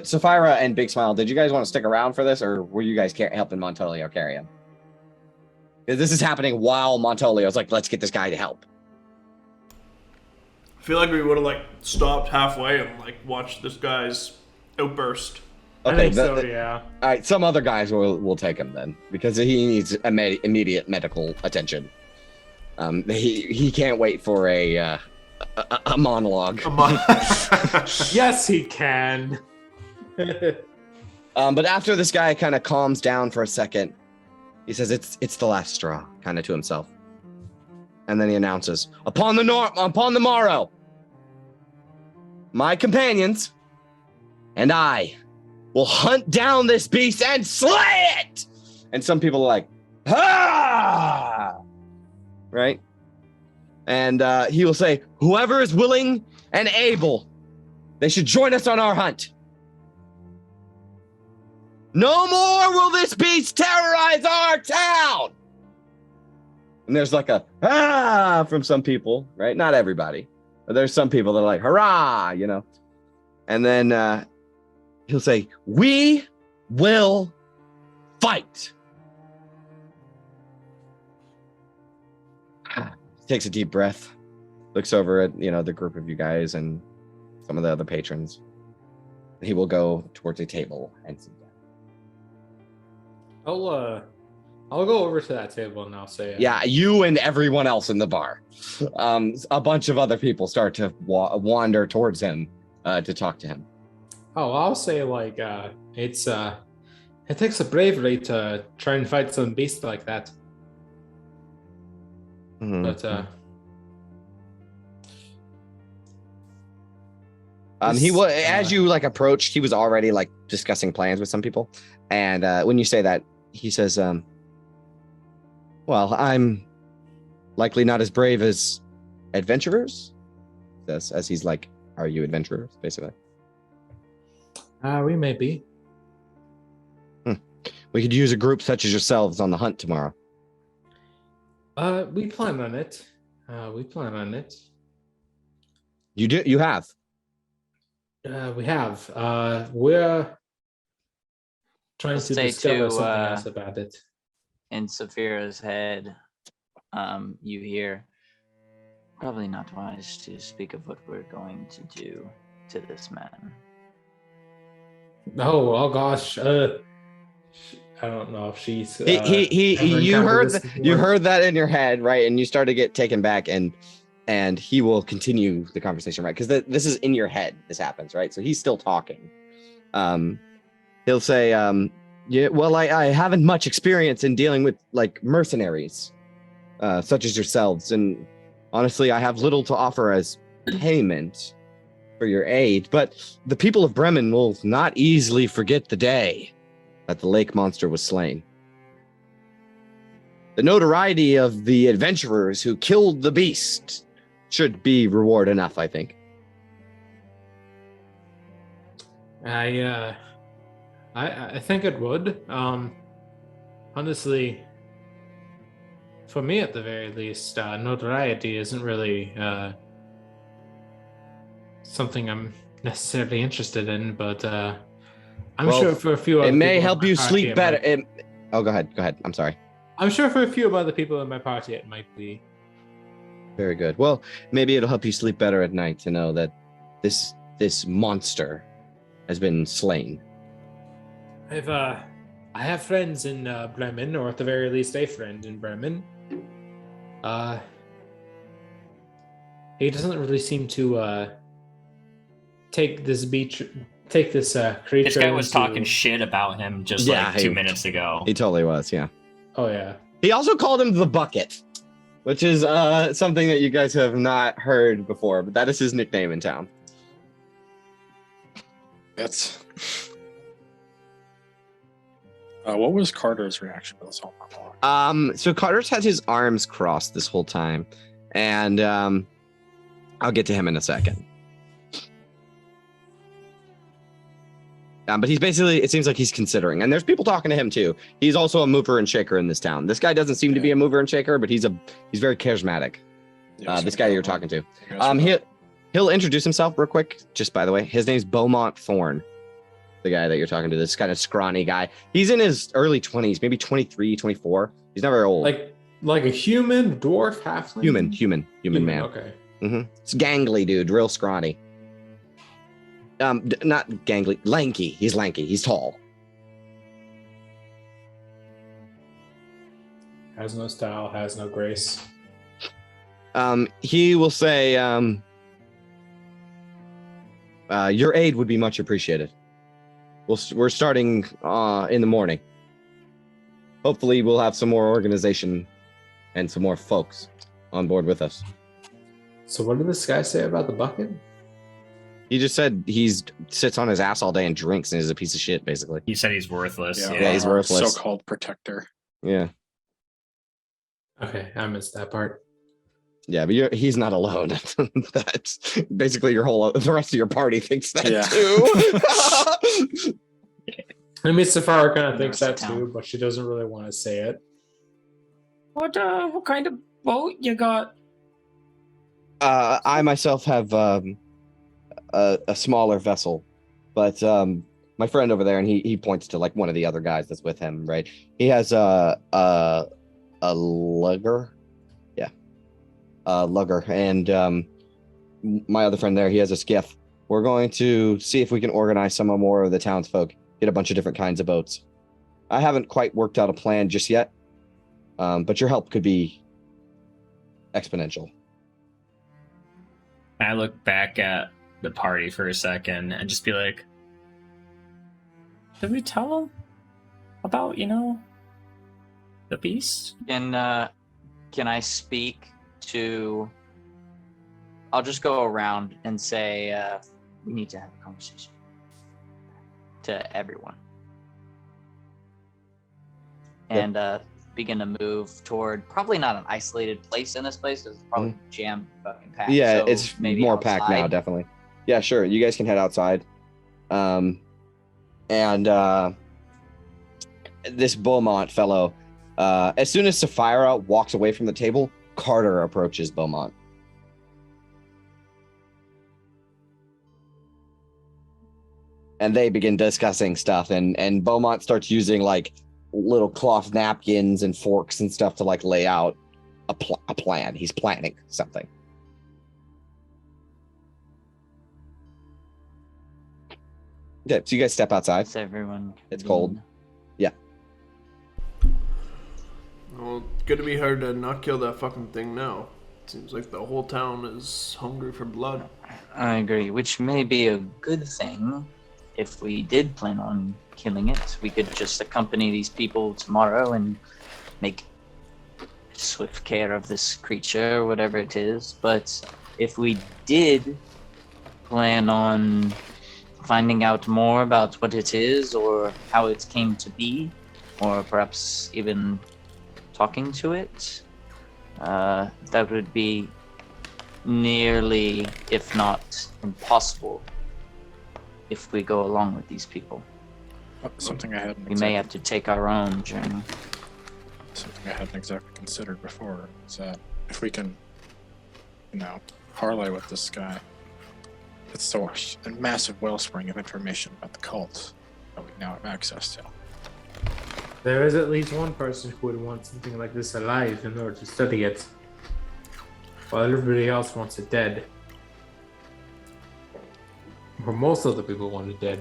Sapphira and Big Smile, did you guys want to stick around for this, or were you guys helping Montolio carry him? This is happening while Montolio's like, let's get this guy to help. I feel like we would have like stopped halfway and like watched this guy's outburst. I think so, yeah. All right, some other guys will take him then, because he needs immediate medical attention. He can't wait for a monologue. Yes, he can. But after this guy kind of calms down for a second, he says it's the last straw, kind of to himself. And then he announces, upon the morrow, my companions and I will hunt down this beast and slay it. And some people are like, ah, right? And he will say, whoever is willing and able, they should join us on our hunt. No more will this beast terrorize our town. And there's like a from some people, right? Not everybody, but there's some people that are like, hurrah, you know. And then he'll say, we will fight. Takes a deep breath, looks over at, the group of you guys and some of the other patrons. He will go towards a table and sit down. I'll go over to that table and I'll say, yeah, you and everyone else in the bar. A bunch of other people start to wander towards him to talk to him. Oh, I'll say it takes a bravery to try and fight some beast like that. Mm-hmm. But he was, as you approached, he was already discussing plans with some people. And when you say that, he says, well, I'm likely not as brave as adventurers. As he's like, are you adventurers, basically? We may be. We could use a group such as yourselves on the hunt tomorrow. We plan on it. You do? You have? We have. We're trying to discover something else about it. In Saphira's head, you hear, Probably not wise to speak of what we're going to do to this man. Oh gosh. I don't know if she's. He ever you encountered heard this you before. heard that in your head, right? And you start to get taken back, and he will continue the conversation, right? Because this is in your head. This happens, right? So he's still talking. He'll say, yeah, well, I haven't much experience in dealing with like mercenaries, such as yourselves, and honestly, I have little to offer as payment for your aid. But the people of Bremen will not easily forget the day that the lake monster was slain. The notoriety of the adventurers who killed the beast should be reward enough, I think. I think it would. Honestly, for me at the very least, notoriety isn't really something I'm necessarily interested in, but I'm Well, sure for a few other It may people in help my you party, sleep it better. might- Oh, go ahead. I'm sorry. I'm sure for a few other people in my party, it might be. Very good. Well, maybe it'll help you sleep better at night to know that this monster has been slain. I have friends in Bremen, or at the very least, a friend in Bremen. He doesn't really seem to take this creature. This guy was into- talking shit about him just Yeah, like 2 he- minutes ago. He totally was, yeah. Oh yeah. He also called him the Bucket, which is something that you guys have not heard before, but that is his nickname in town. That's. What was Carter's reaction to this whole monologue? So Carter's had his arms crossed this whole time, and I'll get to him in a second. But he's basically, it seems like he's considering, and there's people talking to him too. He's also a mover and shaker in this town. This guy doesn't seem to be a mover and shaker, but he's very charismatic. This guy you're talking to. He'll introduce himself real quick. Just by the way, his name's Beaumont Thorne. The guy that you're talking to, this kind of scrawny guy. He's in his early 20s, maybe 23, 24. He's not very old. Like a human, dwarf, halfling? Human man. Okay. It's gangly, dude, real scrawny. Not gangly, lanky. He's lanky. He's tall. Has no style, has no grace. He will say, your aid would be much appreciated. We're starting in the morning. Hopefully we'll have some more organization and some more folks on board with us. So what did this guy say about the bucket? He just said sits on his ass all day and drinks and is a piece of shit, basically. He said he's worthless. Yeah, he's worthless. So-called protector. Yeah. Okay, I missed that part. Yeah, but he's not alone. That's basically the rest of your party thinks that Yeah. too. I mean, Safara kind of thinks Immerse that town. too, but she doesn't really want to say it. What kind of boat you got? I myself have a smaller vessel, but my friend over there, and he points to like one of the other guys that's with him, right? He has a lugger, lugger, and my other friend there, he has a skiff. We're going to see if we can organize some more of the townsfolk, get a bunch of different kinds of boats. I haven't quite worked out a plan just yet, but your help could be exponential. I look back at the party for a second and just be like, did we tell him about, the beast? Can I speak to? I'll just go around and say we need to have a conversation to everyone, and begin to move toward probably not an isolated place in this place because it's probably jam fucking packed. Yeah, so it's maybe more packed now, outside. definitely. Yeah, sure. You guys can head outside. This Beaumont fellow, as soon as Sapphira walks away from the table, Carter approaches Beaumont. And they begin discussing stuff, and Beaumont starts using like little cloth napkins and forks and stuff to like lay out a plan. He's planning something. Yeah, so you guys step outside. Is everyone? It's cold. convened? Well, gonna be hard to not kill that fucking thing now. Seems like the whole town is hungry for blood. I agree, which may be a good thing if we did plan on killing it. We could just accompany these people tomorrow and make swift care of this creature, or whatever it is. But if we did plan on finding out more about what it is or how it came to be, or perhaps even talking to it, that would be nearly, if not impossible, if we go along with these people. Something I hadn't. We may have to take our own journey. Something I hadn't exactly considered before is that if we can, parlay with this guy, it's so a massive wellspring of information about the cult that we now have access to. There is at least one person who would want something like this alive in order to study it, while everybody else wants it dead. Or most of the people want it dead.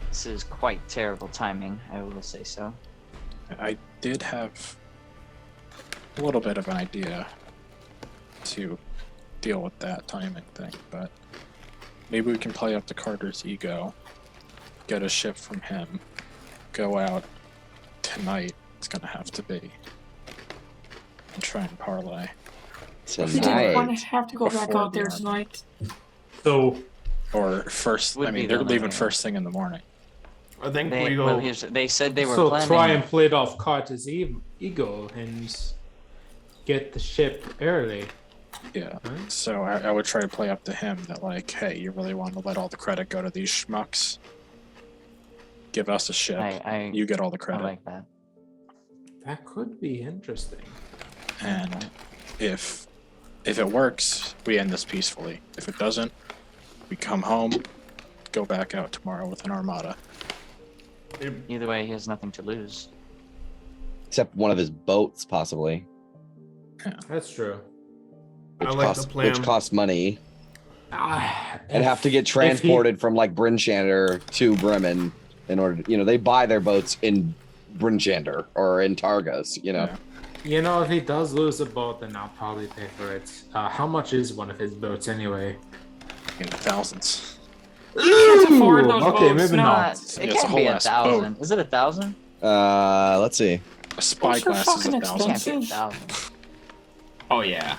This is quite terrible timing, I will say so. I did have a little bit of an idea to deal with that timing thing, but maybe we can play up to Carter's ego, get a ship from him, go out tonight. It's gonna have to be, and try and parlay. We didn't want Tonight. to have to go back Before out there the army. tonight. So, Or first, Would I be mean, they're the leaving only way. first thing in the morning. I think They, we go. well, they said they were so planning. try and play it off Carter's ego and get the ship early. Yeah. Right. So I would try to play up to him that, like, hey, you really want to let all the credit go to these schmucks? Give us a ship. I You get all the I credit. like that. That could be interesting. And if it works, we end this peacefully. If it doesn't, we come home, go back out tomorrow with an armada. Either way, he has nothing to lose. Except one of his boats, possibly. That's true. I like the plan. Which costs money. And have to get if he- transported from like Brinchander to Bremen in order to, they buy their boats in Brinchander or in Targos, Yeah. If he does lose a boat, then I'll probably pay for it. How much is one of his boats anyway? In thousands. Can't afford those okay, boats, maybe no. not. It it's a can't whole be ass 1,000. Is it 1,000? Let's see. A spyglass is fucking 1,000. It can't be expensive. 1,000. Oh yeah.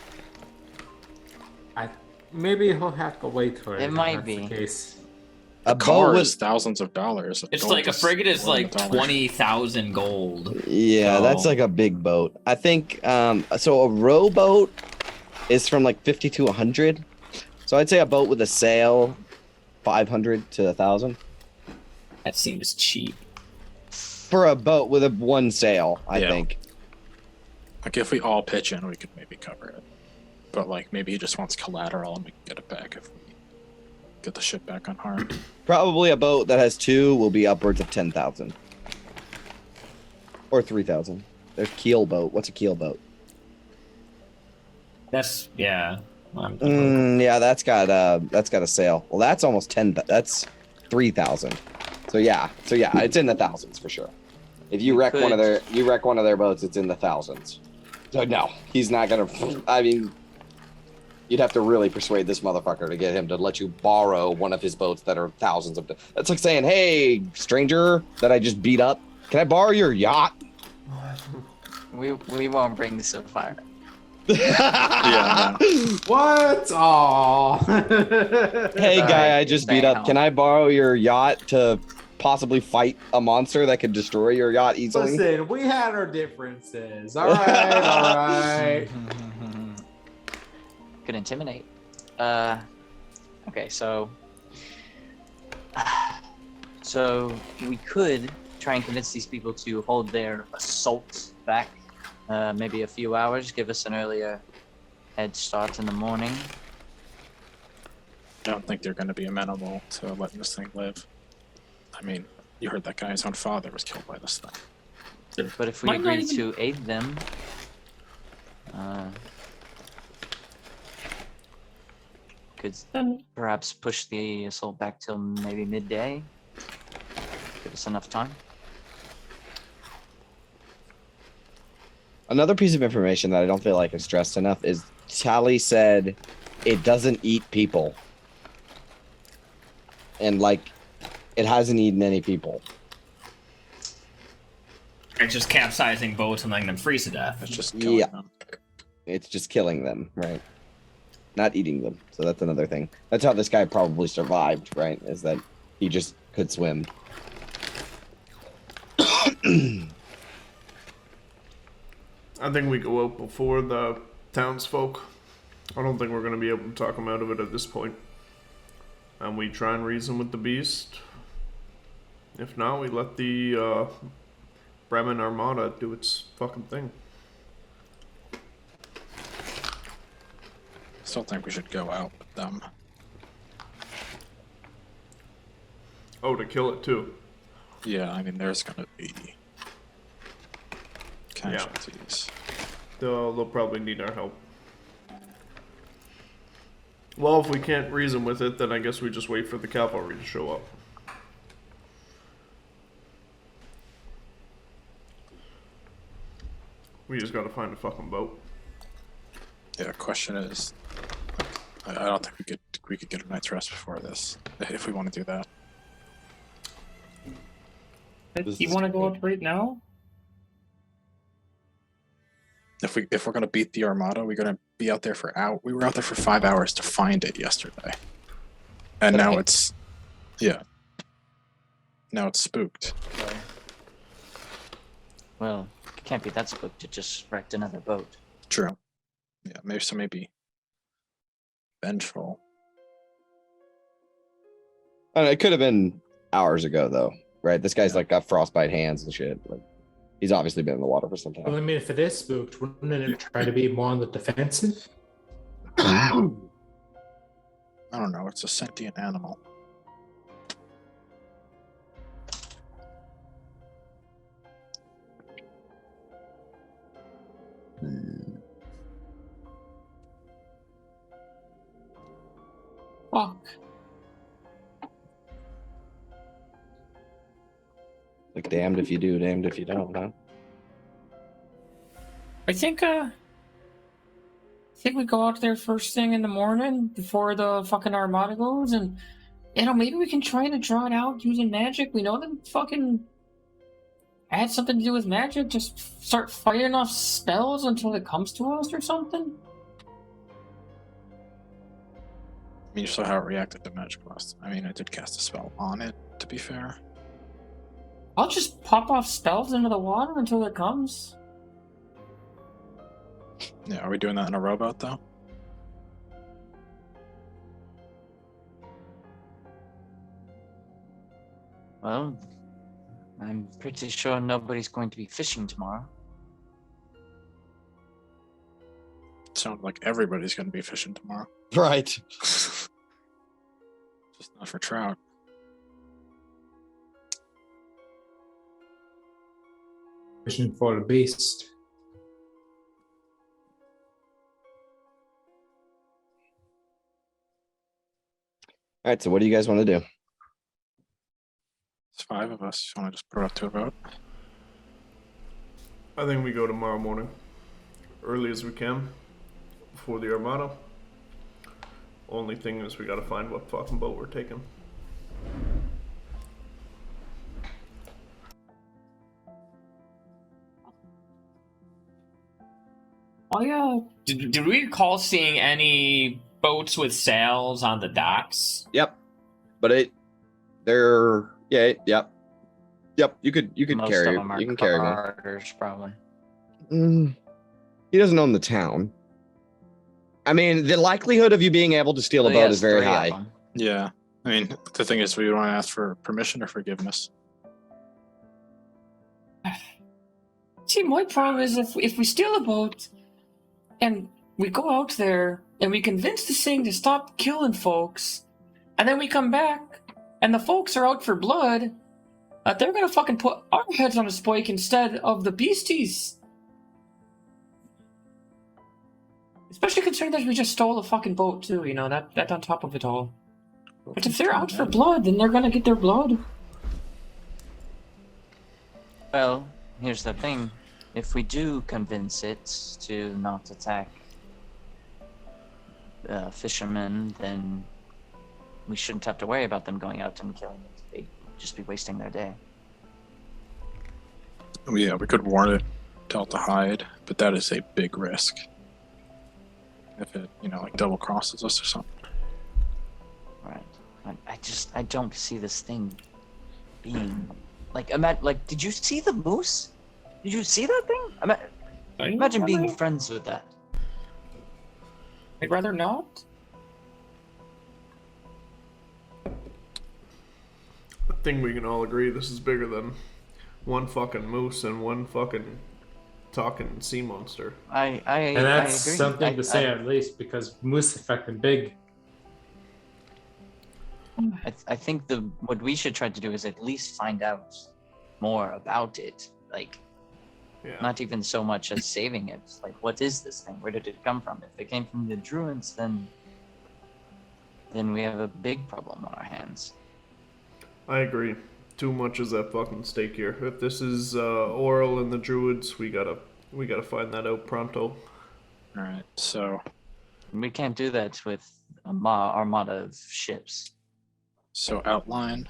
Maybe he'll have to wait for it. It if might that's be. the case. A Car boat is was thousands of dollars. It's Gold like a frigate is more than like $1. 20,000 gold. Yeah, that's So- like a big boat. I think so a rowboat is from like 50 to 100. So I'd say a boat with a sail 500 to 1,000 That seems cheap. for a boat with a one sail, I Yeah. think. Like, if we all pitch in, we could maybe cover it. But, like, maybe he just wants collateral and we can get it back if we get the ship back unharmed. Probably a boat that has two will be upwards of 10,000 or 3,000. There's keel boat. What's a keel boat? That's yeah. Yeah, that's got a sail. Well, that's almost 10. That's 3,000. So yeah, it's in the thousands for sure. If you We wreck one of could- their boats, it's in the thousands. So no, he's not gonna. I mean, you'd have to really persuade this motherfucker to get him to let you borrow one of his boats that are thousands of. That's like saying, "Hey, stranger that I just beat up, can I borrow your yacht?" We won't bring this so far. Yeah, What? Aww. Hey, guy, I Alright, just stay beat up. home. Can I borrow your yacht to possibly fight a monster that could destroy your yacht easily? Listen, we had our differences. All right. Could intimidate. Okay, so we could try and convince these people to hold their assault back, maybe a few hours, give us an earlier head start in the morning. I don't think they're going to be amenable to letting this thing live. I mean, you heard that guy's own father was killed by this thing. But if we Might not agree even- to aid them, could Then perhaps push the assault back till maybe midday. Give us enough time. Another piece of information that I don't feel like is stressed enough is Tally said it doesn't eat people. And like, it hasn't eaten any people. It's just capsizing boats and letting them freeze to death. It's just killing Yeah. them. It's just killing them, right? Not eating them. So that's another thing. That's how this guy probably survived, right? Is that he just could swim. I think we go out before the townsfolk. I don't think we're going to be able to talk them out of it at this point. And we try and reason with the beast. If not, we let the Bremen Armada do its fucking thing. Still think we should go out with them. Oh, to kill it too. Yeah, I mean, there's gonna be casualties. They'll probably need our help. Well, if we can't reason with it, then I guess we just wait for the cavalry to show up. We just gotta find a fucking boat. Yeah, question is, I don't think we could get a night's rest before this, if we want to do that. you want to go out right now? If we're gonna beat the Armada, we're gonna be out there for We were out there for 5 hours to find it yesterday, and now it's, yeah. Now it's spooked. Well, it can't be that spooked. It just wrecked another boat. True. Yeah, maybe vengeful. I don't know, it could have been hours ago, though, right? This guy's like got frostbite hands and shit. Like, he's obviously been in the water for some Well, time. I mean, if it is spooked, wouldn't it try to be more on the defensive? I don't know. It's a sentient animal. Fuck. Like, damned if you do, damned if you don't, huh? I think we go out there first thing in the morning before the fucking Armada goes, and maybe we can try to draw it out using magic. We know that fucking had something to do with magic. Just start firing off spells until it comes to us or something. I mean, you saw how it reacted to magic last. I mean, I did cast a spell on it, to be fair. I'll just pop off spells into the water until it comes. Yeah, are we doing that in a rowboat, though? Well, I'm pretty sure nobody's going to be fishing tomorrow. It sounds like everybody's going to be fishing tomorrow. Right. Just not for trout. Fishing for the beast. All right, so what do you guys want to do? It's 5 of us. You want to just put it up to a vote? I think we go tomorrow morning. Early as we can. Before the Armada. Only thing is we gotta find what fucking boat we're taking. Oh yeah. Did we recall seeing any boats with sails on the docks? Yep. But they're, yeah, yep. Yep, you could Most carry of it. them are You can carry one. carters, probably. He doesn't own the town. I mean, the likelihood of you being able to steal a Well, boat he has is very 3 of high. them. Yeah. I mean, the thing is, we want to ask for permission or forgiveness. See, my problem is if we steal a boat and we go out there and we convince this thing to stop killing folks, and then we come back and the folks are out for blood, they're gonna fucking put our heads on a spike instead of the beasties. Especially considering that we just stole a fucking boat too, you know, that on top of it all. But if they're out for blood, then they're gonna get their blood. Well, here's the thing. If we do convince it to not attack fishermen, then we shouldn't have to worry about them going out and killing it. They'd just be wasting their day. Yeah, we could warn it, tell it to hide, but that is a big risk. If it, like double crosses us or something. Right. I don't see this thing being like did you see the moose? Did you see that thing? Imagine being friends with that. I'd rather not. I think we can all agree this is bigger than one fucking moose and one fucking talking sea monster. And that's I agree. something to say at least, because moose are fucking big. I think what we should try to do is at least find out more about it. Like, Yeah. not even so much as saving it. Like, what is this thing? Where did it come from? If it came from the Druids, then we have a big problem on our hands. I agree. Too much is at fucking stake here. If this is Oral and the Druids, we gotta find that out pronto. Alright, so We can't do that with a armada of ships. outline,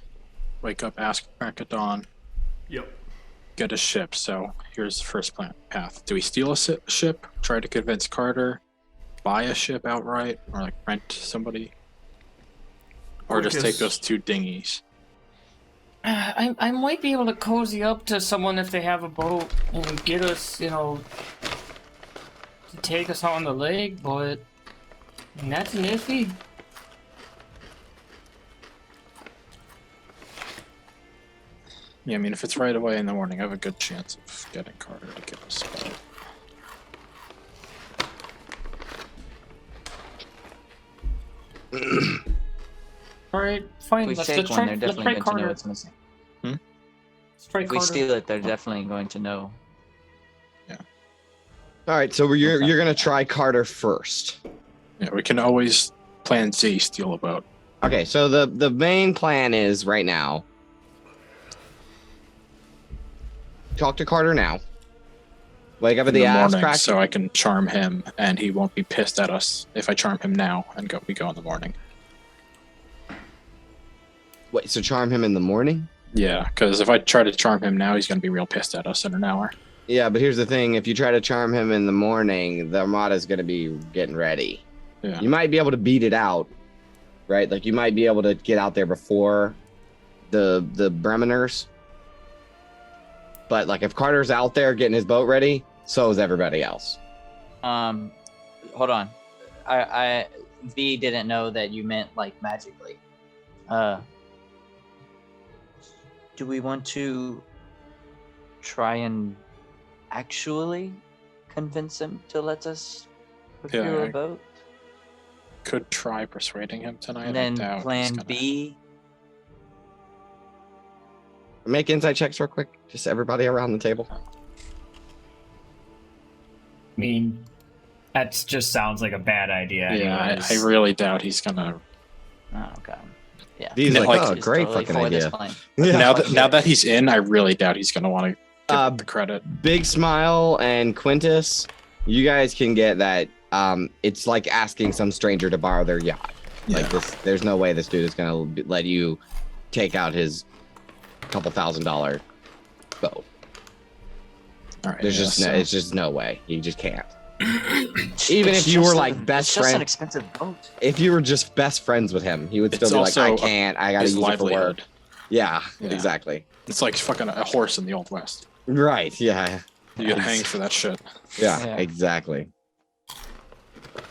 wake up, ask crack at dawn, Yep. get a ship. So here's the first path. Do we steal a ship, try to convince Carter, buy a ship outright, or like rent somebody? Or just take those 2 dinghies? I might be able to cozy up to someone if they have a boat and get us, to take us out on the lake, but that's an iffy. Yeah, I mean, if it's right away in the morning, I have a good chance of getting Carter to give us a boat. All right, fine. If we Let's take one, try. they're Let's definitely try going to know Carter. what's missing. Let's try If we Carter. steal it, they're definitely going to know. All right, so you're gonna try Carter first. Yeah, we can always plan Z, steal a boat. Okay, so the main plan is right now. Talk to Carter now. Wake up at In the ass morning, crack. so I can charm him, and he won't be pissed at us if I charm him now and we go in the morning. Wait, so charm him in the morning? Yeah, because if I try to charm him now, he's going to be real pissed at us in an hour. Yeah, but here's the thing: if you try to charm him in the morning, the Armada's gonna be getting ready. Yeah. You might be able to beat it out, right? Like you might be able to get out there before the Bremeners. But like if Carter's out there getting his boat ready, so is everybody else. Hold on. I V didn't know that you meant like magically. Do we want to try and actually convince him to let us procure a boat? Could try persuading him tonight. And I then doubt he's plan gonna- B? Make insight checks real quick. Just everybody around the table. I mean, that just sounds like a bad idea. Yeah, anyways. I really doubt he's gonna. Oh god. Yeah. He's No, like, like, oh, He's great totally fucking for this idea. plan. Yeah. Now that he's in, I really doubt he's gonna want to give the credit. Big Smile and Quintus, you guys can get that. It's like asking some stranger to borrow their yacht. Like Yeah. this, there's no way this dude is gonna let you take out his couple $1,000 boat. All right, There's yeah, just so- it's just no way. You just can't. Even if you were like best it's just an friend, expensive boat. if you were just best friends with him, he would still It's be like, I also can't. I gotta his use it for work. livelihood. Yeah, Yeah. exactly. It's like fucking a horse in the Old West. Right. Yeah. You get hanged for that shit. Yeah. Yeah. Exactly.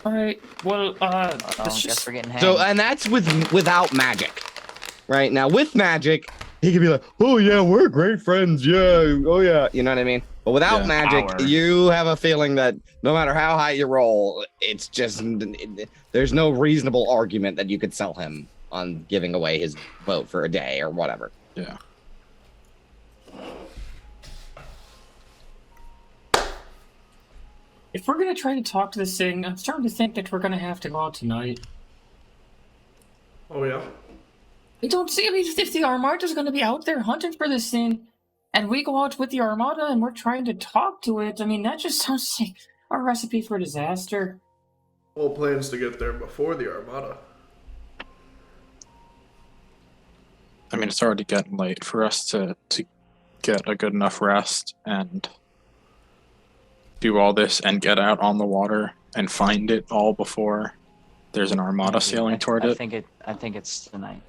All right. Well, I let's guess just. we're getting hanged. So, and that's without magic, right? Now, with magic, he could be like, "Oh yeah, we're great friends. Yeah, oh yeah," you know what I mean? But without Yeah. magic, Power. you have a feeling that no matter how high you roll, it's just there's no reasonable argument that you could sell him on giving away his boat for a day or whatever. Yeah. If we're gonna try to talk to this thing, I'm starting to think that we're gonna have to go out tonight. Oh yeah. I don't see. I mean, if the Armada's gonna be out there hunting for this thing, and we go out with the Armada and we're trying to talk to it, I mean, that just sounds like a recipe for disaster. Well, plans to get there before the Armada. I mean, it's already getting late for us to get a good enough rest and do all this and get out on the water and find it all before there's an Armada sailing toward I it. I think it's tonight.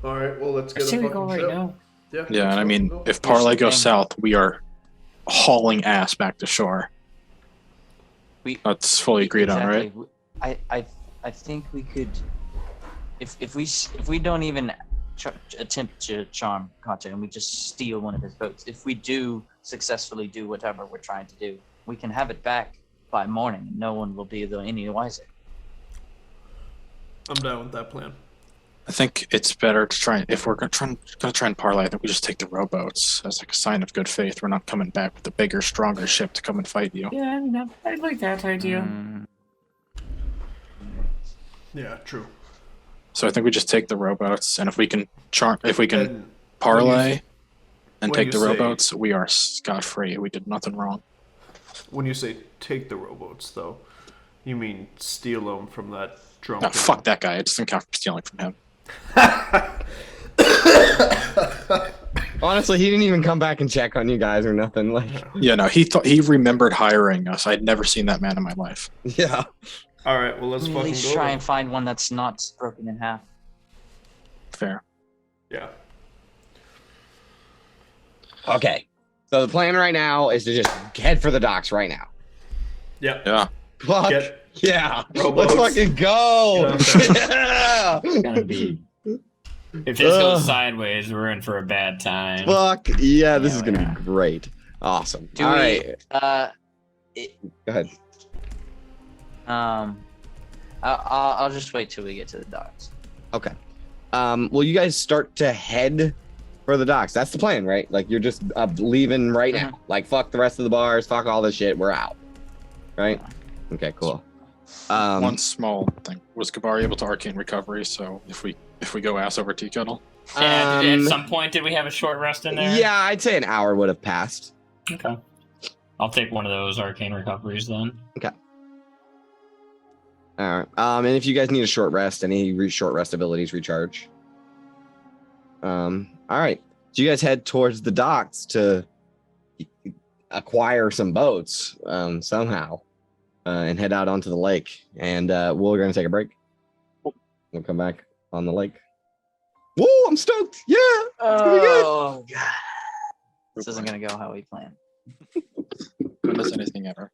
All right. Well, let's I get a say we fucking go right ship. now. Yeah. Yeah, let's and I go, mean, go. if Parlay the goes thing. south, we are hauling ass back to shore. That's fully agreed on, right? I think we could, if we don't even attempt to charm Kata and we just steal one of his boats. If we do successfully do whatever we're trying to do, we can have it back by morning. No one will be any wiser. I'm down with that plan. I think it's better to try. If we're gonna try and parlay, I think we just take the rowboats as like a sign of good faith. We're not coming back with a bigger, stronger ship to come and fight you. Yeah, I mean, I like that idea. Yeah. True. So I think we just take the rowboats, and if we can And parlay and when take you the say- rowboats, we are scot free. We did nothing wrong. when you say take the rowboats, though, you mean steal them from that drunk? No, fuck that guy. It doesn't count for stealing from him. Honestly, he didn't even come back and check on you guys or nothing. Like, Yeah, no, he remembered hiring us. I'd never seen that man in my life. yeah. All right. Well, let's At fucking least go. try then. and find one that's not broken in half. Fair. Yeah. Okay. So the plan right now is to just head for the docks right now. Yeah. Yeah. Fuck. Get Yeah. rowboats. Let's fucking go. Yeah. It's gonna be. If this goes sideways, we're in for a bad time. Fuck. Yeah, this is Yeah, going to be great. Awesome. Do All we? right. Go ahead. I'll just wait till we get to the docks. Okay. Well, you guys start to head for the docks. That's the plan, right? Like, you're just leaving right now. Like, fuck the rest of the bars. Fuck all this shit. We're out. Right? Okay, cool. One small thing. Was Kabari able to arcane recovery? So if we go ass over tea kettle? Yeah, at some point, did we have a short rest in there? Yeah, I'd say an hour would have passed. Okay. I'll take one of those arcane recoveries then. All right. And if you guys need a short rest, any short rest abilities recharge. All right. So you guys head towards the docks to acquire some boats somehow, and head out onto the lake. And we're gonna take a break. We'll come back on the lake. Whoa! I'm stoked. Yeah. It's gonna be good. Oh god, this isn't gonna go how we planned. When does anything ever?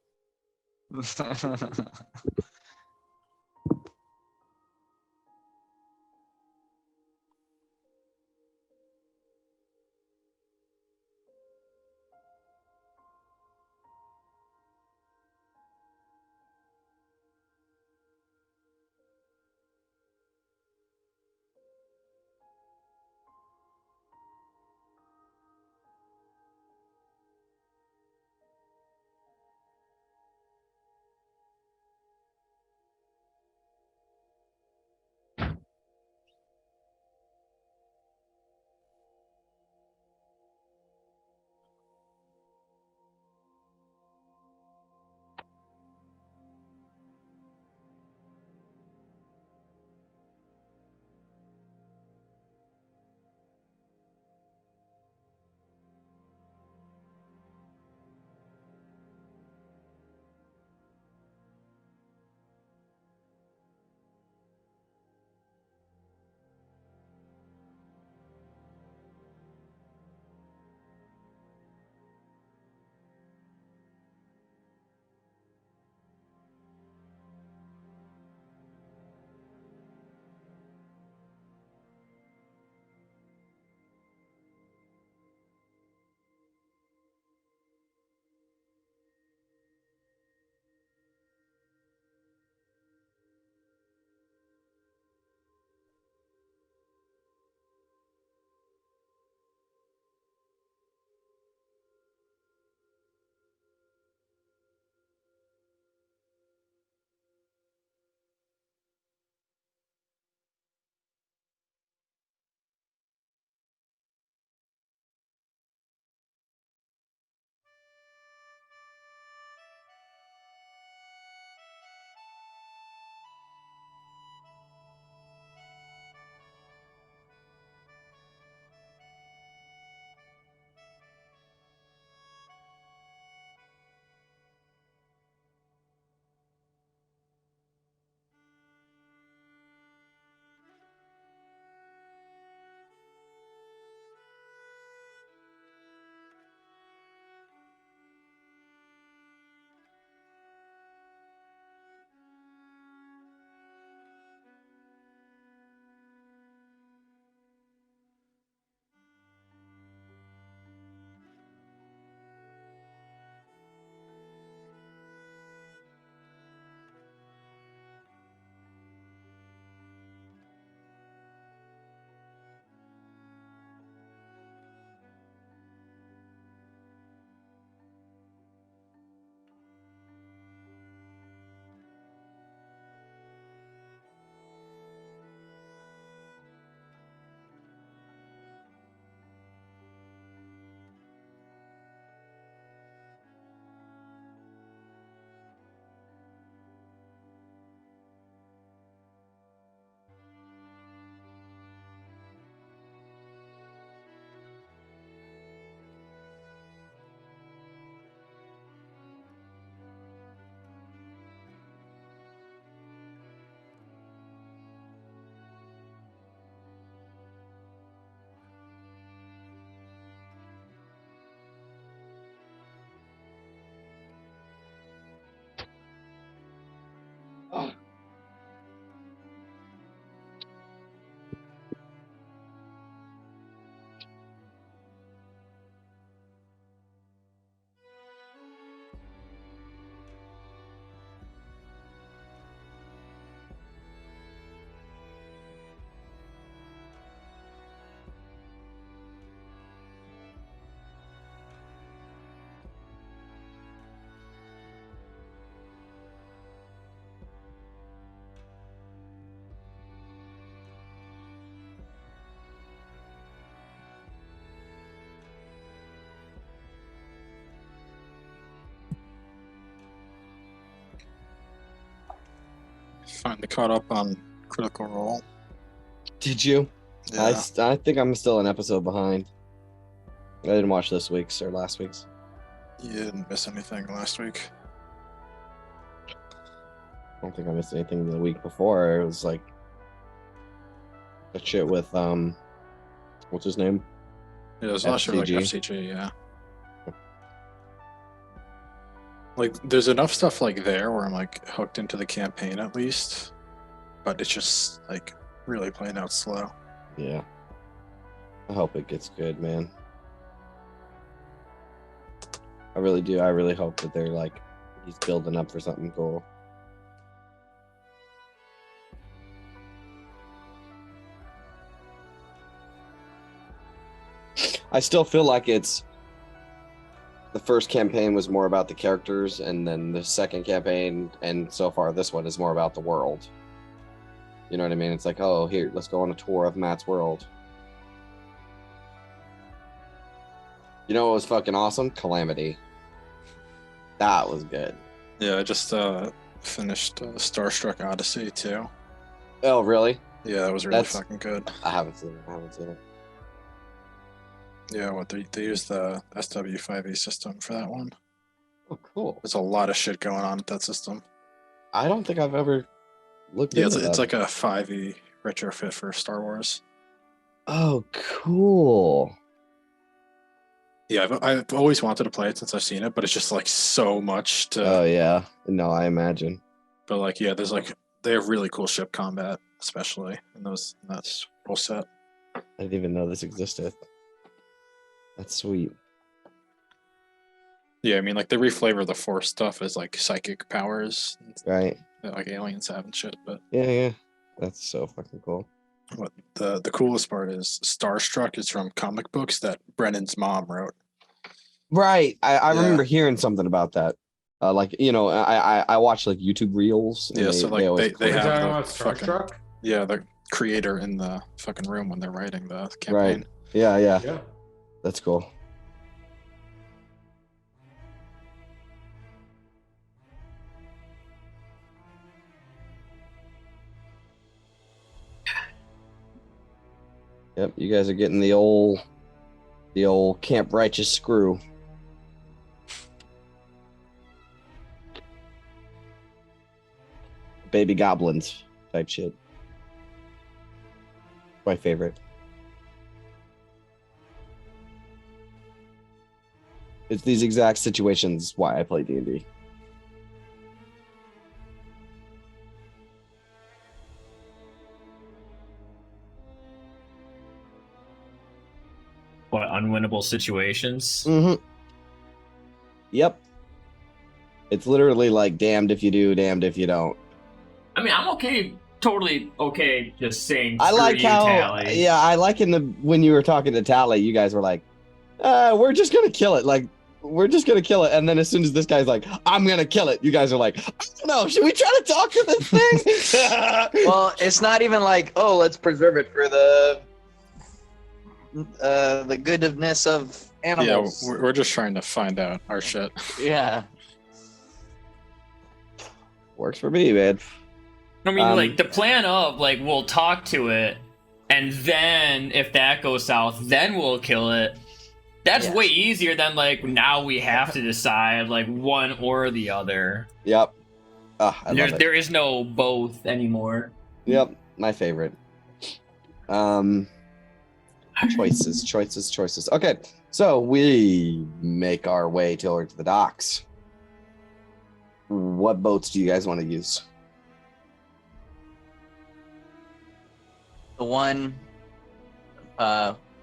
finally caught up on Critical Role. Did you? Yeah. I think I'm still an episode behind. I didn't watch this week's or last week's. You didn't miss anything last week. I don't think I missed anything the week before. It was like that shit with what's his name? Yeah, it was last year like FCG. FCG, yeah. Like, there's enough stuff like there where I'm like hooked into the campaign at least, but it's just like really playing out slow. Yeah. I hope it gets good, man. I really do. I really hope that they're like he's building up for something cool. I still feel like it's the first campaign was more about the characters, and then the second campaign, and so far this one is more about the world. You know what I mean? It's like, oh, here, let's go on a tour of Matt's world. You know what was fucking awesome? Calamity. That was good. Yeah, I just finished Starstruck Odyssey too. Oh, really? Yeah, that was really That's- fucking good. I haven't seen it. Yeah, what they used the SW5E system for that one. Oh, cool. There's a lot of shit going on with that system. I don't think I've ever looked Yeah, into it's that. like a 5E retrofit for Star Wars. Oh, cool. Yeah, I've always wanted to play it since I've seen it, but it's just like so much to. Oh, yeah. No, I imagine. But like, yeah, there's like they have really cool ship combat, especially in that rule set. I didn't even know this existed. That's sweet. Yeah, I mean, like they reflavor the Force stuff as like psychic powers, Right? that, like aliens have and shit. But Yeah. That's so fucking cool. what the coolest part is, Starstruck is from comic books that Brennan's mom wrote. Right. I Yeah. remember hearing something about that. Like, you know, I watch like YouTube reels. And Yeah, so like always they Are you have talking the about Star fucking Trek? yeah the creator in the fucking room when they're writing the campaign. Right. Yeah. Yeah. That's cool. Yep, you guys are getting the old Camp Righteous screw. Baby goblins type shit. My favorite. It's these exact situations why I play D&D. What, unwinnable situations? Mm-hmm. Yep. It's literally like damned if you do, damned if you don't. I mean, I'm totally okay just saying I screw like you, how, Tally. yeah, I like when you were talking to Tally, you guys were like, we're just gonna kill it. Like, we're just gonna kill it. And then as soon as this guy's like, I'm gonna kill it, you guys are like, I don't know, should we try to talk to this thing? Well, it's not even like, oh, let's preserve it for the goodness of Yeah, animals. we're just trying to find out our shit. Yeah. Works for me, man. I mean, like, the plan of, like, we'll talk to it, and then, if that goes south, then we'll kill it. That's Yes. way easier than, like, now we have to decide, like, one or the other. Yep. I love it. There is no both anymore. Yep, my favorite. Choices. Okay, so we make our way towards the docks. What boats do you guys want to use? The one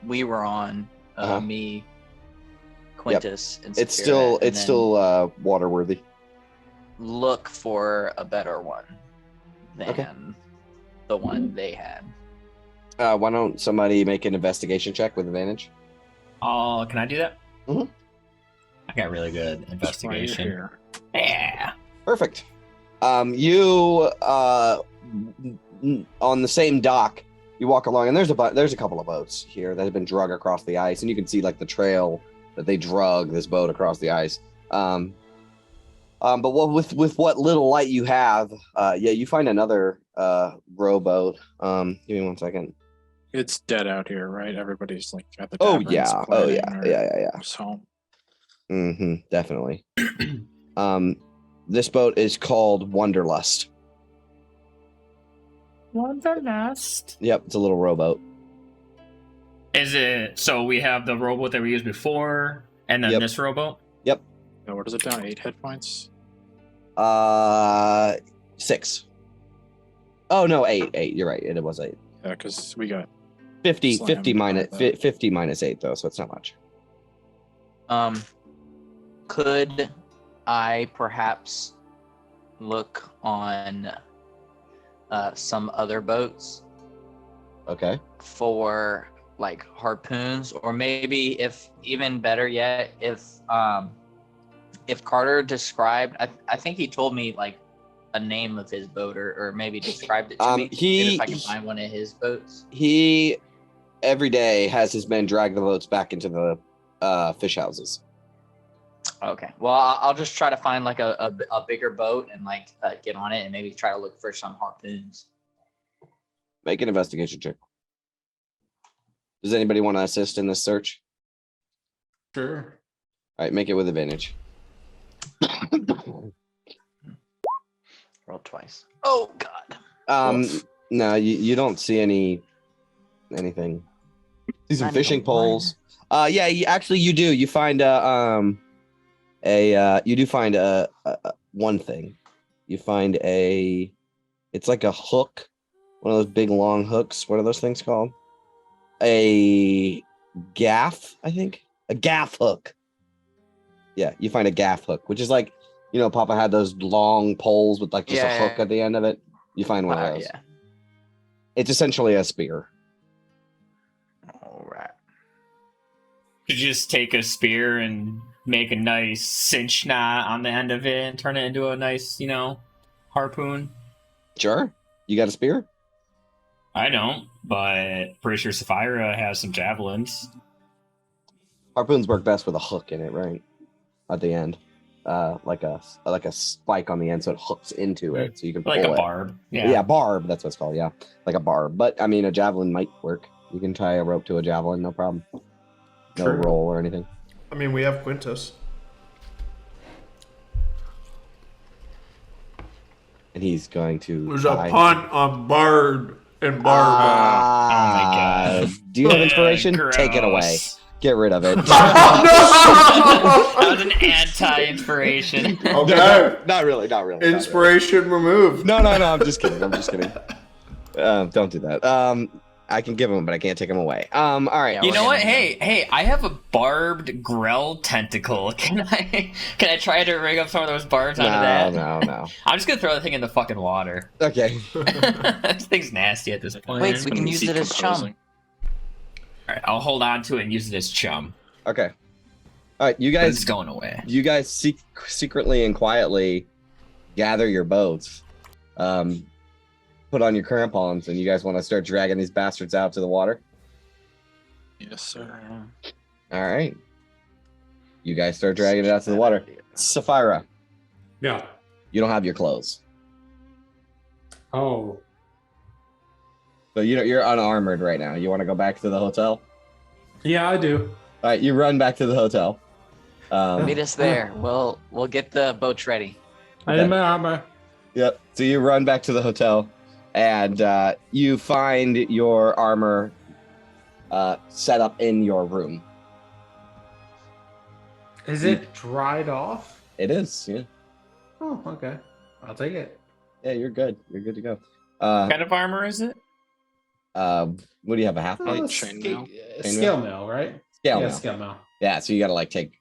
we were on, Uh-huh. me, Quintus, and It's Spirit, and then still waterworthy. look for a better one than Okay. the one they had. Why don't somebody make an investigation check with advantage? Oh, can I do that? Mhm. I got really good That's why you're investigation. here. Yeah. Perfect. You on the same dock, you walk along, and there's a couple of boats here that have been drug across the ice, and you can see like the trail that they drug this boat across the ice. But with what little light you have, yeah, you find another rowboat. Give me 1 second. It's dead out here, right? Everybody's like at the Oh taverns yeah, planning or yeah. goes home. Definitely. This boat is called Wanderlust. Wanderlust. Yep, it's a little rowboat. Is it so? We have the rowboat that we used before, and then Yep. this rowboat. Now, what is it down? 8 hit points? 6. Oh no, 8. You're right. It was 8. Yeah, because we got 50 Slammed minus by that. 50 minus 8 though, so it's not much. Could I perhaps look on some other boats Okay. for like harpoons, or maybe if even better yet, if Carter described, I think he told me like a name of his boat, or maybe described it to me. Maybe if I can find one of his boats. He every day has his men drag the boats back into the fish houses. Okay. Well, I'll just try to find like a bigger boat and like get on it and maybe try to look for some harpoons. Make an investigation check. Does anybody want to assist in this search? Sure. All right, make it with advantage. Roll twice. Oh God. No, you don't see anything. See some Not fishing even one. poles. Yeah, you do. You find one thing. You find it's like a hook, one of those big long hooks. What are those things called? A gaff, I think. A gaff hook. Yeah, you find a gaff hook, which is like, Papa had those long poles with like just a hook at the end of it. You find one of those. Yeah. It's essentially a spear. All right. Could you just take a spear and make a nice cinch knot on the end of it and turn it into a nice, harpoon? Sure. You got a spear? I don't, but pretty sure Sapphira has some javelins. Harpoons work best with a hook in it, right? At the end. Like a spike on the end, so it hooks into it, so you can pull Like a it. barb. Yeah, barb. That's what it's called. Yeah, like a barb. But I mean, a javelin might work. You can tie a rope to a javelin, no problem. No True. roll or anything. I mean, we have Quintus. And he's going to. There's a tie- pun on Bard and Barb. Oh my God. Do you have inspiration? Take it away. Gross. Get rid of it. That was an anti-inspiration. Okay. Not really. Not really. Inspiration removed. No. I'm just kidding. Don't do that. I can give him, but I can't take him away. All right. Yeah, You we're know what? gonna- Hey, I have a barbed grell tentacle. Can I try to rig up some of those barbs onto that? No. I'm just gonna throw the thing in the fucking water. Okay. This thing's nasty at this point. Wait, so we can use it as chum. Alright, I'll hold on to it and use it as chum. Okay. All right. You But guys. it's going away. You guys secretly and quietly gather your boats, put on your crampons, and you guys want to start dragging these bastards out to the water. Yes, sir. All right. You guys start dragging it out to the water. Sapphira, Yeah. you don't have your clothes, Oh. so you're unarmored right now. You want to go back to the hotel? Yeah, I do. All right, you run back to the hotel. Meet us there. We'll get the boats ready. I need my armor. Yep. So you run back to the hotel, and you find your armor set up in your room. Is it dried off? It is. Yeah. Oh, okay. I'll take it. Yeah, you're good. You're good to go. What kind of armor is it? What do you have? A half plate? chainmail? Scale mail, right? Scale Yeah, mail. scale mail. Yeah, so you gotta take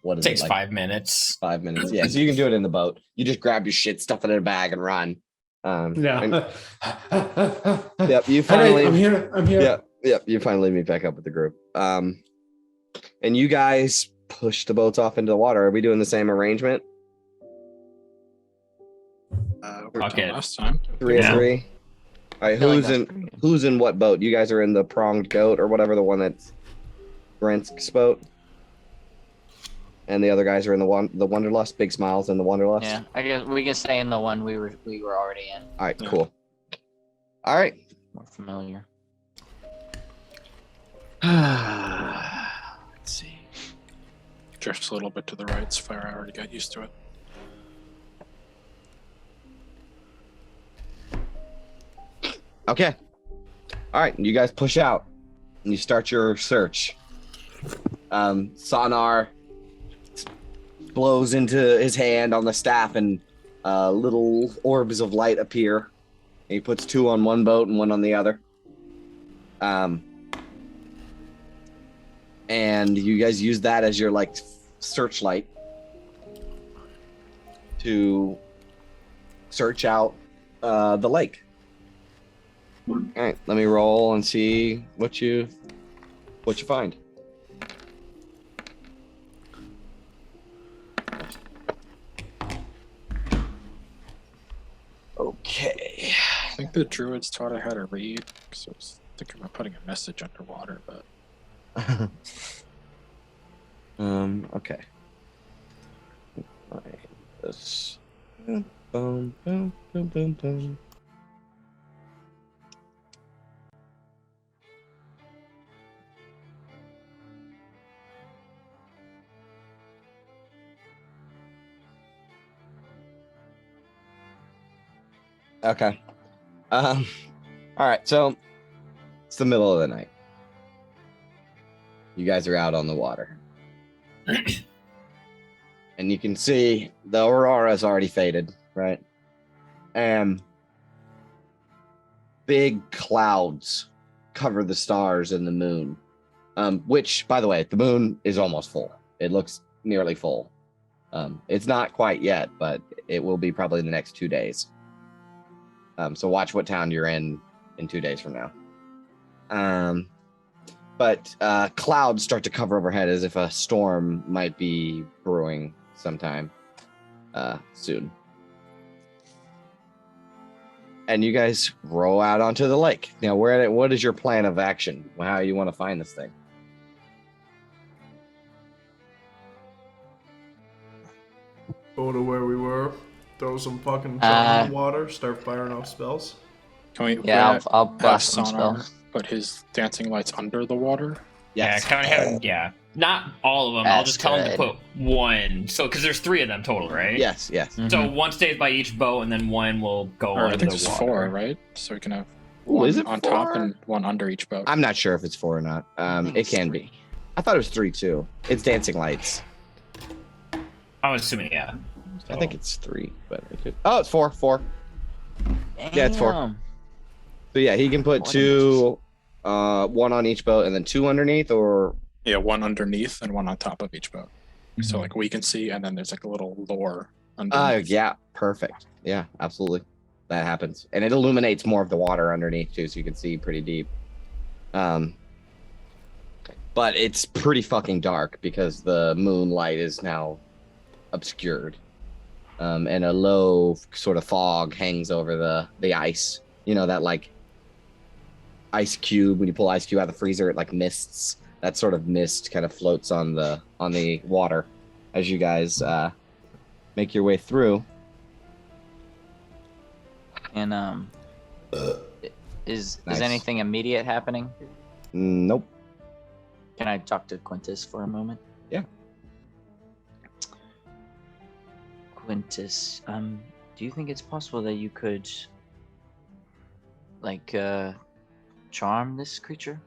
what is Takes it? 5 minutes. 5 minutes. Yeah, so you can do it in the boat. You just grab your shit, stuff it in a bag, and run. Yeah. and- yep. You All right, finally. I'm here. Yep. You finally meet back up with the group. And you guys push the boats off into the water. Are we doing the same arrangement? Worked Okay. on last time. 3 Yeah. and 3. All right. feel like Who's that's in? pretty good. Who's in what boat? You guys are in the pronged goat or whatever, the one that's Brent's boat. and the other guys are in the Wanderlust. Big smiles in the Wanderlust. Yeah, I guess we can stay in the one we were already in. All right, Yeah. cool. All right. More familiar. Let's see. Drifts a little bit to the right. It's fair. I already got used to it. Okay. All right, you guys push out and you start your search. Sonar blows into his hand on the staff, and little orbs of light appear. He puts 2 on one boat and 1 on the other. And you guys use that as your like searchlight to search out the lake. All right, let me roll and see what you find. Okay. I think the druids taught I how to read, because I was thinking about putting a message underwater, but Okay. Find this. Boom, boom, boom, boom, boom. Okay. All right. So it's the middle of the night. You guys are out on the water. And you can see the aurora's already faded, right? And big clouds cover the stars and the moon. Which, by the way, the moon is almost full. It looks nearly full. It's not quite yet, but it will be probably in the next 2 days. So watch what town you're in 2 days from now. But clouds start to cover overhead as if a storm might be brewing sometime soon. And you guys row out onto the lake. Now, what is your plan of action? How you want to find this thing? Go to where we were. Throw some fucking stuff in the water. Start firing off spells. can we Yeah, I'll have blast some Sonar spells. put his dancing lights under the water? Yes. Yeah, kind of have, yeah. Not all of them. I'll That's just tell them to good. put 1. So, because there's 3 of them total, right? Yes. Yes. Mhm. So 1 stays by each boat, and then 1 will go Or I under think the it's water. 4, right? So we can have Ooh, one is it on top 4? and 1 under each boat. I'm not sure if it's 4 or not. It can be. I thought it was 3 too. It's dancing lights. I'm assuming, yeah. I think it's 3, but it could. Oh, it's 4. 4. Yeah, it's 4. Damn. So yeah, he can put What 2, 1 on each boat, and then 2 underneath, or Yeah, 1 underneath and 1 on top of each boat. So Mhm. like we can see, and then there's like a little lore underneath. yeah, perfect. Yeah, absolutely. That happens, and it illuminates more of the water underneath too, so you can see pretty deep. But it's pretty fucking dark because the moonlight is now obscured, and a low sort of fog hangs over the ice. You know that like ice cube when you pull ice cube out of the freezer, it like mists. That sort of mist kind of floats on the water as you guys make your way through. And is Nice. anything immediate happening? Nope. Can I talk to Quintus for a moment? Yeah. Quintus, do you think it's possible that you could like charm this creature?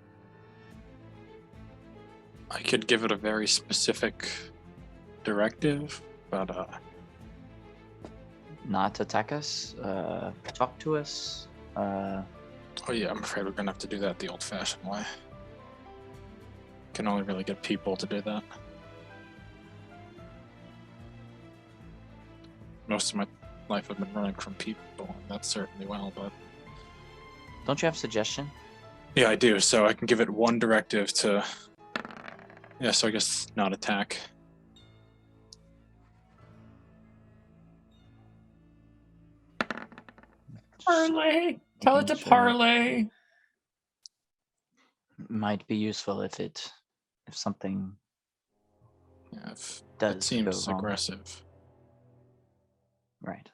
I could give it a very specific directive, but Not attack us, talk to us. oh yeah, I'm afraid we're gonna have to do that the old-fashioned way. Can only really get people to do that. Most of my life I've been running from people, and that's certainly well, but Don't you have suggestion? yeah, I do. So I can give it 1 directive to. Yeah, so I guess not attack. Parlay. Tell it to Making sure. parlay. Might be useful if something. Yeah, If does it seems go wrong. aggressive. Right.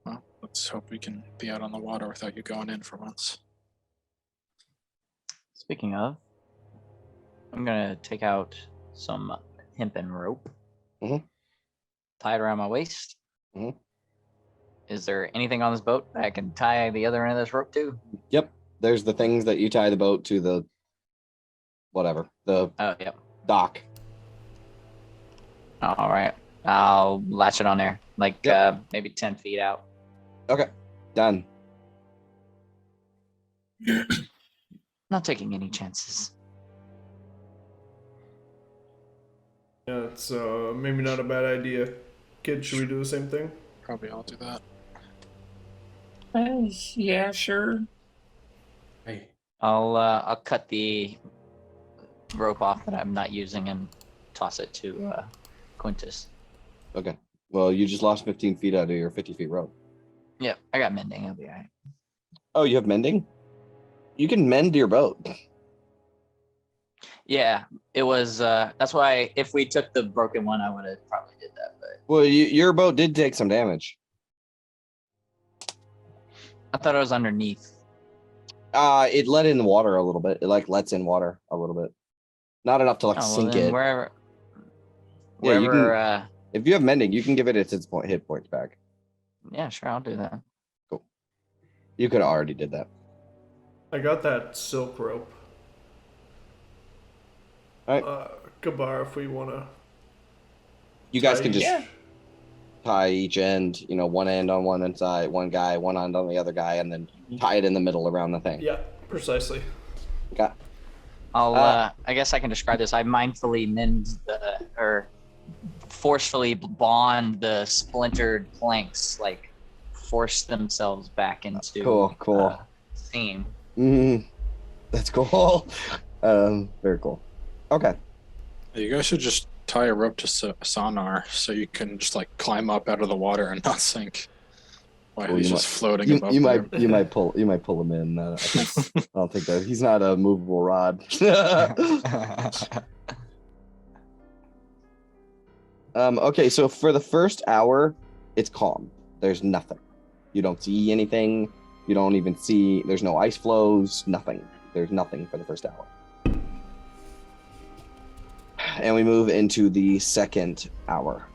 Well, let's hope we can be out on the water without you going in for once. Speaking of, I'm gonna take out some hempen rope, Mhm. tie it around my waist. Mhm. Is there anything on this boat that I can tie the other end of this rope to? Yep. There's the things that you tie the boat to the whatever, the Oh, yep. dock. All right. I'll latch it on there, like Yep. maybe 10 feet out. Okay. Done. Not taking any chances. Yeah, it's maybe not a bad idea. Kid, should we do the same thing? Probably I'll do that. Yeah, sure. Hey, I'll cut the rope off that I'm not using and toss it to Quintus. Okay. Well, you just lost 15 feet out of your 50 feet rope. Yep, I got mending. It'll be all right. Oh, you have mending? You can mend your boat. Yeah, it was. That's why if we took the broken one, I would have probably did that. But Well, your boat did take some damage. I thought it was underneath. It let in water a little bit. It like lets in water a little bit. Not enough to like Oh, well, sink then it. wherever. Yeah, you can- Wherever. If you have mending, you can give it its hit points back. Yeah, sure, I'll do that. You could have already did that. I got that silk rope. Alright. Gabar, if we wanna. You guys can just Yeah. tie each end, one end on one side, one guy, one end on the other guy, and then tie it in the middle around the thing. Yeah, precisely. Okay. I'll. I guess I can describe this. I mindfully mend or forcefully bond the splintered planks, like force themselves back into. Cool. Seam. That's cool. Very cool. Okay. You guys should just tie a rope to sonar so you can just like climb up out of the water and not sink. While Well, he's you just floating You, above you there. might pull him in. I don't think that he's not a movable rod. Okay, so for the first hour, it's calm. There's nothing. You don't see anything. You don't even see. There's no ice flows. Nothing. There's nothing for the first hour. And we move into the second hour.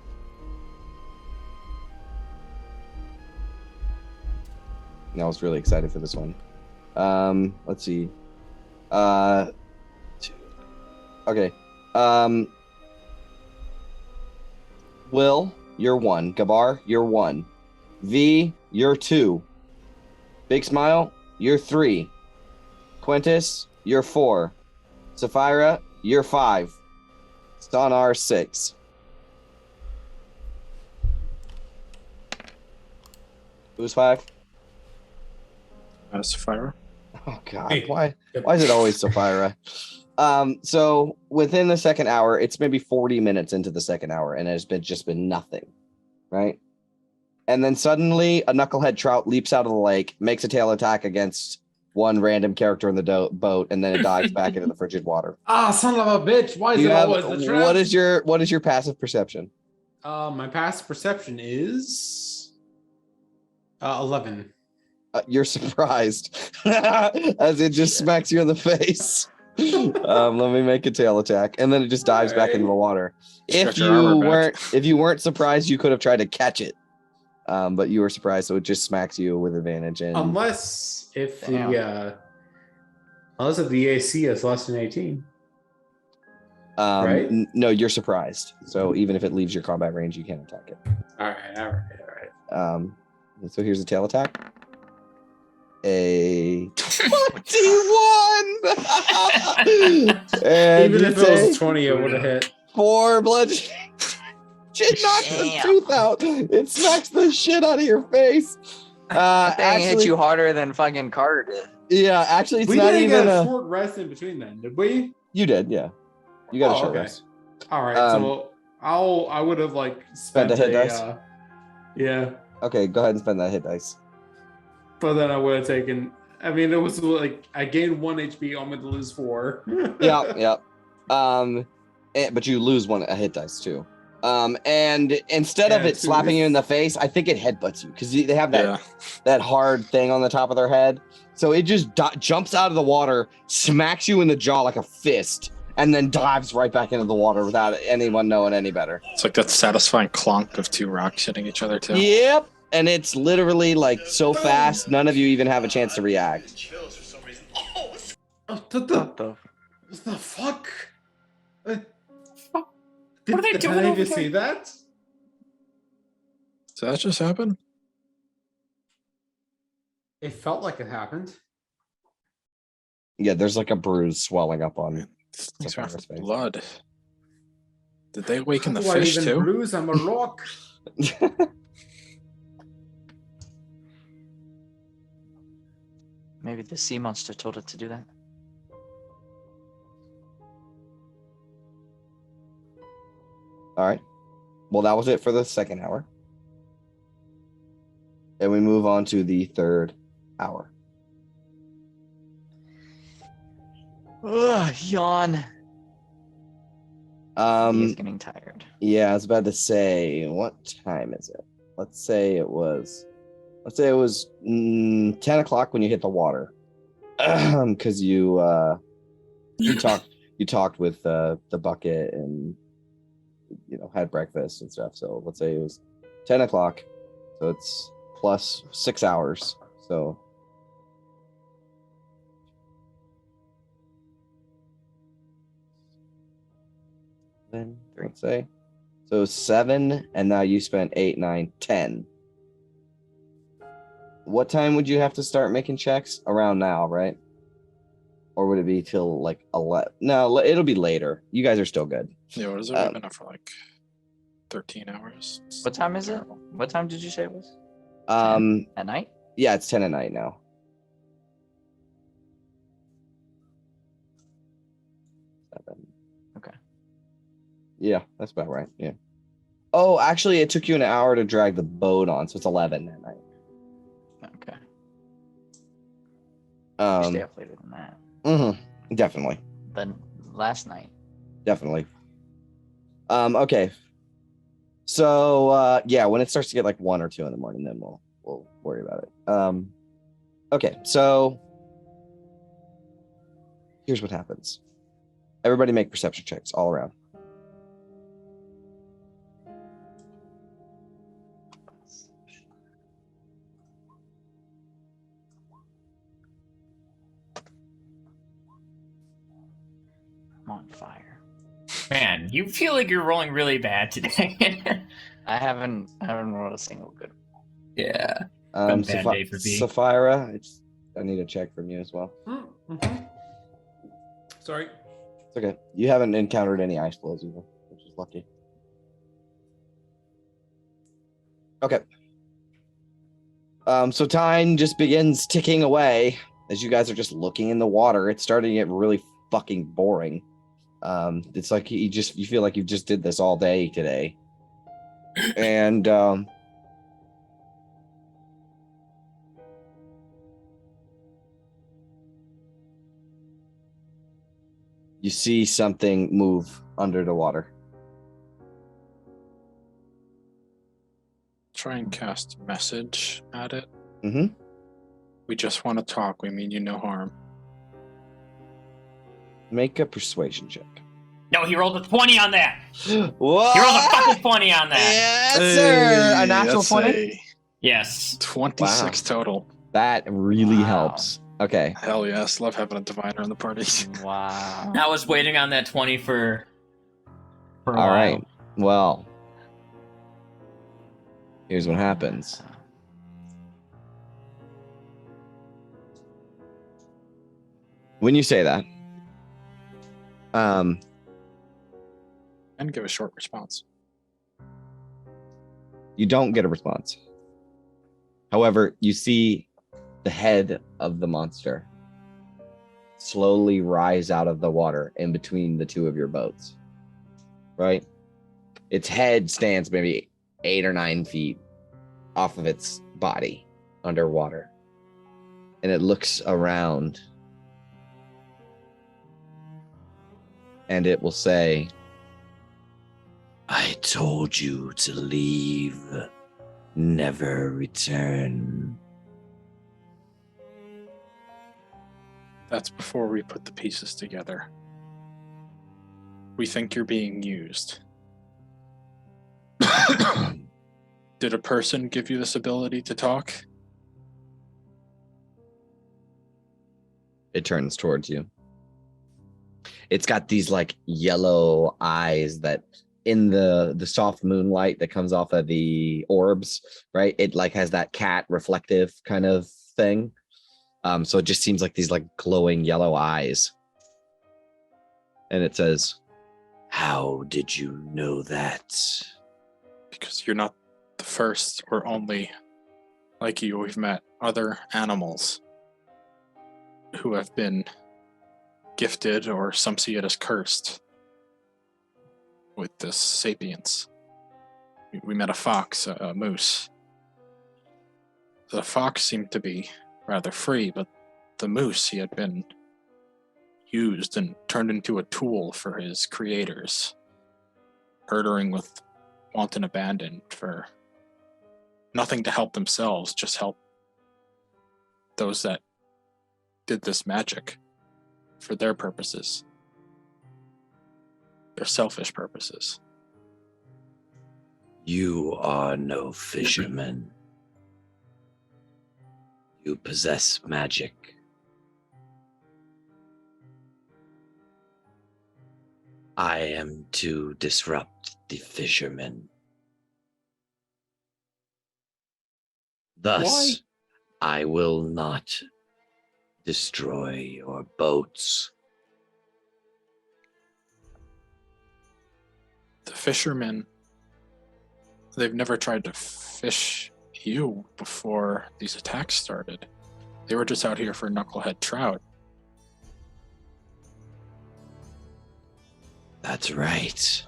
I was really excited for this one. Let's see. Okay. Will, you're 1. Gabar, you're 1. V, you're 2. Big Smile, you're 3. Quintus, you're 4. Sapphira, you're 5. Sonar, 6. Who's 5? Sapphira. Oh God, Hey. why is it always Sapphira? So within the second hour, it's maybe 40 minutes into the second hour, and it's just been nothing, right? And then suddenly a knucklehead trout leaps out of the lake, makes a tail attack against one random character in the boat, and then it dives back into the frigid water. Ah, son of a bitch! Why is You it have- always the trap? what is your passive perception? My passive perception is 11. You're surprised as it just smacks you in the face. Let me make a tail attack, and then it just dives back into the water. Just If got your armor back. you weren't surprised, you could have tried to catch it, but you were surprised, so it just smacks you with advantage. And Unless if Damn. the AC is less than 18. um, right? No, you're surprised. So even if it leaves your combat range, you can't attack it. All right. So here's a tail attack. A 21. And Even you if it was take 20, it would have hit. 4 bludgeoning. It knocks the Damn. tooth out. It smacks the shit out of your face. That thing hit Actually, you harder than fucking Carter did. yeah. Actually, it's We not didn't even get a a. short rest in between then, did we? You did, yeah. You got a short okay. rest. All right. Um, So I would have like Spent spent a hit a dice? yeah, Okay, go ahead and spend that hit dice. but then I would have taken I mean, it was like I gained 1 HP, I'm going to lose 4. Yeah. But you lose a hit dice too. And instead of Yeah, it slapping you in the face, I think it headbutts you because they have that hard thing on the top of their head. So it just jumps out of the water, smacks you in the jaw like a fist, and then dives right back into the water without anyone knowing any better. It's like that satisfying clonk of 2 rocks hitting each other too. Yep. And it's literally like so fast, none of you even have a chance to react. What the fuck? What are they Did doing any of over you there? see that? Did that just happen? It felt like it happened. Yeah, there's like a bruise swelling up on These are Sapphira's face. blood. Did they awaken How the do I fish even too? bruise? I'm a rock. Maybe the sea monster told it to do that. All right. Well, that was it for the second hour. And we move on to the third hour. Ugh, yawn. He's getting tired. Yeah, I was about to say, what time is it? Let's say it was 10 o'clock when you hit the water. Because you talked with the bucket and had breakfast and stuff. So let's say it was 10 o'clock. So it's plus 6 hours. So then let's say so 7, and now you spent 8, 9, 10. What time would you have to start making checks? Around now, right? Or would it be till like 11? No, it'll be later. You guys are still good. Yeah, what is it? We've been up for like 13 hours. It's What time is it? terrible. What time did you say it was? Um, At night? yeah, it's 10 at night now. Seven. Okay. Yeah, that's about right. Yeah. Oh, actually, it took you an hour to drag the boat on, so it's 11 at night. Okay. You stay Um, up later than that. definitely, Than last night. definitely. Okay. So, yeah, when it starts to get like 1 or 2 in the morning, then we'll worry about it. Okay, so here's what happens. Everybody make perception checks all around. I'm on fire. Man, you feel like you're rolling really bad today. I haven't rolled a single good. Yeah. Been a bad day for V. Sapphira, I need a check from you as well. Mm-hmm. Sorry. It's okay. You haven't encountered any ice flows either, which is lucky. Okay. So time just begins ticking away as you guys are just looking in the water. It's starting to get really fucking boring. It's like you feel like you just did this all day today. And you see something move under the water. Try and cast message at it. Mm-hmm. We just want to talk. We mean you no harm. Make a persuasion check. No, he rolled a 20 on that. What? He rolled a fucking 20 on that. Yes, sir. A natural that's 20? a Yes. 26 total. That really Wow. helps. Okay. Hell yes. Love having a diviner in the party. Wow. I was waiting on that 20 for a All while. right. Well, here's what happens. When you say that, And give a short response. you don't get a response. However, you see the head of the monster slowly rise out of the water in between the two of your boats. Right? Its head stands maybe 8 or 9 feet off of its body underwater. and it looks around, and it will say, I told you to leave, never return. That's before we put the pieces together. We think you're being used. Did a person give you this ability to talk? it turns towards you. It's got these like yellow eyes that in the soft moonlight that comes off of the orbs, right? It like has that cat reflective kind of thing. So it just seems like these like glowing yellow eyes. And it says, How did you know that? Because you're not the first or only like you. We've met other animals who have been gifted, or some see it as cursed, with this sapience. We met a fox, a moose. The fox seemed to be rather free, but the moose, he had been used and turned into a tool for his creators, herding with wanton abandon for nothing to help themselves, just help those that did this magic for their purposes, their selfish purposes. You are no fisherman. You possess magic. I am to disrupt the fishermen. Thus, I will not destroy your boats. The fishermen, they've never tried to fish you before these attacks started. They were just out here for knucklehead trout. That's right.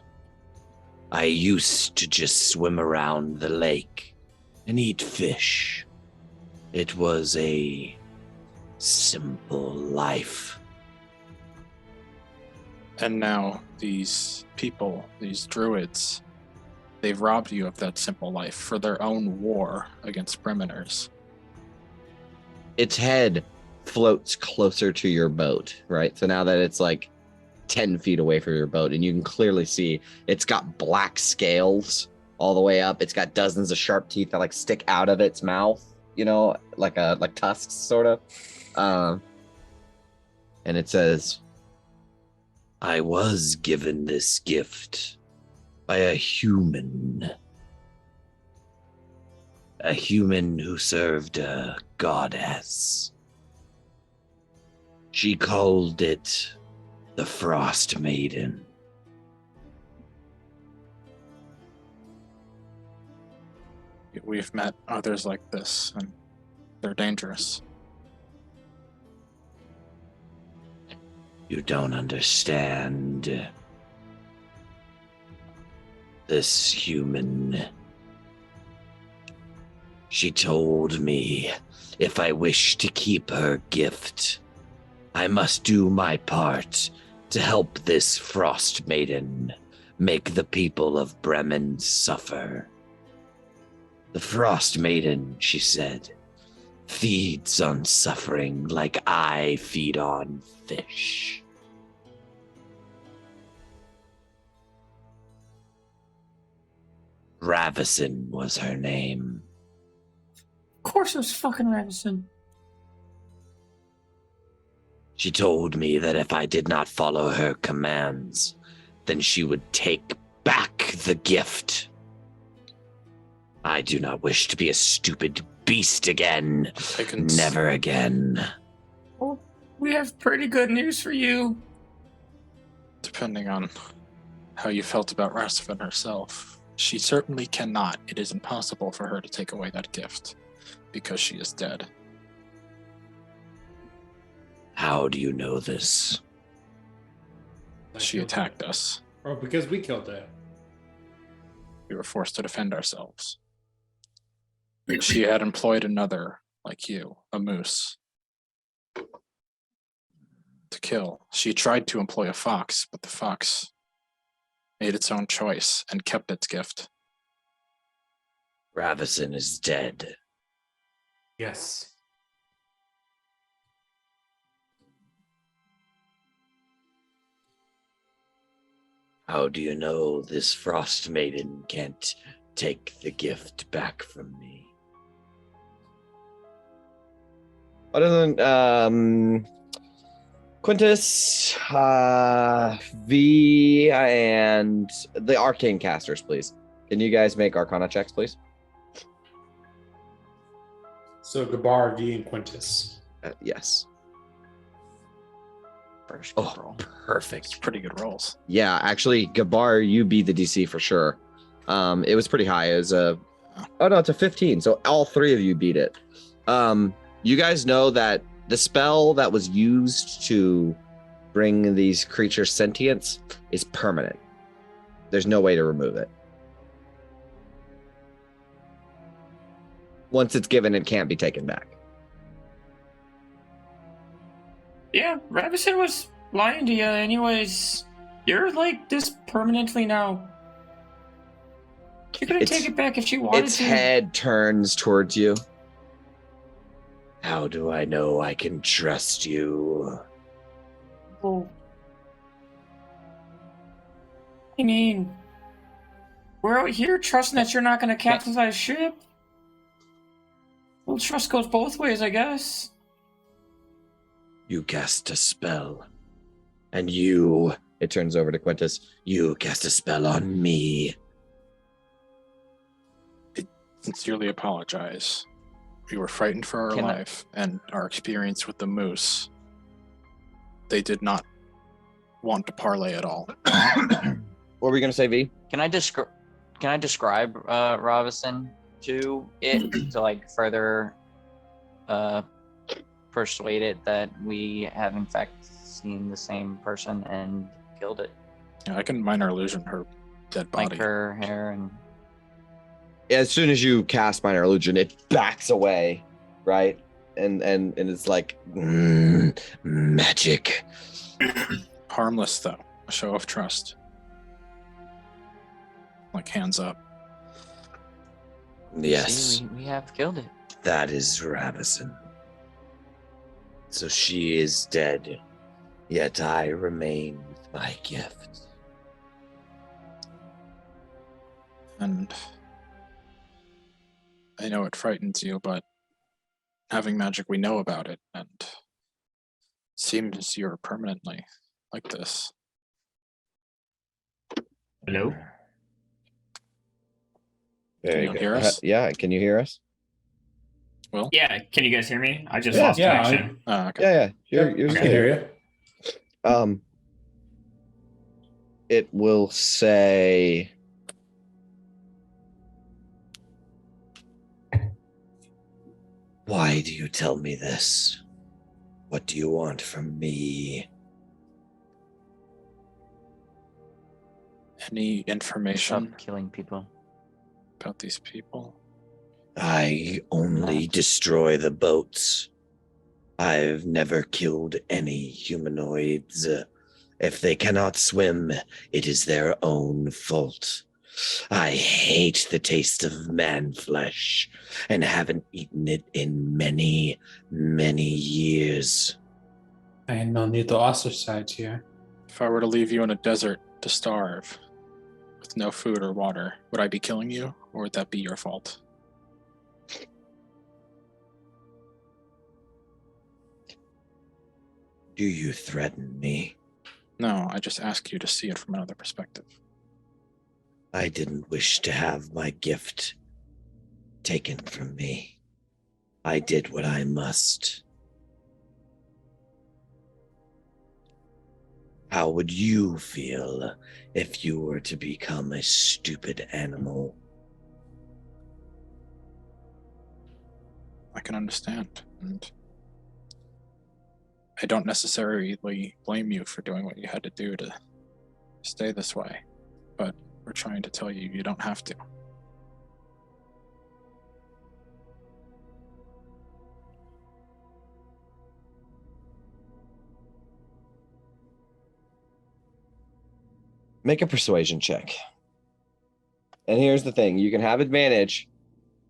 I used to just swim around the lake and eat fish. It was a simple life. And now these people, these druids, they've robbed you of that simple life for their own war against Bremeners. its head floats closer to your boat, right? So now that it's like 10 feet away from your boat, and you can clearly see it's got black scales all the way up. It's got dozens of sharp teeth that like stick out of its mouth, you know, like tusks, sort of. And it says, I was given this gift by a human. A human who served a goddess. She called it the Frostmaiden. We've met others like this, and they're dangerous. You don't understand. This human. She told me if I wish to keep her gift, I must do my part to help this Frostmaiden make the people of Bremen suffer. The Frostmaiden, she said, feeds on suffering like I feed on fish. Ravison was her name. Of course it was fucking Ravison. She told me that if I did not follow her commands, then she would take back the gift. I do not wish to be a stupid beast again. Never again. Well, we have pretty good news for you. Depending on how you felt about Rasfin herself, she certainly cannot. It is impossible for her to take away that gift, because she is dead. How do you know this? She attacked us. Oh, because we killed her. We were forced to defend ourselves. She had employed another, like you, a moose, to kill. She tried to employ a fox, but the fox made its own choice and kept its gift. Ravison is dead. Yes. How do you know this Frost Maiden can't take the gift back from me? Other than Quintus, V, and the arcane casters, please. Can you guys make Arcana checks, please? So Gabar, V, and Quintus. Yes. First Oh, roll. It's perfect. pretty good rolls. Yeah, actually, Gabar, you beat the DC for sure. It was pretty high. It was a it's a 15. So all three of you beat it. You guys know that the spell that was used to bring these creatures sentience is permanent. There's no way to remove it. Once it's given, it can't be taken back. Yeah, Ravison was lying to you anyways. You're like this permanently now. She couldn't It's- take it back if she wanted Its to. head turns towards you. How do I know I can trust you? Well, I mean, we're out here trusting that you're not going to capsize ship. Well, trust goes both ways, I guess. You cast a spell. And you It turns over to Quintus. cast a spell on me. Sincerely apologize. We were frightened for our Can I- life, and our experience with the moose. They did not want to parlay at all. What were we gonna say, V? Can I describe Ravison to it to like further persuade it that we have in fact seen the same person and killed it, Yeah, I can minor illusion her dead body. like her hair and As soon as you cast minor illusion, it backs away, right? And it's like Magic. Harmless though. A show of trust. Like hands up. Yes, see, we have killed it. that is Ravison. So she is dead, yet I remain with my gift. And I know it frightens you, but having magic, we know about it, and seems you're permanently like this. Hello? Very you good. hear us? Yeah, can you hear us? Yeah, can you guys hear me? I just Yeah. lost Yeah, connection. Okay. Yeah. You're I can good. hear you. It will say Why do you tell me this? What do you want from me? Any information Stop killing people. about these people? I only destroy the boats. I've never killed any humanoids. If they cannot swim, it is their own fault. I hate the taste of man flesh and haven't eaten it in many, many years. I no need to ostracize here. If I were to leave you in a desert to starve with no food or water, would I be killing you, or would that be your fault? Do you threaten me? No, I just ask you to see it from another perspective. I didn't wish to have my gift taken from me. I did what I must. How would you feel if you were to become a stupid animal? I can understand, and I don't necessarily blame you for doing what you had to do to stay this way, but we're trying to tell you you don't have to. Make a persuasion check. And here's the thing: you can have advantage,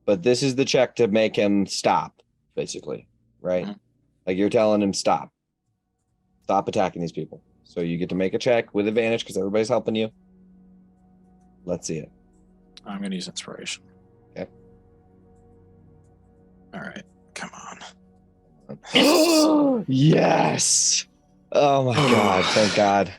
but this is the check to make him stop, basically, right? Mhm. Like you're telling him stop attacking these people. So you get to make a check with advantage because everybody's helping you. Let's see it. I'm gonna use inspiration. Okay. All right, come on. Yes. Oh my god! Thank God.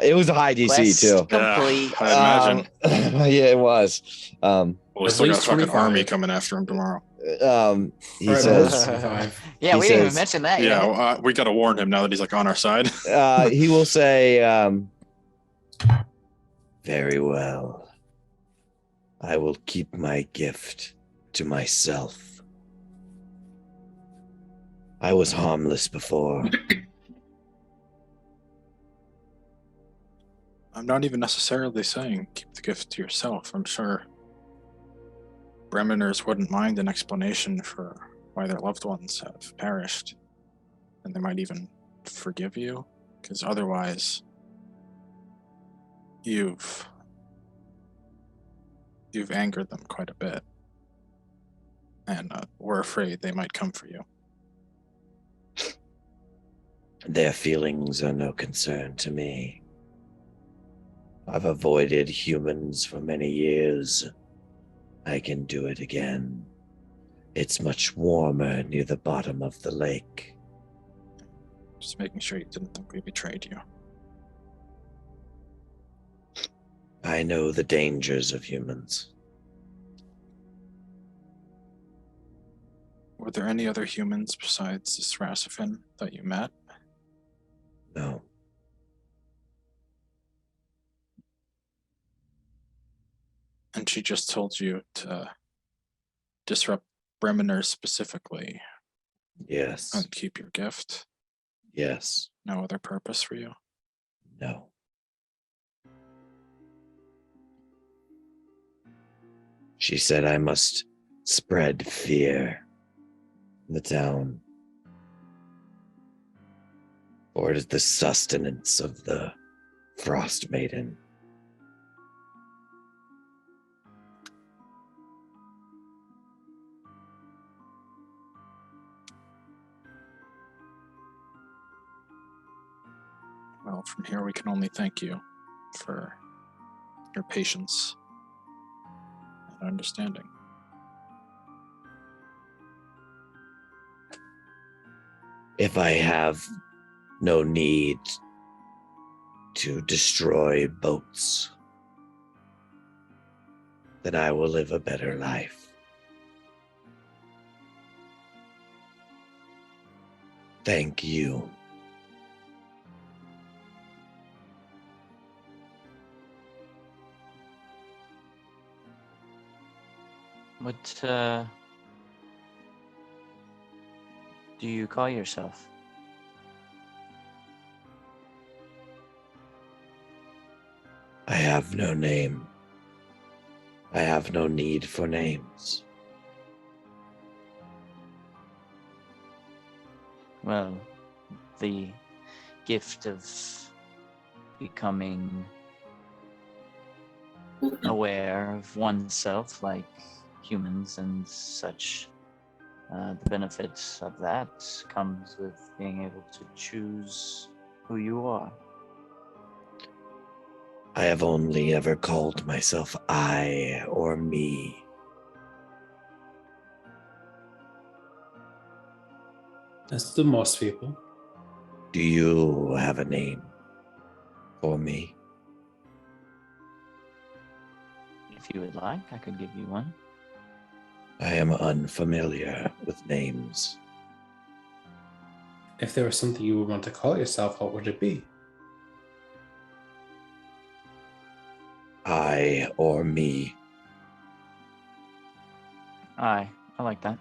It was a high DC Quest too. complete. I imagine. Yeah, it was. Well, we At still got a least fucking 25. army coming after him tomorrow. He Or at says. most 25. Yeah, He we didn't even says- mention that Yeah, yet. we got to warn him now that he's like on our side. He will say, "Very well. I will keep my gift to myself. I was harmless before." I'm not even necessarily saying keep the gift to yourself. I'm sure Bremeners wouldn't mind an explanation for why their loved ones have perished. And they might even forgive you, because otherwise you've angered them quite a bit. And we're afraid they might come for you. Their feelings are no concern to me. I've avoided humans for many years. I can do it again. It's much warmer near the bottom of the lake. Just making sure you didn't think we betrayed you. I know the dangers of humans. Were there any other humans besides this Rasifin that you met? No. And she just told you to disrupt Bremeners specifically Yes. and keep your gift. Yes. No other purpose for you. No. She said I must spread fear in the town, for it is the sustenance of the Frostmaiden. Well, from here we can only thank you for your patience and understanding. If I have no need to destroy boats, then I will live a better life. Thank you. What do you call yourself? I have no name. I have no need for names. Well, the gift of becoming aware of oneself, like humans and such. The benefits of that comes with being able to choose who you are. I have only ever called myself I or me. That's to most people. Do you have a name for me? If you would like, I could give you one. I am unfamiliar with names. If there was something you would want to call yourself, what would it be? I or me. I like that.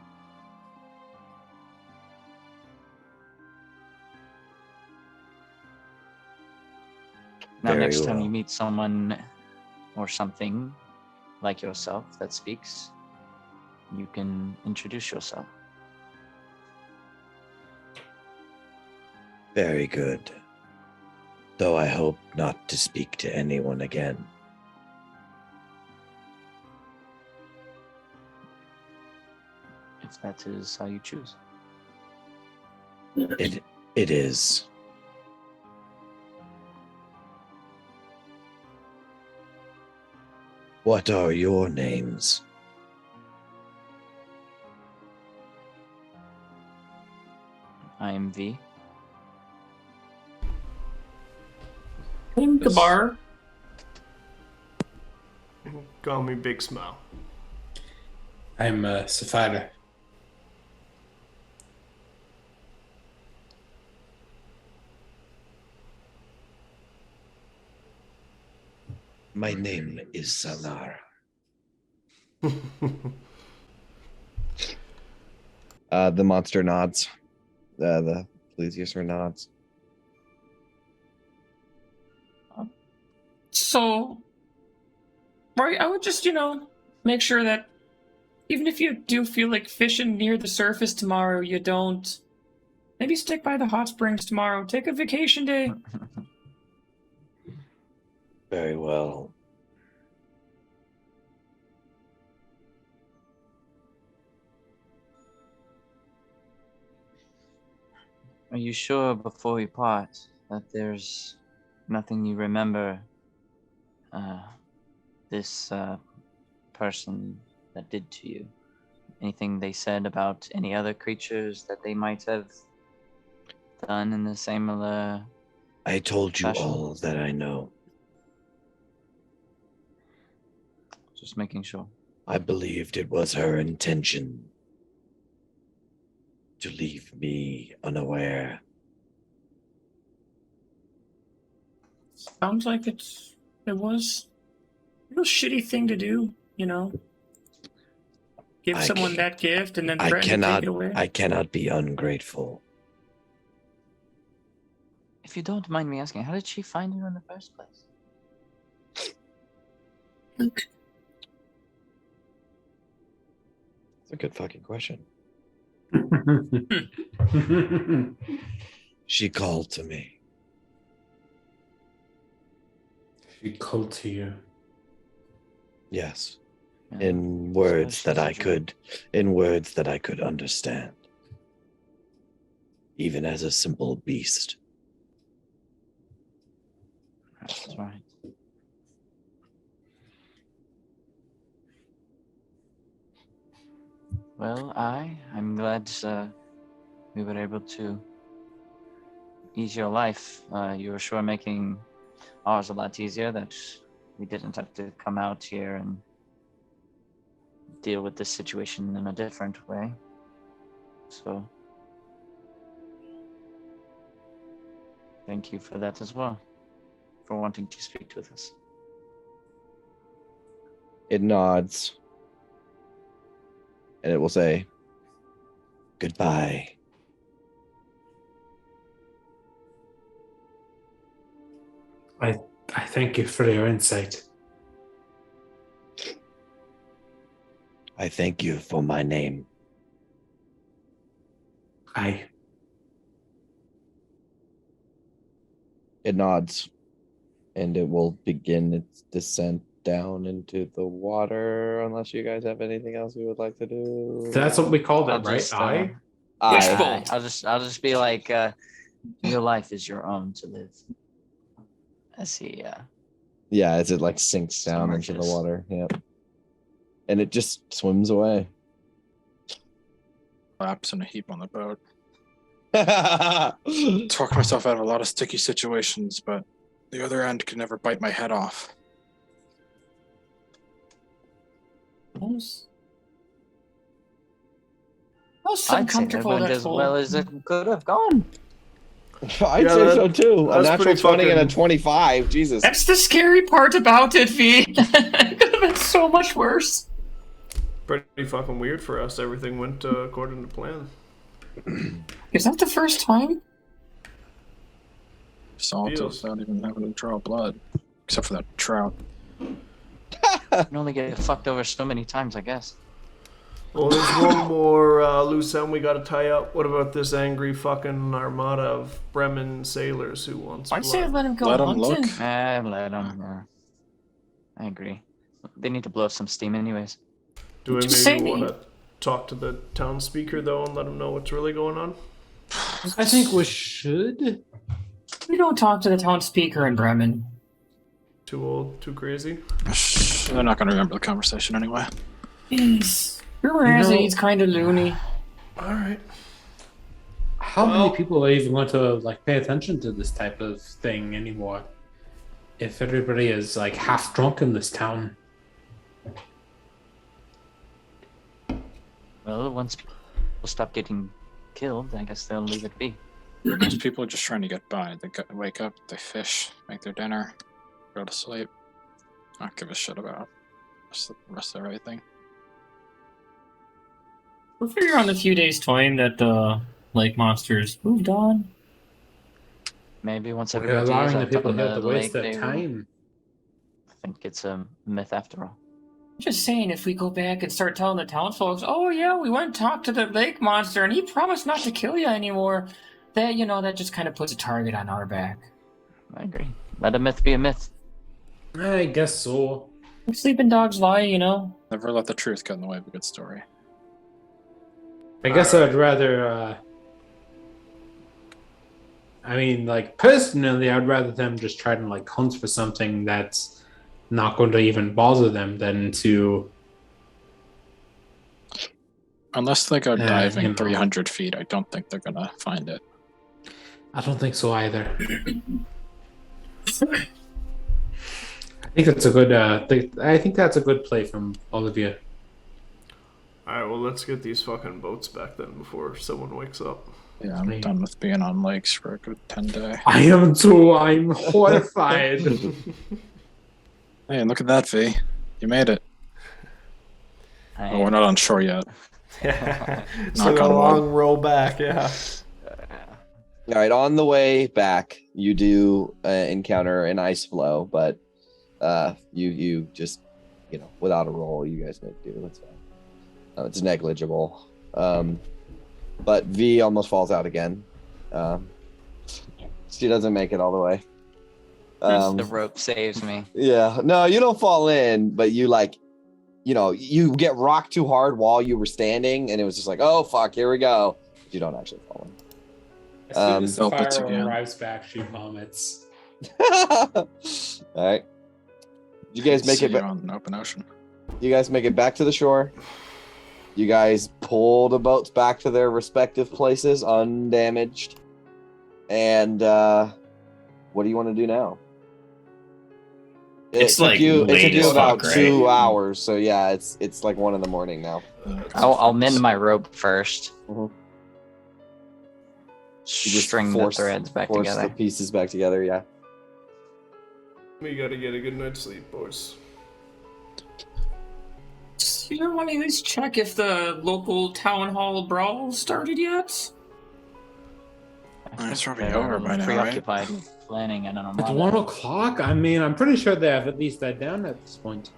Now, Very next time well. you meet someone or something like yourself that speaks, you can introduce yourself. Very good. though I hope not to speak to anyone again. If that is how you choose. It is. What are your names? I am V. I'm Gabar. Call me Big Smile. I'm Sapphire. My name is Salar. The monster nods. The plesiosaur nods. So, right, I would just, make sure that even if you do feel like fishing near the surface tomorrow, you don't. Maybe stick by the hot springs tomorrow. Take a vacation day. Very well. Are you sure before we part that there's nothing you remember this person that did to you? Anything they said about any other creatures that they might have done in the similar I told you fashion? all that I know. Just making sure. I believed it was her intention to leave me unaware. Sounds like it was a real shitty thing to do, Give I someone can't- that gift and then I threaten to cannot take it away. I cannot be ungrateful. If you don't mind me asking, how did she find you in the first place? That's a good fucking question. She called to me. She called to you. Yes. Yeah. In words she's that a I could understand. Even as a simple beast. That's right. Well, I'm glad we were able to ease your life. You were sure making ours a lot easier, that we didn't have to come out here and deal with this situation in a different way. So, thank you for that as well, for wanting to speak with us. It nods. And it will say, Goodbye. I thank you for your insight. I thank you for my name. I it nods. And it will begin its descent down into the water, unless you guys have anything else you would like to do. that's what we called it, I'll right? just, I I, I'll just be like, your life is your own to live. As he, yeah, as it like sinks down into the Submerges. water. Yep. And it just swims away. Collapse in a heap on the boat. That's Talk myself out of a lot of sticky situations, but the other end could never bite my head off. Most so I'd say that uncomfortable went that as whole. well as it could have gone. I'd Yeah, say that- so too. A that's natural pretty 20 and a fucking- 25. Jesus. That's the scary part about it, V. It could have been so much worse. Pretty fucking weird for us. Everything went according to plan. Is that the first time? Salt Feels. without even having to draw blood. Except for that trout. You can only get fucked over so many times, I guess. Well, there's one more loose end we gotta tie up. What about this angry fucking armada of Bremen sailors who wants I'd say blood? let him go Let 'em hunting. look. Let them. I agree. They need to blow some steam, anyways. Do we Just maybe say want me. to talk to the town speaker though and let him know what's really going on? I think we should. We don't talk to the town speaker in Bremen. Too old, too crazy. They're not going to remember the conversation anyway. Rumor has it he's kind of loony. All right. How Well- many people are even going to like pay attention to this type of thing anymore? If everybody is like half drunk in this town. Well, once people stop getting killed, I guess they'll leave it be. Most people are just trying to get by. They wake up, they fish, make their dinner, go to sleep. Not give a shit about the rest of everything. We'll figure on a few days' time that the lake monsters moved on. Maybe once We're everybody is allowing the out people on here to the waste lake, their they will time. think it's a myth after all. Just saying, if we go back and start telling the town folks, oh yeah, we went and talked to the lake monster and he promised not to kill you anymore, that, that just kind of puts a target on our back. I agree. Let a myth be a myth. I guess so. Sleeping dogs lie, Never let the truth get in the way of a good story. I guess I'd rather. Personally, I'd rather them just try to like hunt for something that's not going to even bother them than to. Unless they go diving you know. 300 feet, I don't think they're going to find it. I don't think so either. I think that's a good. I think that's a good play from all of you. All right. Well, let's get these fucking boats back then before someone wakes up. Yeah, I'm done with being on lakes for a good 10 day. I am too. I'm horrified. Hey, and look at that, V. You made it. Oh, we're not on shore yet. Yeah. Knock Took a on wood. long row back. Yeah. All right, on the way back, you do encounter an ice flow, but you just without a roll, you guys make do. That's fine. It's negligible. But V almost falls out again. She doesn't make it all the way. The rope saves me. Yeah, no, you don't fall in, but you you get rocked too hard while you were standing, and it was just like, oh fuck, here we go. But you don't actually fall in. As soon as the Hope it's fire again. arrives back, she vomits. All right. You guys make See it you back. on an open ocean. You guys make it back to the shore. You guys pull the boats back to their respective places undamaged. And what do you want to do now? It's like it late took you as about fuck, right? 2 hours, so yeah, it's like 1 a.m. now. I'll mend my rope first. Mhm. You just String the threads back force together. the pieces back together. Yeah. We gotta get a good night's sleep, boys. You don't want to at least check if the local town hall brawl started yet? It's probably They're over by now, right? preoccupied with planning and an It's 1 o'clock? I mean, I'm pretty sure they have at least that down at this point.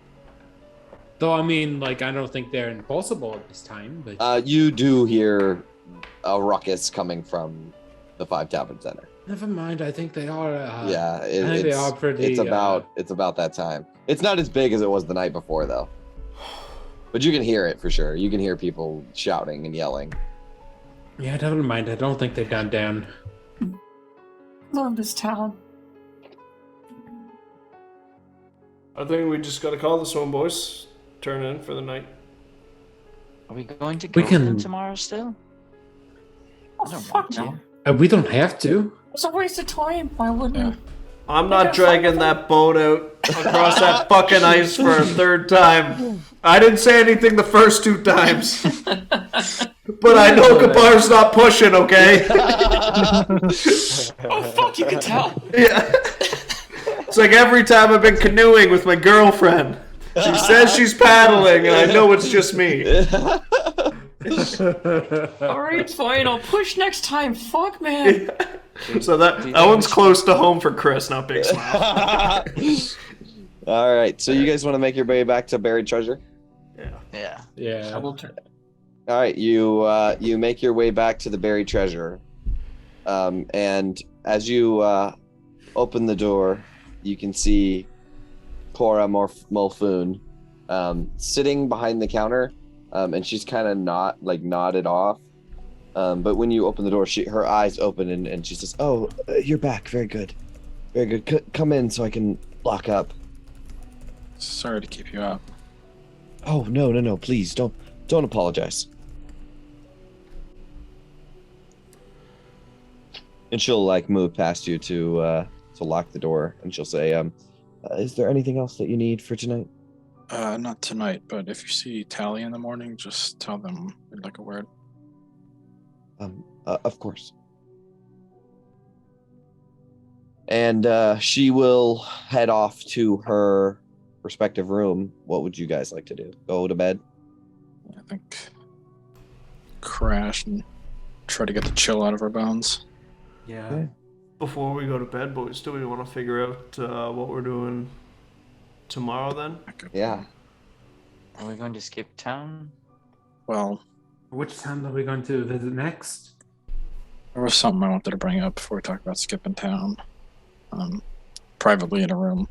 Though, I mean, I don't think they're impossible at this time, but... You do hear a ruckus coming from the 5 Tavern Center. Never mind, I think they are... Yeah, I think they are pretty... it's about that time. It's not as big as it was the night before, though. But you can hear it for sure. You can hear people shouting and yelling. Yeah, never mind. I don't think they've gone down. Love this town. I think we just gotta call this one, boys. Turn in for the night. Are we going to We go can- in tomorrow still? Oh, I don't fuck want no. to. We don't have to. It's a waste of time. Why wouldn't Yeah. we? I'm not dragging that boat out across that fucking ice for a 3rd time. I didn't say anything the first 2 times. But I know Kabar's not pushing, okay? Oh, fuck, you can tell. Yeah. It's like every time I've been canoeing with my girlfriend. She says she's paddling, and I know it's just me. Alright, fine. I'll push next time. Fuck, man. So that one's close to home for Chris, not Big Smile. All right, so you guys want to make your way back to buried treasure? Yeah. Yeah. Yeah. Double turn. All right, you make your way back to the buried treasure, and as you open the door, you can see Cora Mulfoon sitting behind the counter, and she's kind of nodded off. But when you open the door, her eyes open and she says, "Oh, you're back. Very good, very good. Come in so I can lock up." Sorry to keep you up. Oh no, please don't apologize. And she'll like move past you to lock the door, and she'll say, "Is there anything else that you need for tonight?" Not tonight, but if you see Tally in the morning, just tell them we'd like a word. Of course. And she will head off to her respective room. What would you guys like to do? Go to bed? I think crash and try to get the chill out of our bones. Yeah. Okay. Before we go to bed, boys, do we want to figure out what we're doing tomorrow then? Yeah. Are we going to skip town? Well, Which town are we going to visit next? there was something I wanted to bring up before we talk about skipping town. Privately in a room,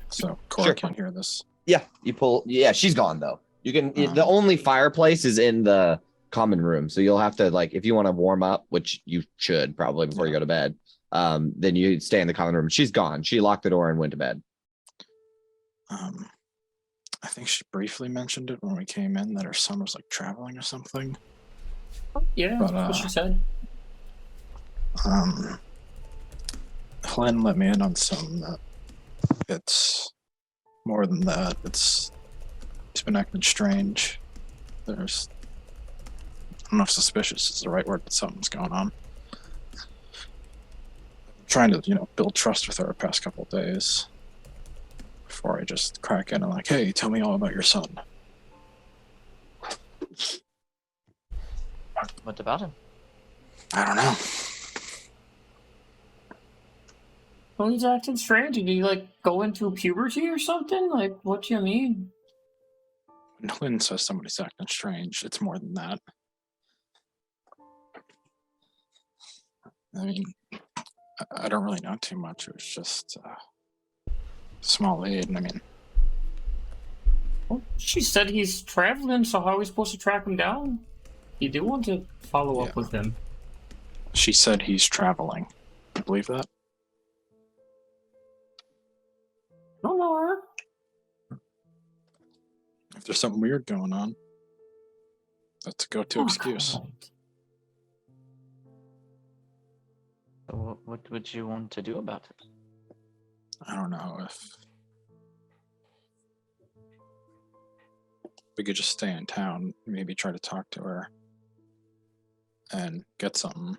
so Cora Sure. can't hear this. Yeah, you pull. Yeah, she's gone though. You can. The only fireplace is in the common room, so you'll have to like if you want to warm up, which you should probably before you go to bed. Then you stay in the common room. She's gone. She locked the door and went to bed. I think she briefly mentioned it when we came in that her son was like traveling or something. Yeah, But, that's what she said. Helen let me in on some that it's more than that. He's been acting strange. I don't know if suspicious is the right word, but something's going on. I'm trying to, build trust with her the past couple of days before I just crack in and like, hey, tell me all about your son. What about him? I don't know. Well, he's acting strange. Did he like go into puberty or something? Like, what do you mean? When Lynn says somebody's acting strange, it's more than that. I mean, I don't really know too much. It was just small aid, and I mean, Well, she said he's traveling, so how are we supposed to track him down? You do want to follow up with him. she said he's traveling. You believe that? No, no. If there's something weird going on, that's a go-to excuse. What would you want to do about it? I don't know if we could just stay in town, maybe try to talk to her and get something.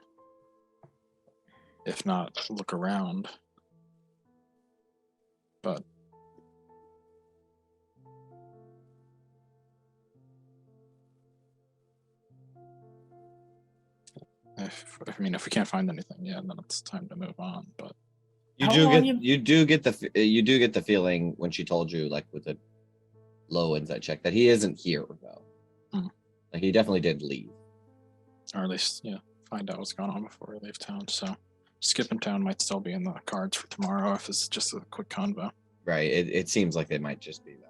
If not, look around. But if we can't find anything, then it's time to move on. But You How do long get you do get the feeling when she told you like with a low insight check that he isn't here though. Like he definitely did leave. or at least find out what's going on before we leave town. So skipping town might still be in the cards for tomorrow if it's just a quick convo. Right. It seems like they might just be that.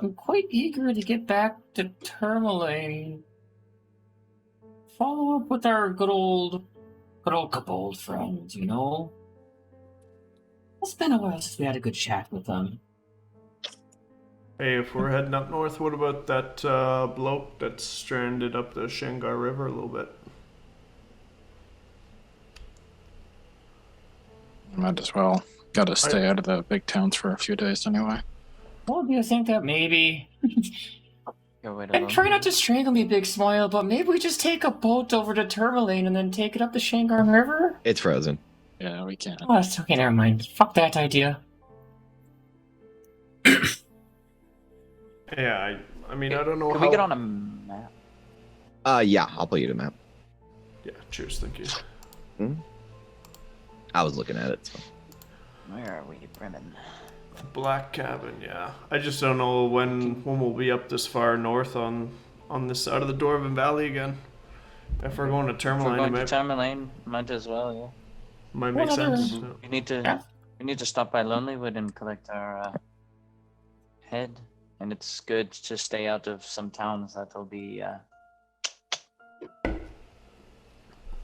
I'm quite eager to get back to Tourmaline. Follow up with our good old Kobold friends, It's been a while since we had a good chat with them. Hey, if we're heading up north, what about that bloke that's stranded up the Shangar River a little bit? Might as well. Gotta stay out of the big towns for a few days anyway. Well, do you think that maybe? Go it And alone. try not to strangle me, Big Smile, but maybe we just take a boat over to Tourmaline and then take it up the Shangar River? It's frozen. Yeah, we can. Oh, that's okay, never mind. Fuck that idea. Yeah, I mean, I don't know Can how... we get on a map? Yeah, I'll put you to map. Yeah, cheers, thank you. I was looking at it. So. Where are we, Bremen? The Black Cabin, yeah. I just don't know when we'll be up this far north on this side of the Dwarven Valley again. If we're going to If we're Tourmaline, going it to might, Tourmaline, might as well, yeah. might make What other- sense. We need to Yeah. we need to stop by Lonelywood and collect our head. And it's good to stay out of some towns that'll be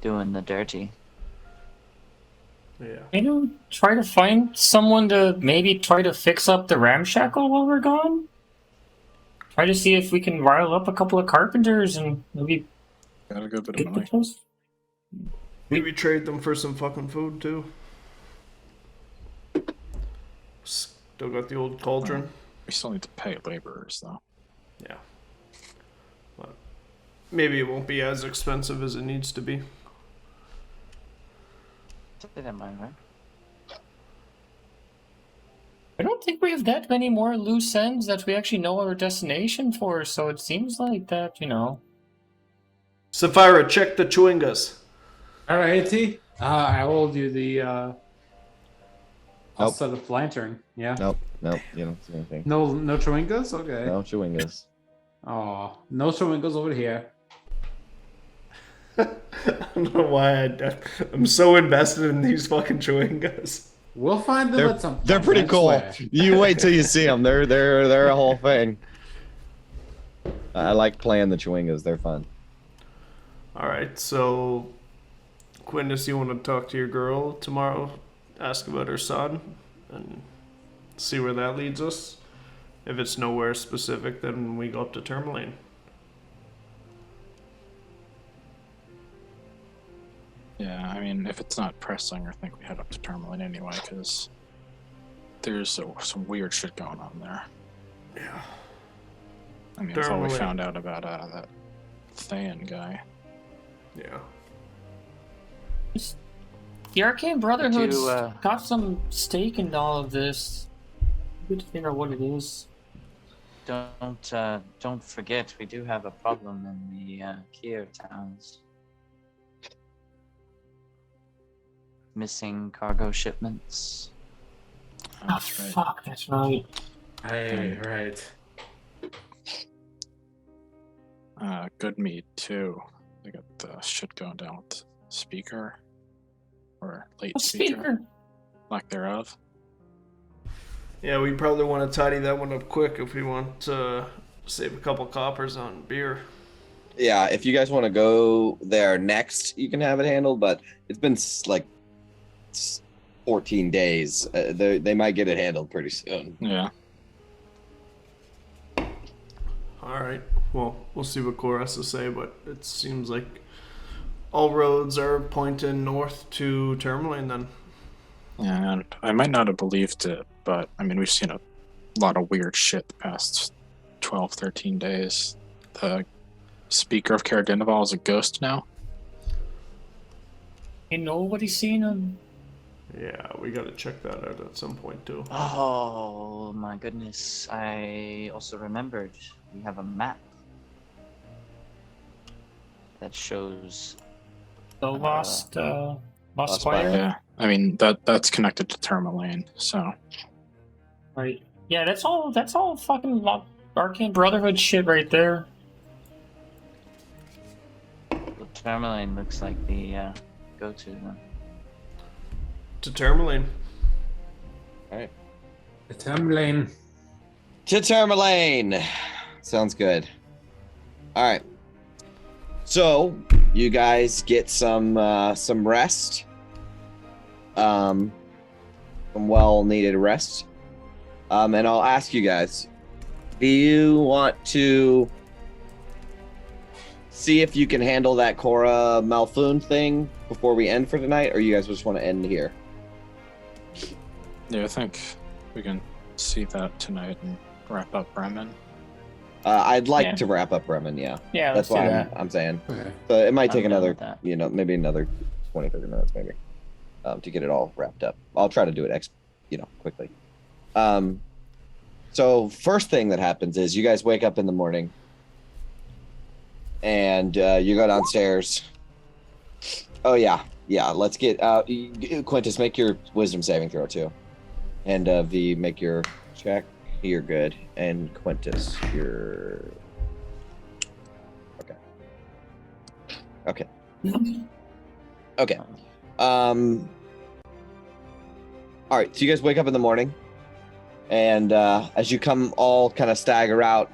doing the dirty. Yeah. You know, try to find someone to maybe try to fix up the ramshackle while we're gone. Try to see if we can rile up a couple of carpenters and maybe Got a good bit of get the money. place. Maybe trade them for some fucking food too. Still got the old cauldron. We still need to pay laborers though. Yeah. But maybe it won't be as expensive as it needs to be. Say that mind, right? I don't think we have that many more loose ends that we actually know our destination for, so it seems like that, you know. Sapphira, check the chewingas. Alrighty. I will do the. I'll Nope. set up lantern. Yeah. Nope, you don't see anything. No chewingas. Okay. No chewingas. Oh, no chewingas over here. I don't know why I'm so invested in these fucking chewingas. We'll find them at some point. They're pretty I cool. swear. You wait till you see them. They're a whole thing. I like playing the chewingas. They're fun. All right, so Quindus, you want to talk to your girl tomorrow? Ask about her son and see where that leads us. If it's nowhere specific, then we go up to Tourmaline. Yeah, I mean, if it's not pressing, I think we head up to Tourmaline anyway, because there's some weird shit going on there. Yeah. I mean, that's all we Tourmaline. found out about that Thayan guy. Yeah. The Arcane Brotherhood's you, got some stake in all of this. Good to figure out what it is. Don't forget we do have a problem in the Kier towns. Missing cargo shipments. Oh, Oh, that's right. fuck, that's right. Hey, right. Good meat too. They got the shit going down with the speaker. Or late A speaker. lack thereof. Yeah, we probably want to tidy that one up quick if we want to save a couple coppers on beer. Yeah, if you guys want to go there next, you can have it handled. But it's been like 14 days. They might get it handled pretty soon. Yeah. All right. Well, we'll see what Core has to say, but it seems like all roads are pointing north to Tourmaline then. Yeah, and I might not have believed it, but I mean, we've seen a lot of weird shit the past 12, 13 days. The speaker of Caradinival is a ghost now. Ain't nobody seen him. Yeah, we gotta check that out at some point too. Oh my goodness! I also remembered we have a map that shows. The lost Lost Spire. Yeah, I mean that's connected to Tourmaline, so Right. Yeah, that's all fucking Arcane Brotherhood shit right there. The Tourmaline looks like the go-to then. To Tourmaline. The Tourmaline. To Tourmaline. Sounds good. All right. So you guys get some rest. Some well-needed rest. And I'll ask you guys: do you want to see if you can handle that Cora Malfoon thing before we end for tonight, or you guys just want to end here? yeah, I think we can see that tonight and wrap up Bremen. I'd like Yeah. to wrap up Bremen. Yeah, Yeah, that's let's do why that. I'm saying. Okay. So it might I'm take done another, with that. maybe another 20, 30 minutes, maybe, to get it all wrapped up. I'll try to do it, quickly. So first thing that happens is you guys wake up in the morning, and you go downstairs. Oh yeah. Let's get Quintus, make your wisdom saving throw too. And V, make your check. You're good. And Quintus, you're okay. Okay. Okay. All right. So you guys wake up in the morning, and as you come all kind of stagger out,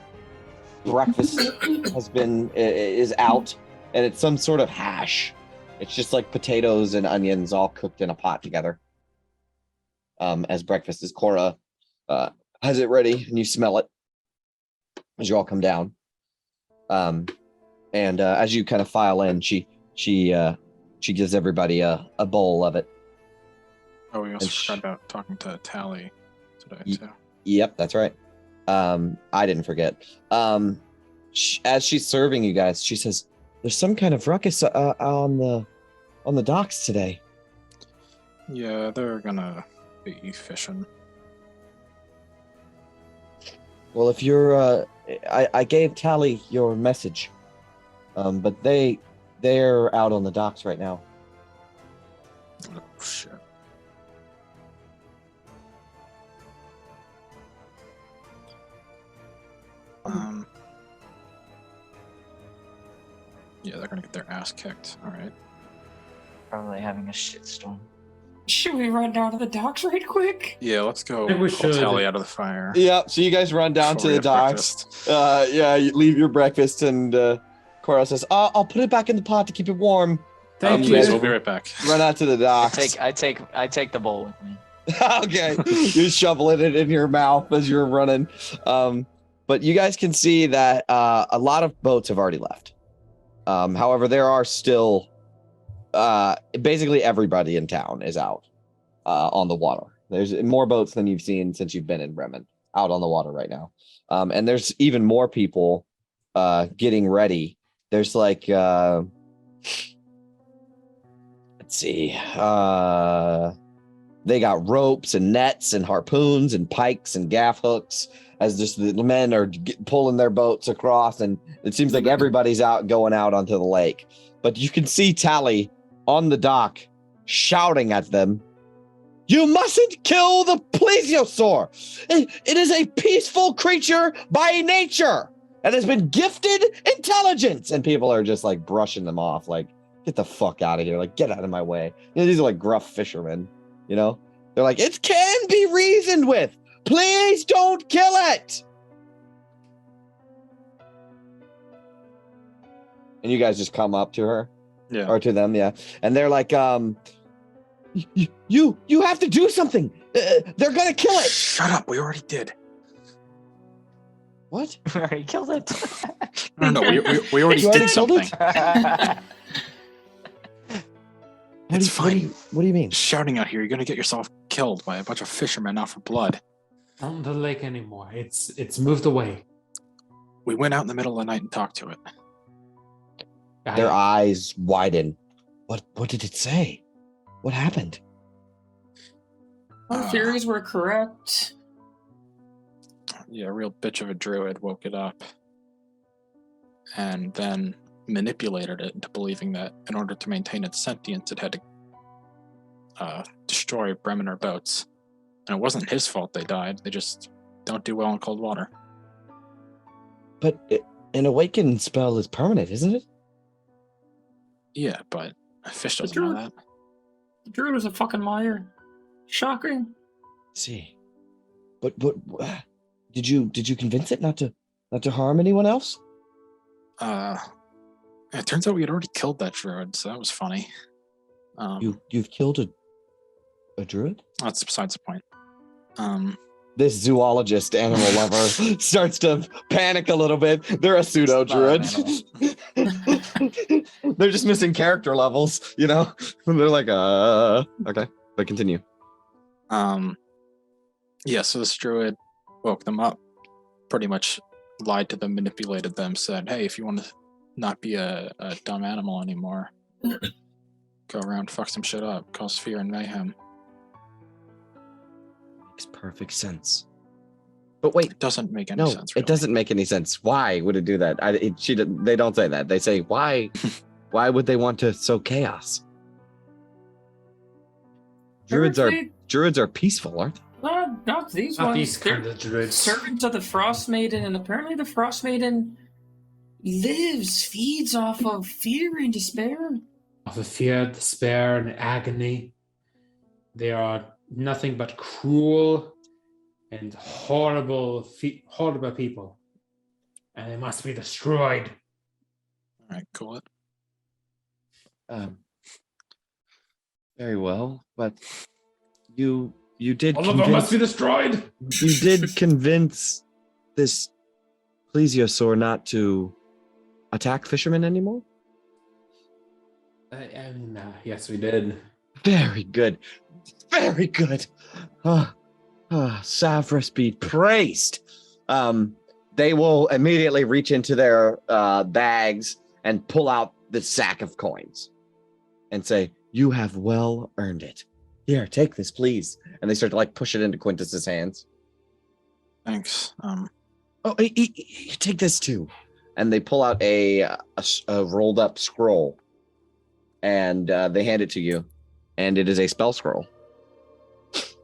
breakfast is out, and it's some sort of hash. It's just like potatoes and onions all cooked in a pot together. As breakfast is Cora has it ready, and you smell it as you all come down. And as you kind of file in, she gives everybody a bowl of it. Oh, we also forgot about talking to Tally today too. Yep, that's right. I didn't forget. As she's serving you guys, she says, "There's some kind of ruckus on the docks today." Yeah, they're gonna be fishing. Well, if you're, I gave Tally your message, but they're out on the docks right now. Oh shit. Yeah, they're gonna get their ass kicked. All right. Probably having a shitstorm. Should we run down to the docks right quick? Yeah, let's go I think we pull should. Tally out of the fire. Yeah, so you guys run down before to we the have docks. breakfast. Yeah, you leave your breakfast, and Cora says, "I'll put it back in the pot to keep it warm." Thank you you. guys We'll be right back. Run out to the docks. I take the bowl with me. Okay, you're shoveling it in your mouth as you're running. But you guys can see that a lot of boats have already left. However, there are still basically everybody in town is out on the water. There's more boats than you've seen since you've been in Bremen out on the water right now. And there's even more people getting ready. There's like let's see. They got ropes and nets and harpoons and pikes and gaff hooks as just the men are pulling their boats across, and it seems like everybody's going out onto the lake. But you can see Tally on the dock shouting at them, "You mustn't kill the plesiosaur! It is a peaceful creature by nature and has been gifted intelligence." And people are just like brushing them off, like, "Get the fuck out of here, like, get out of my way." You know, these are like gruff fishermen, you know? They're like, "It can be reasoned with. Please don't kill it." And you guys just come up to her. Yeah. Or to them, yeah. And they're like, you have to do something. They're gonna kill it. Shut up. We already did. What? We already killed it. No, we already You already did killed something. it? It's fine. What do you mean? Shouting out here, you're gonna get yourself killed by a bunch of fishermen out for blood. Not in the lake anymore. It's moved away. We went out in the middle of the night and talked to it. Their eyes widen. What did it say? What happened? Our theories were correct. Yeah, a real bitch of a druid woke it up and then manipulated it into believing that in order to maintain its sentience, it had to destroy Bremener boats. And it wasn't his fault they died. They just don't do well in cold water. But an awakened spell is permanent, isn't it? Yeah, but a fish doesn't know that. The druid was a fucking liar. Shocking. See, but did you convince it not to harm anyone else? It turns out we had already killed that druid, so that was funny. You've killed a druid? That's besides the point. This zoologist animal lover starts to panic a little bit. They're a pseudo druid. They're just missing character levels, you know? They're like, okay, but continue. Yeah, so this druid woke them up, pretty much lied to them, manipulated them, said, "Hey, if you want to not be a dumb animal anymore, go around, fuck some shit up, cause fear and mayhem." Makes perfect sense. But wait, It doesn't make any sense. Really. it doesn't make any sense. Why would it do that? They don't say that. They say, why would they want to sow chaos? Druids are peaceful, aren't they? Not these Not ones. these kind They're of druids. servants of the Frostmaiden, and apparently the Frostmaiden feeds off of fear and despair. Of a fear, despair, and agony. They are nothing but cruel and horrible people. And they must be destroyed. All right, cool it. Very well, but you did All of them must be convince, destroyed. you did convince this plesiosaur not to attack fishermen anymore. Yes, we did. Very good, very good. Savras be praised. They will immediately reach into their bags and pull out the sack of coins and say, "You have well earned it. Here, take this, please." And they start to like push it into Quintus's hands. Thanks. Oh, take this too. And they pull out a rolled up scroll, and they hand it to you, and it is a spell scroll. If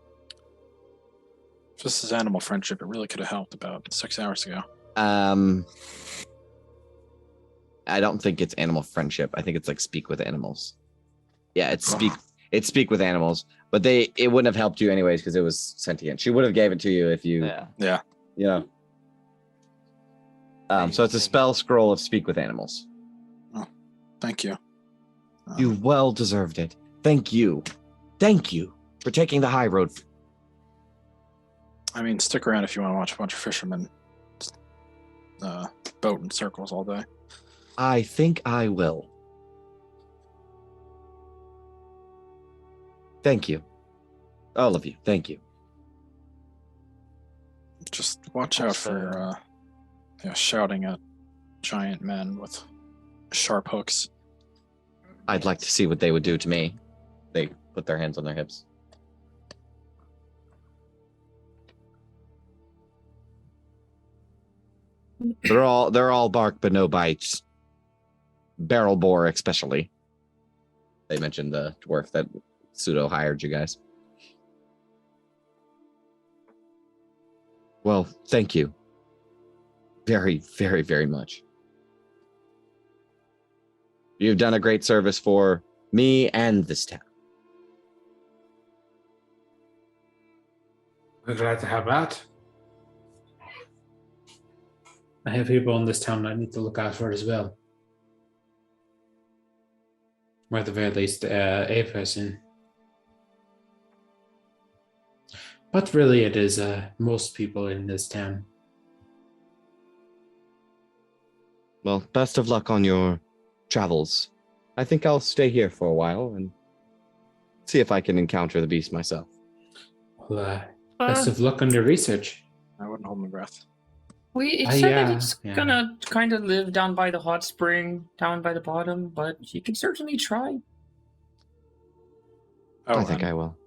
this is animal friendship, it really could have helped about 6 hours ago. I don't think it's animal friendship. I think it's like speak with animals. Yeah, it's speak with animals, but it wouldn't have helped you anyways because it was sentient. She would have gave it to you if you Yeah. you know. So it's a spell scroll of speak with animals. Thank you. You well deserved it. Thank you for taking the high road. I mean, stick around if you want to watch a bunch of fishermen boat in circles all day. I think I will. Thank you. All of you. Thank you. Just watch out for shouting at giant men with sharp hooks. I'd like to see what they would do to me. They put their hands on their hips. They're all bark but no bites. Barrel boar especially. They mentioned the dwarf that pseudo hired you guys. Well, thank you. Very, very, very much. You've done a great service for me and this town. We're glad to have that. I have people in this town I need to look out for as well. Or at the very least, a person. But really, it is most people in this town. Well, best of luck on your travels. I think I'll stay here for a while and see if I can encounter the beast myself. Well, best of luck on your research. I wouldn't hold my breath. It said that it's yeah. gonna kind of live down by the hot spring, down by the bottom, but you can certainly try. Oh, I think I will.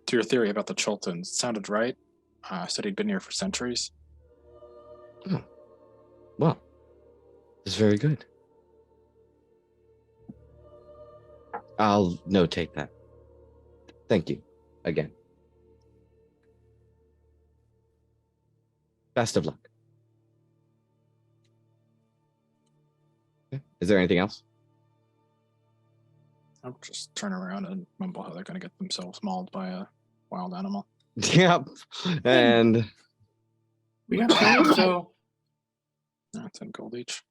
To your theory about the Chultans, it sounded right. Said he'd been here for centuries. Well, it's very good. I'll notate that. Thank you again. Best of luck. Okay. Is there anything else? I'll just turn around and mumble how they're going to get themselves mauled by a wild animal. Yep. And We got plenty, so 10 gold each.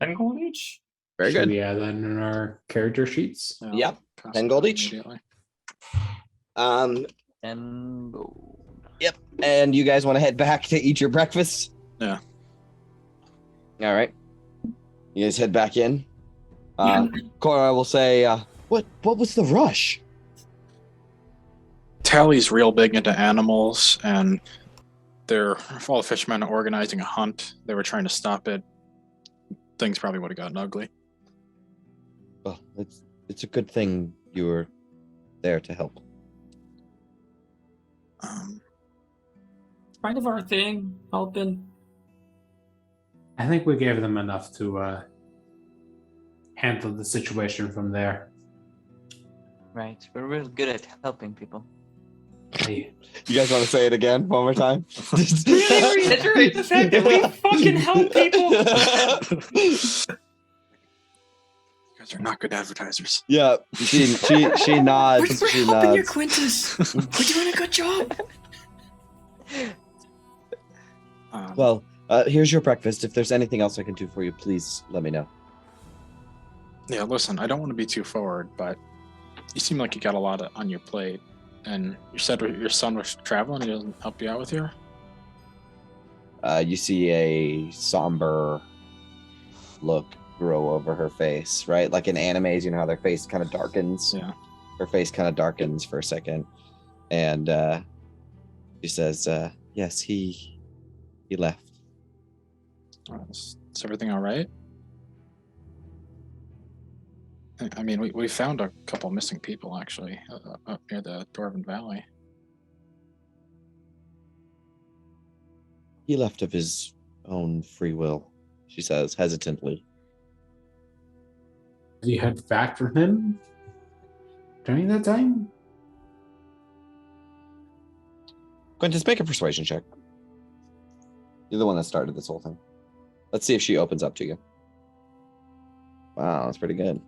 10 gold each. very Should good. we add that in our character sheets? Yeah, Yep. pass 10 it gold on each. immediately. And go. Yep. And you guys want to head back to eat your breakfast? Yeah. All right. You guys head back in. Cora will say, what was the rush? Tally's real big into animals, and all the fishermen are organizing a hunt. They were trying to stop it. Things probably would have gotten ugly. Well, it's a good thing you were there to help. Kind of our thing, helping. I think we gave them enough to handle the situation from there. Right. We're real good at helping people. Hey, You guys want to say it again one more time? Really reiterate the fact that we fucking help people. You guys are not good advertisers. Yeah, she nods. We're She helping you, nods. Quintus. We're doing a good job. Well, here's your breakfast. If there's anything else I can do for you, please let me know. Yeah, listen, I don't want to be too forward, but you seem like you got a lot on your plate. And you said your son was traveling. He doesn't help you out with your. You see a somber look grow over her face, right? Like in animes, you know how their face kind of darkens. Yeah. Her face kind of darkens for a second, and she says, "Yes, he left." Is everything all right? I mean, we found a couple missing people actually up near the Dwarven Valley. He left of his own free will, she says hesitantly. you had back from him during that time? Quintus, make a persuasion check. You're the one that started this whole thing. Let's see if she opens up to you. Wow, that's pretty good.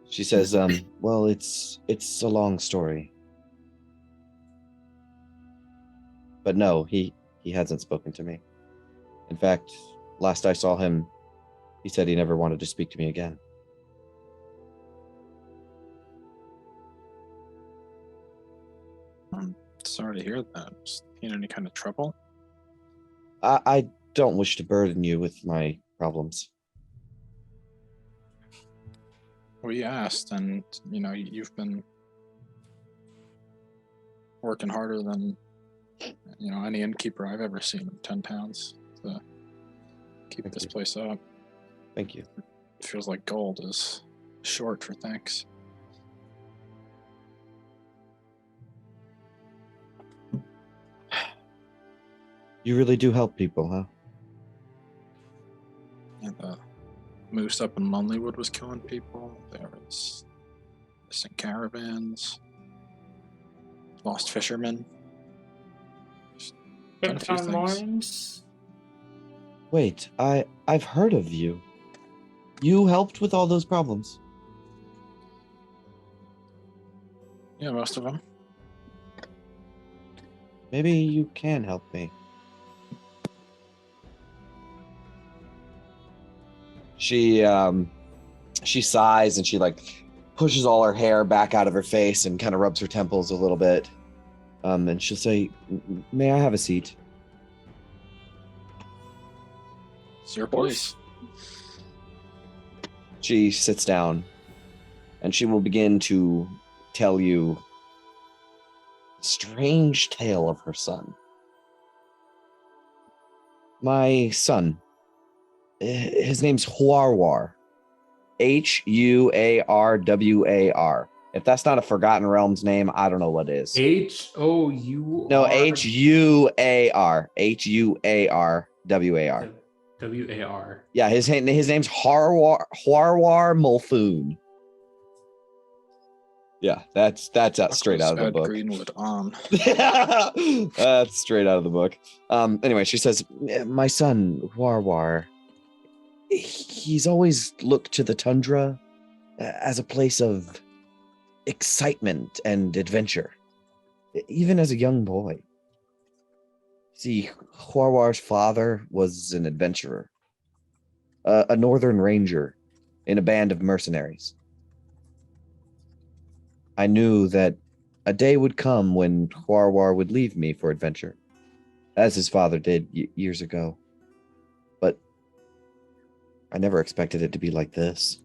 She says, well, it's a long story. But no, he hasn't spoken to me. In fact, last I saw him, he said he never wanted to speak to me again. I'm sorry to hear that. Is he in any kind of trouble? I don't wish to burden you with my problems. We asked, and you've been working harder than any innkeeper I've ever seen in 10 towns to keep Thank this you. place up. Thank you. It feels like gold is short for thanks. You really do help people, huh? And the moose up in Lonelywood was killing people. There was missing caravans, lost fishermen. Done a few Town things. Lawrence. Wait, I've heard of you. You helped with all those problems. Yeah, most of them. Maybe you can help me. She sighs and she pushes all her hair back out of her face and kind of rubs her temples a little bit. And she'll say, "May I have a seat?" It's your place. She sits down and she will begin to tell you a strange tale of her son. My son, his name's Huarwar. Huarwar. If that's not a Forgotten Realms name, I don't know what is. H-O-U-R... No, Huar. Huarwar. W-A-R. Yeah, his name's Huarwar Mulfoon. Yeah, that's straight out of the book. Greenwood on. That's straight out of the book. Anyway, she says, my son, Huarwar, he's always looked to the tundra as a place of excitement and adventure, even as a young boy. See, Huarwar's father was an adventurer, a northern ranger in a band of mercenaries. I knew that a day would come when Huarwar would leave me for adventure, as his father did years ago. But I never expected it to be like this.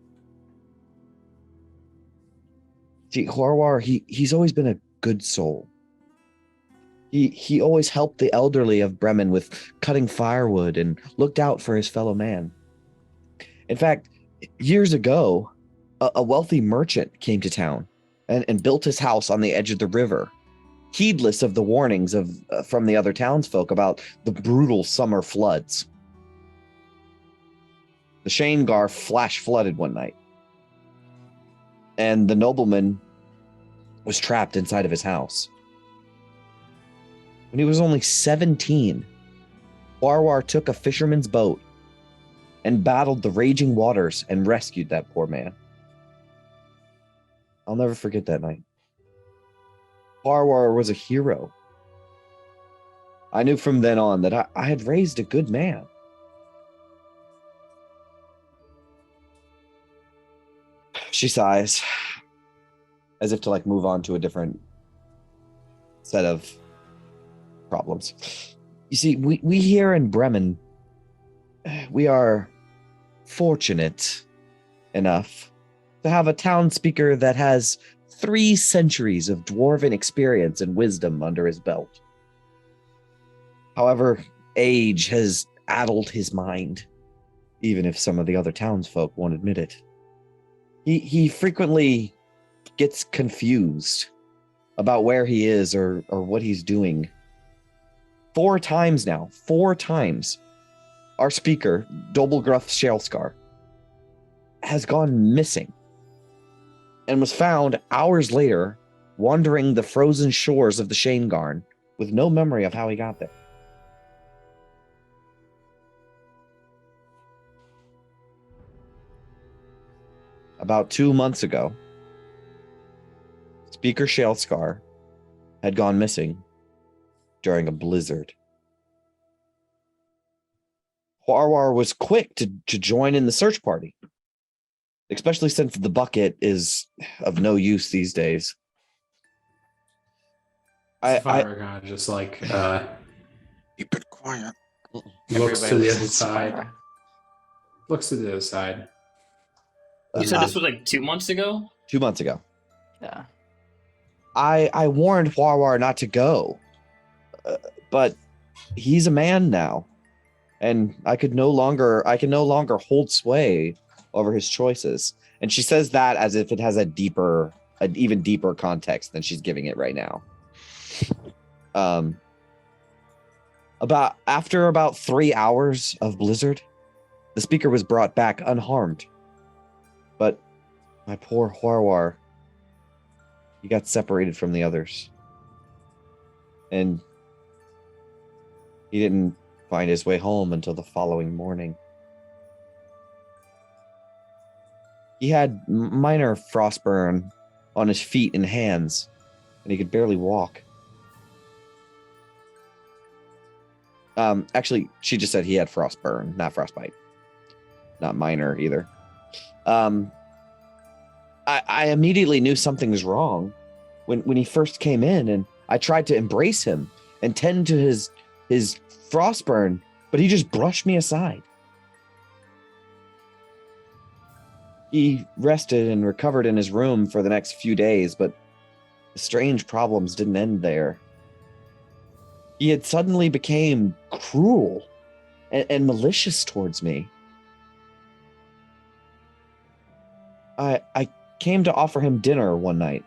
See, Huarwar, he's always been a good soul. He always helped the elderly of Bremen with cutting firewood and looked out for his fellow man. In fact, years ago, a wealthy merchant came to town and built his house on the edge of the river, heedless of the warnings from the other townsfolk about the brutal summer floods. The Shanegar flash flooded one night. and the nobleman was trapped inside of his house. When he was only 17, Warwar took a fisherman's boat and battled the raging waters and rescued that poor man. I'll never forget that night. Warwar was a hero. I knew from then on that I had raised a good man. She sighs, as if to like move on to a different set of problems. You see, we here in Bremen, we are fortunate enough to have a town speaker that has 3 centuries of dwarven experience and wisdom under his belt. However, age has addled his mind, even if some of the other townsfolk won't admit it. He frequently gets confused about where he is or what he's doing. 4 times now, 4 times, our speaker, Dobelgruff Shalskar, has gone missing and was found hours later wandering the frozen shores of the Shanegarn with no memory of how he got there. About 2 months ago, Speaker Shalskar had gone missing during a blizzard. Warwar was quick to join in the search party, especially since the bucket is of no use these days. Fire kind of just like Keep it quiet. looks to Everybody the other listens to side. Fire. Looks to the other side. You said this was like 2 months ago? 2 months ago. Yeah. I warned Warwar not to go, but he's a man now, and I can no longer hold sway over his choices. And she says that as if it has an even deeper context than she's giving it right now. After about 3 hours of blizzard, the speaker was brought back unharmed. But my poor Warwar, he got separated from the others. And he didn't find his way home until the following morning. He had minor frostburn on his feet and hands, and he could barely walk. Actually, she just said he had frostburn, not frostbite. Not minor either. I immediately knew something was wrong when he first came in, and I tried to embrace him and tend to his frostburn, but he just brushed me aside. He rested and recovered in his room for the next few days, but the strange problems didn't end there. He had suddenly became cruel and malicious towards me. I came to offer him dinner one night,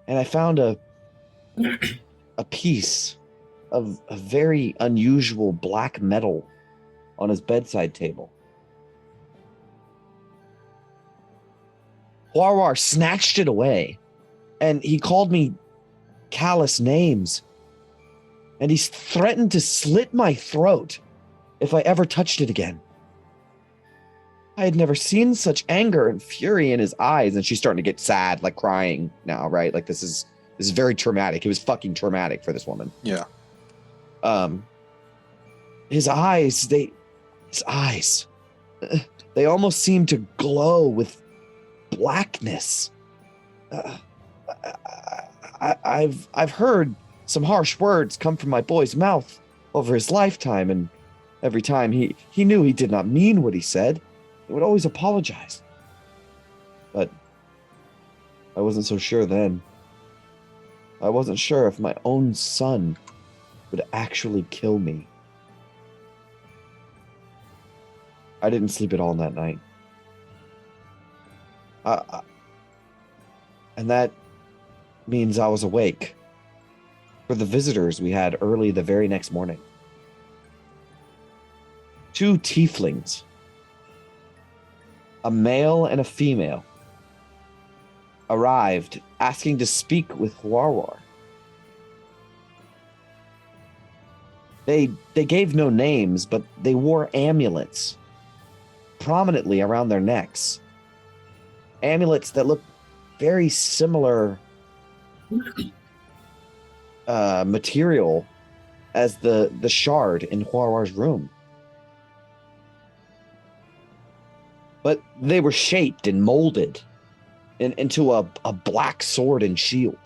and I found a piece of a very unusual black metal on his bedside table. Warwar snatched it away, and he called me callous names, and he threatened to slit my throat if I ever touched it again. I had never seen such anger and fury in his eyes, and she's starting to get sad, like crying now, right? Like this is very traumatic. It was fucking traumatic for this woman. Yeah. His eyes, they almost seemed to glow with blackness. I've heard some harsh words come from my boy's mouth over his lifetime, and every time he knew he did not mean what he said, he would always apologize. But I wasn't so sure then. I wasn't sure if my own son would actually kill me. I didn't sleep at all that night. And that means I was awake for the visitors we had early the very next morning. 2 tieflings a male and a female, arrived asking to speak with Huarwar. They gave no names, but they wore amulets prominently around their necks. Amulets that looked very similar material as the shard in Huarwar's room. But they were shaped and molded into a black sword and shield.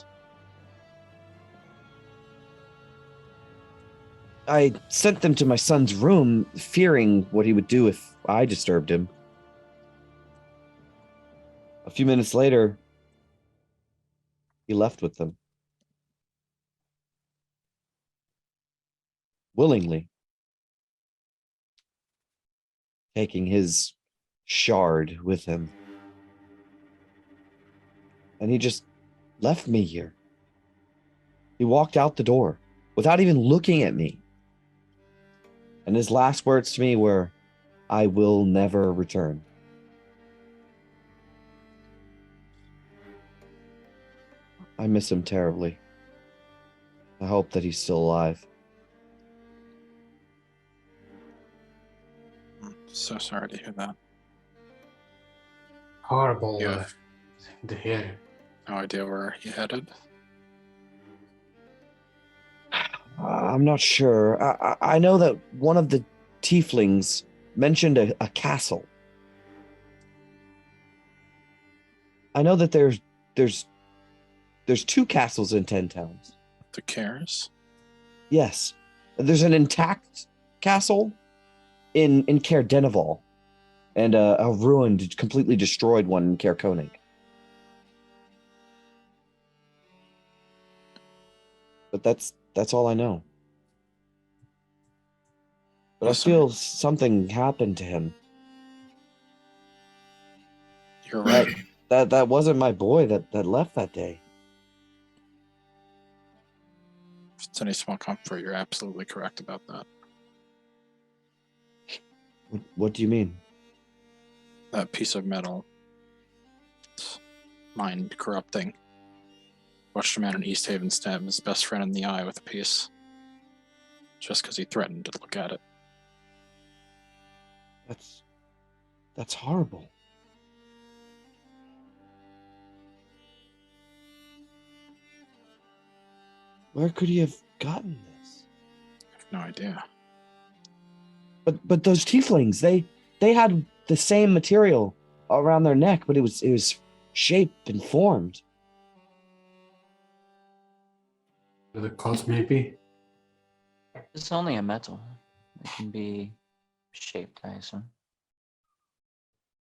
I sent them to my son's room, fearing what he would do if I disturbed him. A few minutes later, he left with them. Willingly. Taking his shard with him. And he just left me here. He walked out the door without even looking at me. And his last words to me were, "I will never return." I miss him terribly. I hope that he's still alive. So sorry to hear that. Horrible Yeah. thing to hear. No idea where he headed. I'm not sure. I know that one of the tieflings mentioned a castle. I know that there's two castles in 10 towns. The cares? Yes. There's an intact castle in Caer Denival, and a ruined, completely destroyed one in Caer Koenig. But that's all I know. But Listen. I feel something happened to him. You're right. That wasn't my boy that left that day. If it's any small comfort, you're absolutely correct about that. What do you mean? That piece of metal. It's mind corrupting. Watched a man in East Haven stab his best friend in the eye with a piece. Just because he threatened to look at it. That's horrible. Where could he have gotten this? I have no idea. But those tieflings, they had the same material around their neck, but it was shaped and formed. The cause maybe. It's only a metal. It can be shaped, I assume.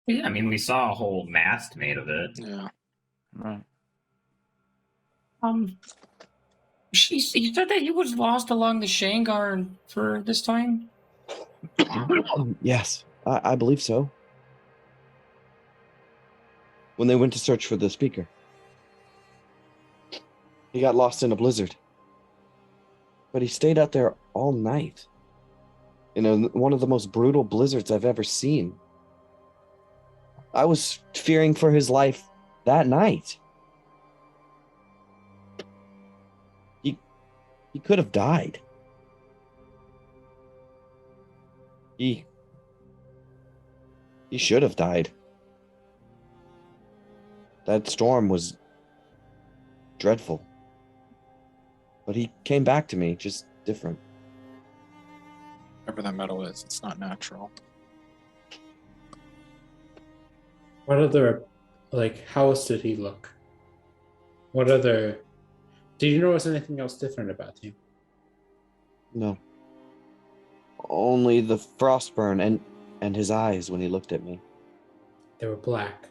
Yeah, I mean, we saw a whole mast made of it. Yeah. Right. He said that he was lost along the Shangar for this time. Yes, I believe so. When they went to search for the speaker, he got lost in a blizzard. But he stayed out there all night. You know, one of the most brutal blizzards I've ever seen. I was fearing for his life that night. He could have died. He should have died. That storm was dreadful. But he came back to me, just different. Whatever that metal is, it's not natural. What other, how else did he look? What other... Did you notice anything else different about him? No. Only the frostburn and his eyes when he looked at me. They were black.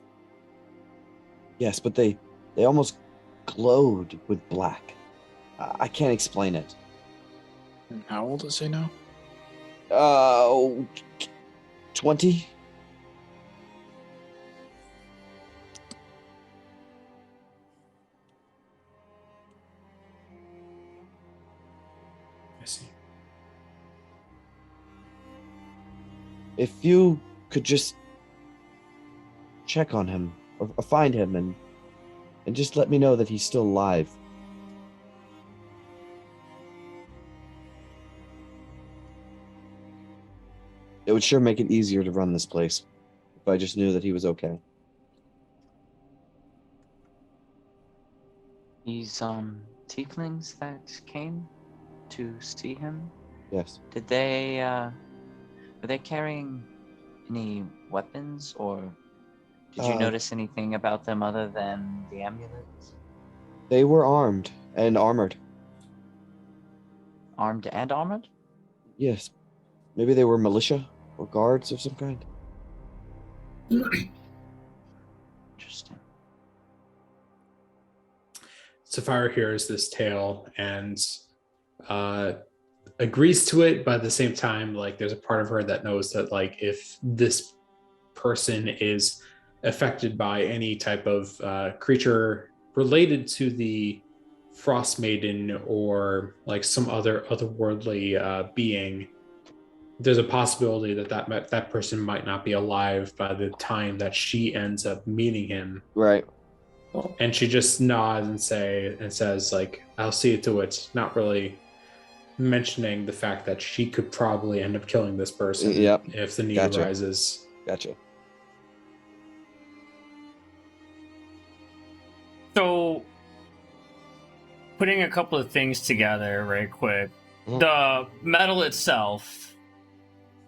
Yes, but they almost glowed with black. I can't explain it. And how old is he now? 20? I see. If you could just check on him or find him and just let me know that he's still alive. It would sure make it easier to run this place if I just knew that he was okay. These tieflings that came to see him, Yes. did they were they carrying any weapons, or did you Uh, notice anything about them other than the amulets? They were armed and armored. Armed and armored? Yes. Maybe they were militia or guards of some kind. Interesting. Sapphire hears this tale and agrees to it, but at the same time, like, there's a part of her that knows that, like, if this person is affected by any type of creature related to the Frostmaiden or like some other otherworldly being, there's a possibility that that person might not be alive by the time that she ends up meeting him. Right. And she just nods and says, like, I'll see to it, not really mentioning the fact that she could probably end up killing this person if the need Gotcha. arises. Gotcha. So, putting a couple of things together right quick. Mhm. The metal itself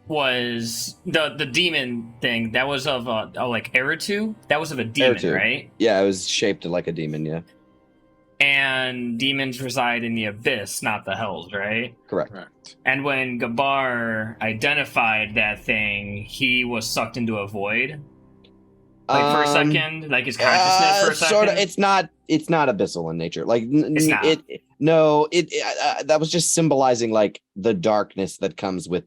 was the demon thing that was of a like Eritu. That was of a demon, Eritu. right? Yeah, it was shaped like a demon, yeah. And demons reside in the abyss, not the hells, right? Correct. Correct. And when Gabar identified that thing, he was sucked into a void. Like for a second, like his consciousness for a second. Sort of. It's not abyssal in nature. Like It's not. That was just symbolizing like the darkness that comes with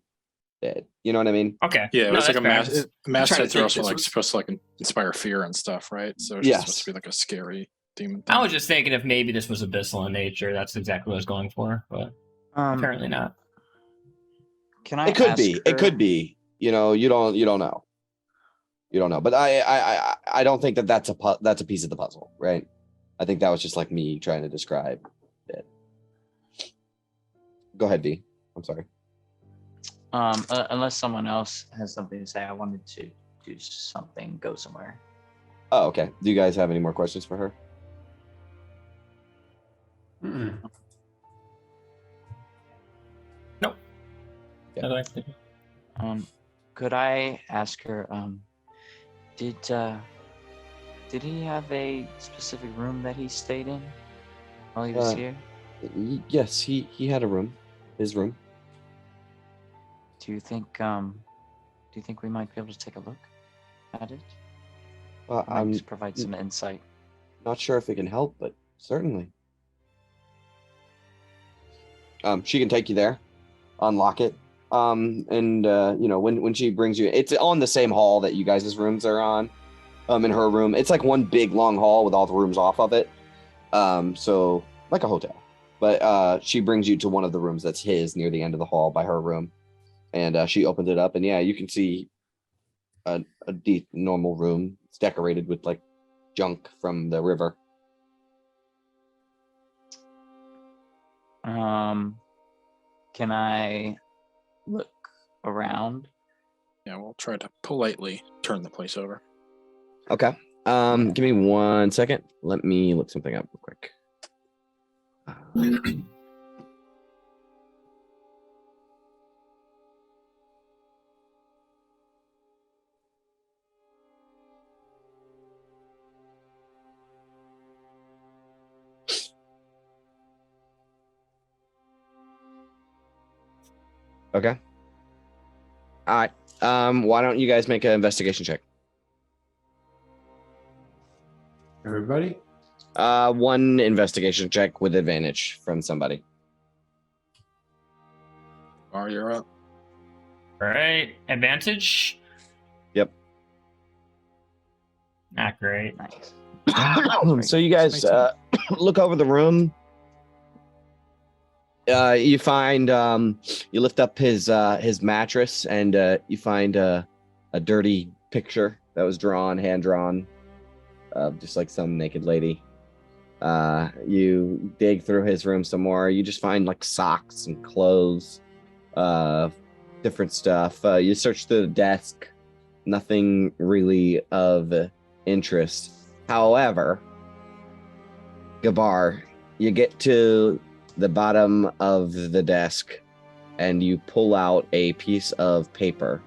it. You know what I mean? Okay. Yeah, it No, was like a that's fair. mass trying to hits are think, also this like was- supposed to like inspire fear and stuff, right? So it's Yes. supposed to be like a scary demon. I was just thinking if maybe this was abyssal in nature. That's exactly what I was going for, but apparently not. Can I It could ask be. It her- could be. You know, you don't know. You don't know. But I don't think that's a piece of the puzzle, right? I think that was just like me trying to describe it. Go ahead, V. I'm sorry. Unless someone else has something to say, I wanted to do something, go somewhere. Oh, okay. Do you guys have any more questions for her? Mm-mm. Yeah. Could I ask her, did he have a specific room that he stayed in while he was here? Yes, he had a room. His room. Do you think we might be able to take a look at it? Might I'm just provide some insight. not sure if it can help, but certainly. She can take you there, unlock it. And when she brings you, it's on the same hall that you guys' rooms are on. In her room, it's like one big long hall with all the rooms off of it. So like a hotel. But she brings you to one of the rooms that's his near the end of the hall by her room. And she opens it up, and yeah, you can see a deep, normal room. It's decorated with like junk from the river. Can I look around? Yeah, we'll try to politely turn the place over. Okay. Give me 1 second. Let me look something up real quick. Okay. All right. Why don't you guys make an investigation check? Everybody? One investigation check with advantage from somebody. You're up. All right, advantage. Yep. Not great. Nice. So you guys look over the room. You find you lift up his mattress, and you find a dirty picture that was drawn, hand drawn, just like some naked lady. You dig through his room some more. You just find like socks and clothes, different stuff. You search through the desk. Nothing really of interest. However, Gabar, you get to the bottom of the desk and you pull out a piece of paper.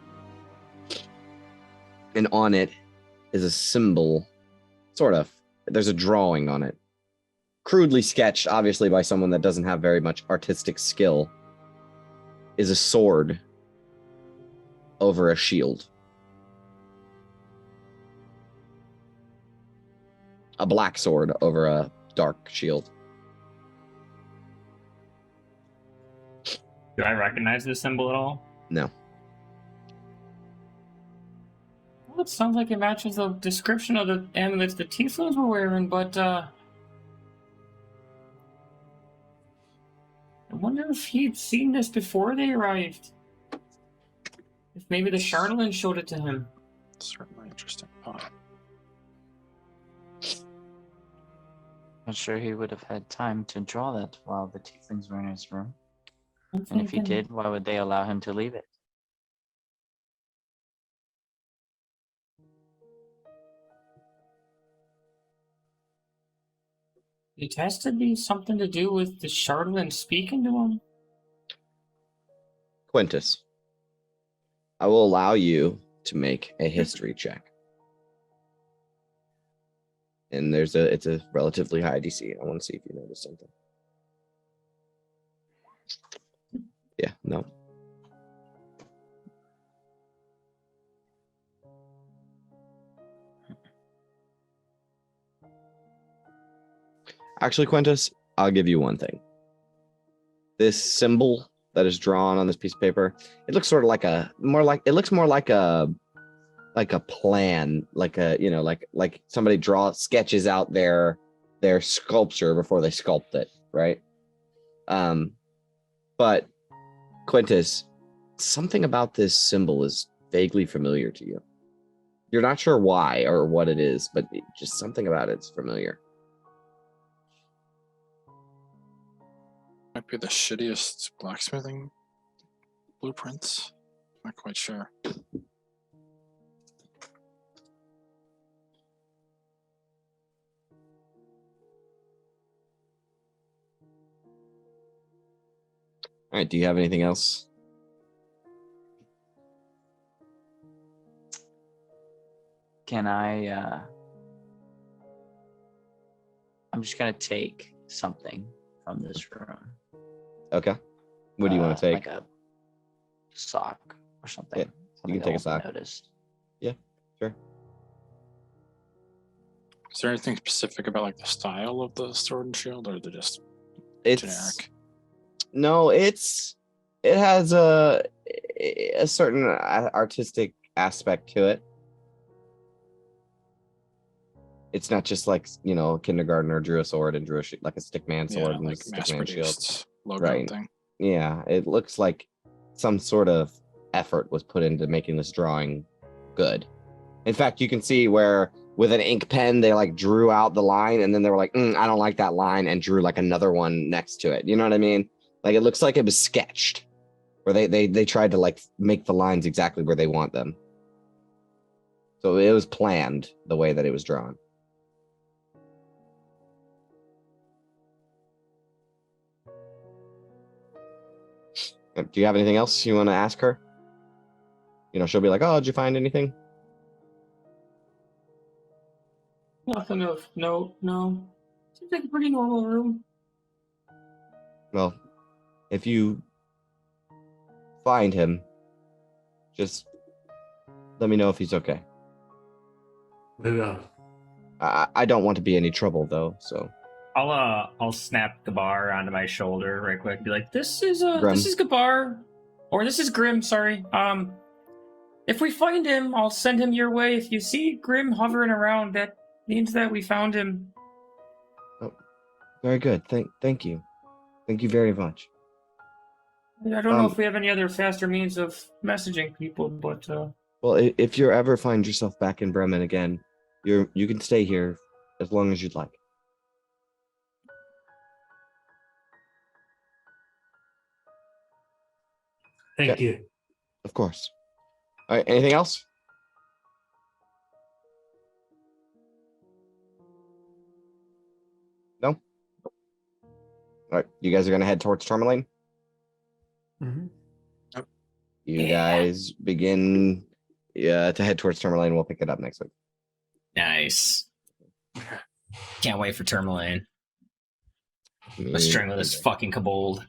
And on it is a symbol, sort of. There's a drawing on it. Crudely sketched, obviously, by someone that doesn't have very much artistic skill, is a sword over a shield. A black sword over a dark shield. Do I recognize this symbol at all? No. Well, it sounds like it matches the description of the amulets the tieflings were wearing, but I wonder if he'd seen this before they arrived. If maybe the Charlatan showed it to him. Certainly interesting. Oh, I'm sure he would have had time to draw that while the tieflings were in his room. I'm And if he thinking- did, why would they allow him to leave it? It has to be something to do with the Charlatan speaking to him. Quintus, I will allow you to make a history check. And it's a relatively high DC. I want to see if you notice something. Yeah, no. Actually, Quintus, I'll give you one thing. This symbol that is drawn on this piece of paper, it looks sort of like it looks more like a plan, like somebody sketches out their sculpture before they sculpt it, right? But Quintus, something about this symbol is vaguely familiar to you. You're not sure why or what it is, but just something about it's familiar. might be the shittiest blacksmithing blueprints. Not quite sure. All right, do you have anything else? Can I, I'm just gonna take something from this room. Okay. What do you want to take? Like a sock or something. Yeah, you can take a that won't sock. be noticed. Sure. Is there anything specific about like the style of the sword and shield, or are they just It's generic? no, it has a certain artistic aspect to it. It's not just like, a kindergartner drew a sword and drew like a stickman sword and a like stickman shield. mass-produced logo Right. thing. Yeah, it looks like some sort of effort was put into making this drawing good. In fact, you can see where with an ink pen, they like drew out the line and then they were like, I don't like that line, and drew like another one next to it. You know what I mean? Like it looks like it was sketched, where they tried to like make the lines exactly where they want them. So it was planned the way that it was drawn. Do you have anything else you want to ask her? She'll be like, "Oh, did you find anything?" Nothing of note, no. Seems like a pretty normal room. Well, if you find him, just let me know if he's okay. We will. I don't want to be any trouble though, so. I'll snap Gabar onto my shoulder right quick. Be like, This is Grim. this is Gabar. Or this is Grim, sorry. If we find him, I'll send him your way. If you see Grim hovering around, that means that we found him. Very good. Thank you. Thank you very much. I don't know if we have any other faster means of messaging people, but Well, Well, if you ever find yourself back in Bremen again, you can stay here as long as you'd like. Thank you. Of course. All right. Anything else? No. All right. You guys are gonna head towards Tourmaline. Mhm. You guys begin to head towards Tourmaline. We'll pick it up next week. Nice. Can't wait for Tourmaline. Let's string with this fucking kobold.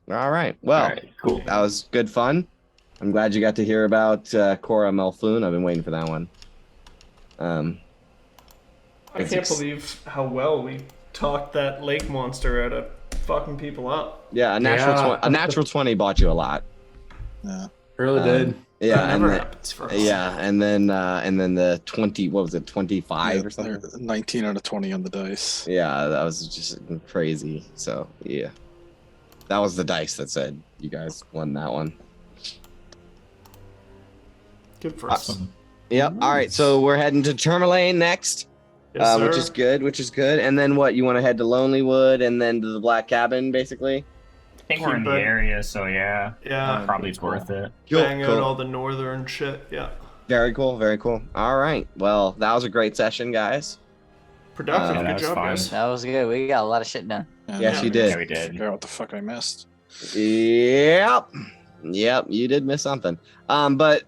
All right. Well, All right, cool. that was good fun. I'm glad you got to hear about Cora Melfoon. I've been waiting for that one. I can't believe how well we talked that lake monster out of fucking people up. Yeah, a natural 20 bought you a lot. Yeah. Really did. Yeah, That never and happens for us. yeah, and then the 20. What was it? 25 or something. 19 out of 20 on the dice. Yeah, that was just crazy. So yeah, that was the dice that said you guys won that one. Good for us. Yep. All right, so we're heading to Tourmaline next, Yes, which sir. is good. Which is good. And then what? You want to head to Lonelywood and then to the Black Cabin, basically. I think we're in the Keep it- area, so yeah. Yeah. Probably it's worth it. Bang out all the northern shit. Yeah. Very cool. Very cool. All right. Well, that was a great session, guys. Productive. Yeah, that Good was job, fun. guys. That was good. We got a lot of shit done. Yes, you did. Yeah, we did. Figure out what the fuck I missed. Yep. You did miss something. But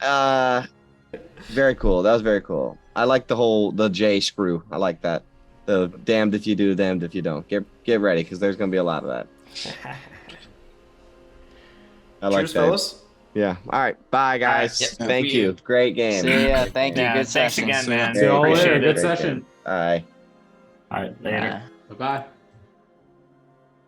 very cool. That was very cool. I like the J screw. I like that. The damned if you do, damned if you don't. Get ready, because there's gonna be a lot of that. I like Cheers, that. fellas. Yeah. All right. Bye, guys. Yep. Thank See you. Great game. See ya. Thank you. Yeah, Good thanks session. again, man. See you all Appreciate later. it. Good Great session. game. Bye. All right, later. Uh, Bye bye.